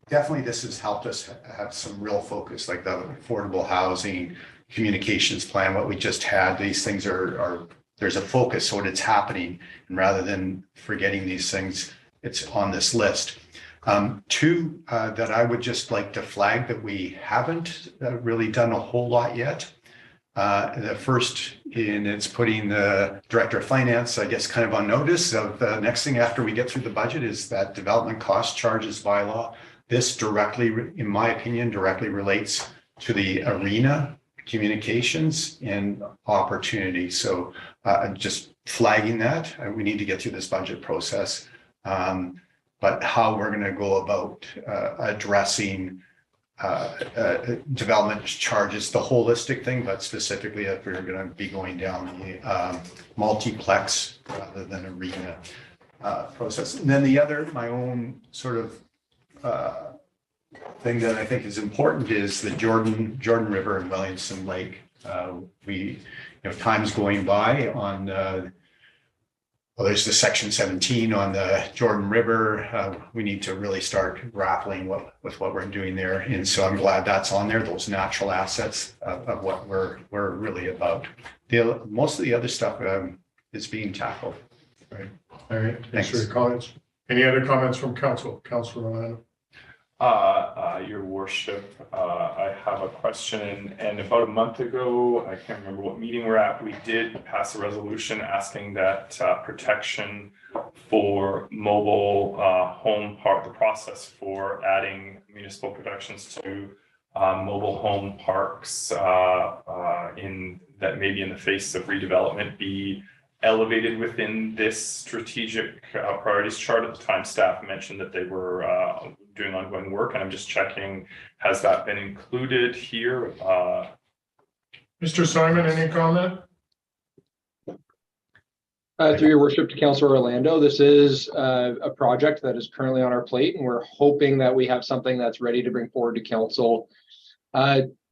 definitely this has helped us have some real focus, like the affordable housing, communications plan, what we just had. These things are there's a focus on it's happening, and rather than forgetting these things, it's on this list. 2 that I would just like to flag that we haven't really done a whole lot yet. The first, and it's putting the Director of Finance, I guess, kind of on notice of the next thing after we get through the budget, is that development cost charges bylaw. This directly, in my opinion, directly relates to the arena communications and opportunity. So just flagging that, we need to get through this budget process. But how we're going to go about addressing development charges, the holistic thing, but specifically if we're going to be going down the multiplex rather than arena process. And then the other, my own sort of thing that I think is important is the Jordan River and Williamson Lake. Time's going by on well, there's the section 17 on the Jordan River. We need to really start grappling with what we're doing there. And so I'm glad that's on there, those natural assets of what we're really about. Most of the other stuff is being tackled. Right. All right. Thanks for your comments. Any other comments from council? Councilor Romano. Your worship, I have a question, and about a month ago, I can't remember what meeting we're at, we did pass a resolution asking that protection for mobile home park, the process for adding municipal protections to mobile home parks in that maybe in the face of redevelopment be elevated within this strategic priorities chart. At the time, staff mentioned that they were doing ongoing work, and I'm just checking, has that been included here? Mr. Simon, any comment? Through your worship to Councilor Orlando, this is a project that is currently on our plate, and we're hoping that we have something that's ready to bring forward to council.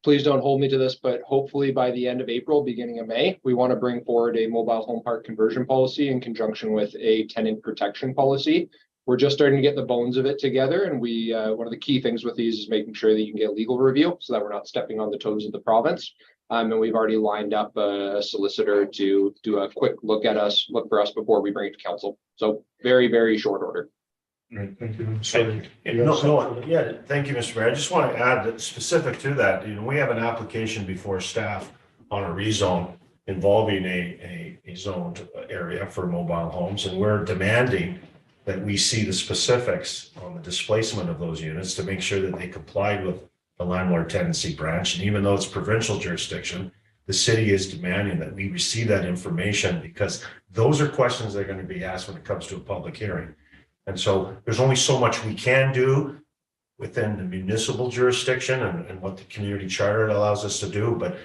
Please don't hold me to this, but hopefully by the end of April, beginning of May, we want to bring forward a mobile home park conversion policy in conjunction with a tenant protection policy. We're just starting to get the bones of it together, and we one of the key things with these is making sure that you can get legal review so that we're not stepping on the toes of the province. And we've already lined up a solicitor to do a quick look for us before we bring it to council. So very, very short order. Right, thank you. I'm sorry. Yeah, thank you, Mr. Mayor. I just want to add that specific to that, we have an application before staff on a rezone involving a zoned area for mobile homes, and we're demanding that we see the specifics on the displacement of those units to make sure that they complied with the landlord tenancy branch. And even though it's provincial jurisdiction, the city is demanding that we receive that information, because those are questions that are going to be asked when it comes to a public hearing. And so there's only so much we can do within the municipal jurisdiction and what the community charter allows us to do. But,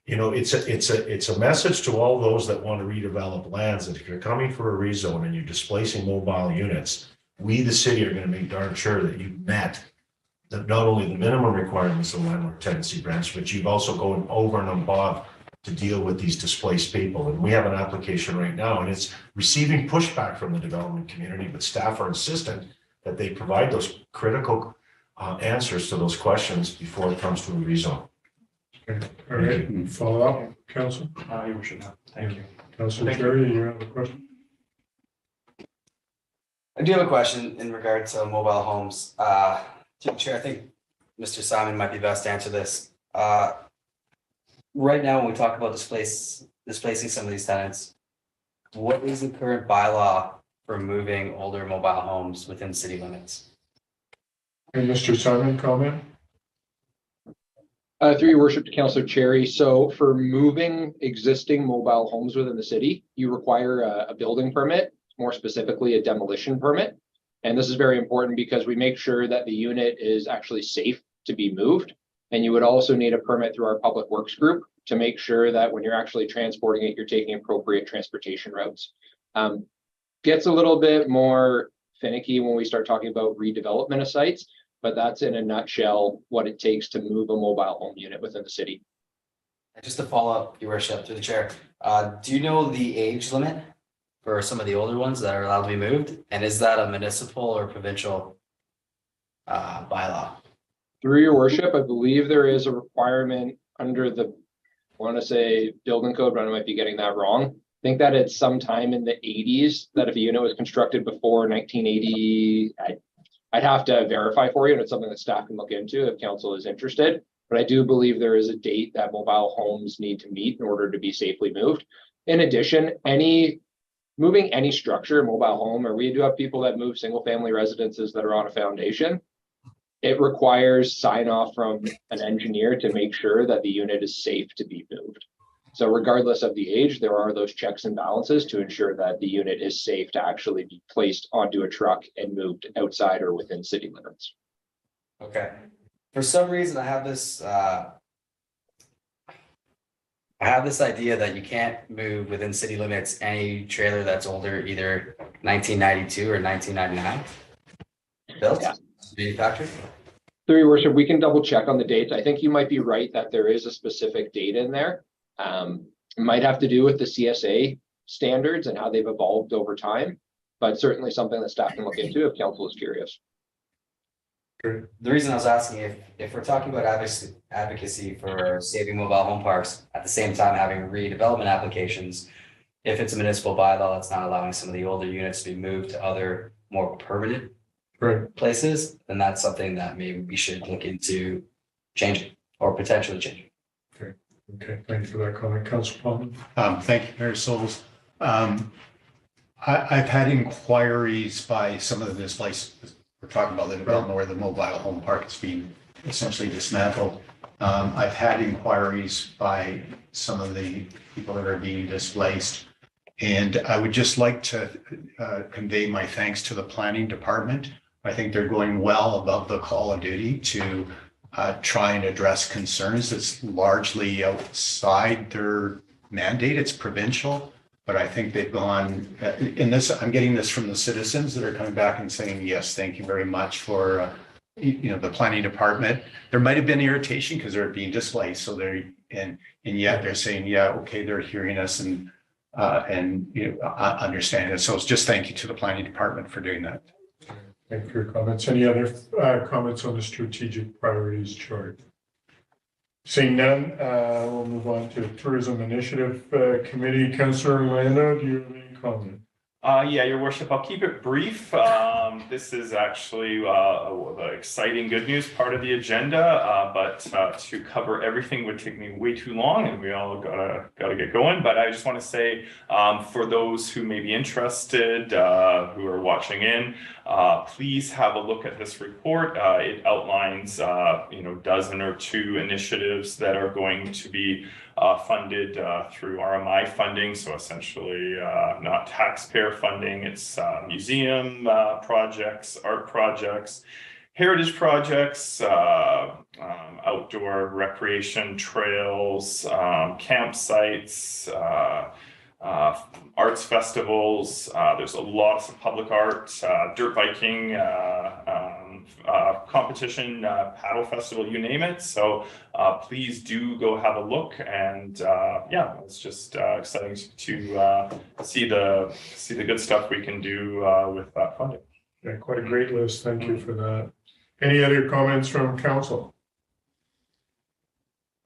it's a message to all those that want to redevelop lands that if you're coming for a rezone and you're displacing mobile units, we, the city, are going to make darn sure that you've met not only the minimum requirements of the landlord tenancy branch, but you've also gone over and above to deal with these displaced people. And we have an application right now, and it's receiving pushback from the development community, but staff are insistent that they provide those critical answers to those questions before it comes to a rezone. Okay. All right, follow up, Council? Your worship, thank you. Councilor Cherry, you have a question? I do have a question in regard to mobile homes. To the chair, I think Mr. Simon might be best to answer this. Right now, when we talk about displacing some of these tenants, what is the current bylaw for moving older mobile homes within city limits? And Mr. Simon, comment? Through your worship to Councilor Cherry. So for moving existing mobile homes within the city, you require a building permit, more specifically a demolition permit. And this is very important because we make sure that the unit is actually safe to be moved. And you would also need a permit through our public works group to make sure that when you're actually transporting it, you're taking appropriate transportation routes. Gets a little bit more finicky when we start talking about redevelopment of sites, but that's in a nutshell what it takes to move a mobile home unit within the city. Just to follow up, your worship, through the chair, do you know the age limit for some of the older ones that are allowed to be moved? And is that a municipal or provincial bylaw? Through your worship, I believe there is a requirement under the, I want to say building code, but I might be getting that wrong. I think that it's sometime in the 80s that if a unit was constructed before 1980, I'd have to verify for you, and it's something that staff can look into if council is interested. But I do believe there is a date that mobile homes need to meet in order to be safely moved. In addition, moving any structure, mobile home, or we do have people that move single family residences that are on a foundation, it requires sign off from an engineer to make sure that the unit is safe to be moved. So regardless of the age, there are those checks and balances to ensure that the unit is safe to actually be placed onto a truck and moved outside or within city limits. Okay. For some reason, I have this idea that you can't move within city limits any trailer that's older, either 1992 or 1999 built, manufactured. Through your worship, we can double check on the dates. I think you might be right that there is a specific date in there. It might have to do with the CSA standards and how they've evolved over time, but certainly something that staff can look into if council is curious. The reason I was asking, if we're talking about advocacy for saving mobile home parks, at the same time having redevelopment applications, if it's a municipal bylaw that's not allowing some of the older units to be moved to other more permanent places, then that's something that maybe we should look into changing or potentially changing. Okay, thank you for that comment. Councilor Palmer. Thank you, Mayor Souls. I've had inquiries by some of the displaced, we're talking about the development where the mobile home park is being essentially dismantled. I've had inquiries by some of the people that are being displaced. And I would just like to convey my thanks to the planning department. I think they're going well above the call of duty to try and address concerns that's largely outside their mandate. It's provincial, but I think they've gone in this. I'm getting this from the citizens that are coming back and saying, yes, thank you very much for, the planning department. There might've been irritation because they're being displaced. So and yet they're saying, yeah, okay, they're hearing us and understanding it. So it's just thank you to the planning department for doing that. Thank you for your comments. Any other comments on the strategic priorities chart? Seeing none, we'll move on to Tourism Initiative Committee. Councillor Orlando, do you have any comment? Yeah, Your Worship, I'll keep it brief. This is actually the exciting good news part of the agenda, but to cover everything would take me way too long, and we all gotta get going. But I just want to say, for those who may be interested, who are watching in, please have a look at this report. It outlines, dozen or two initiatives that are going to be funded through RMI funding, so essentially not taxpayer funding. It's museum projects, art projects, heritage projects, outdoor recreation trails, campsites, arts festivals. There's a lot of public art, dirt biking, competition, paddle festival, you name it. So please do go have a look, and it's just exciting to see the good stuff we can do with that funding. Yeah, quite a great list. Thank you for that. Any other comments from council?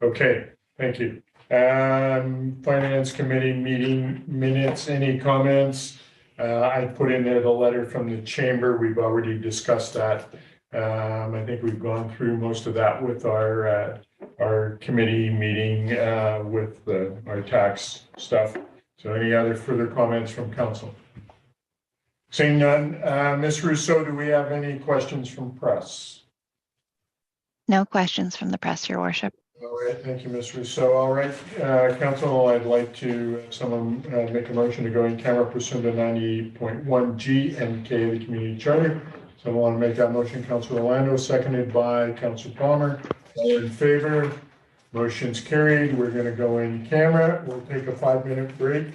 Okay, thank you. Finance committee meeting minutes, any comments? I put in there the letter from the chamber. We've already discussed that. I think we've gone through most of that with our committee meeting with our tax stuff. So any other further comments from council? Seeing none, Ms. Rousseau, do we have any questions from press? No questions from the press, Your Worship. All right, thank you, Ms. Rousseau. All right, council, I'd like to someone make a motion to go in camera pursuant to 98.1 G and K of the community charter. Someone want to make that motion? Councilor Orlando, seconded by Councilor Palmer. All in favor? Motion's carried. We're going to go in camera. We'll take a 5-minute break,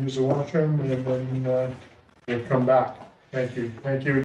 use the washroom, and then we'll come back. Thank you. Thank you.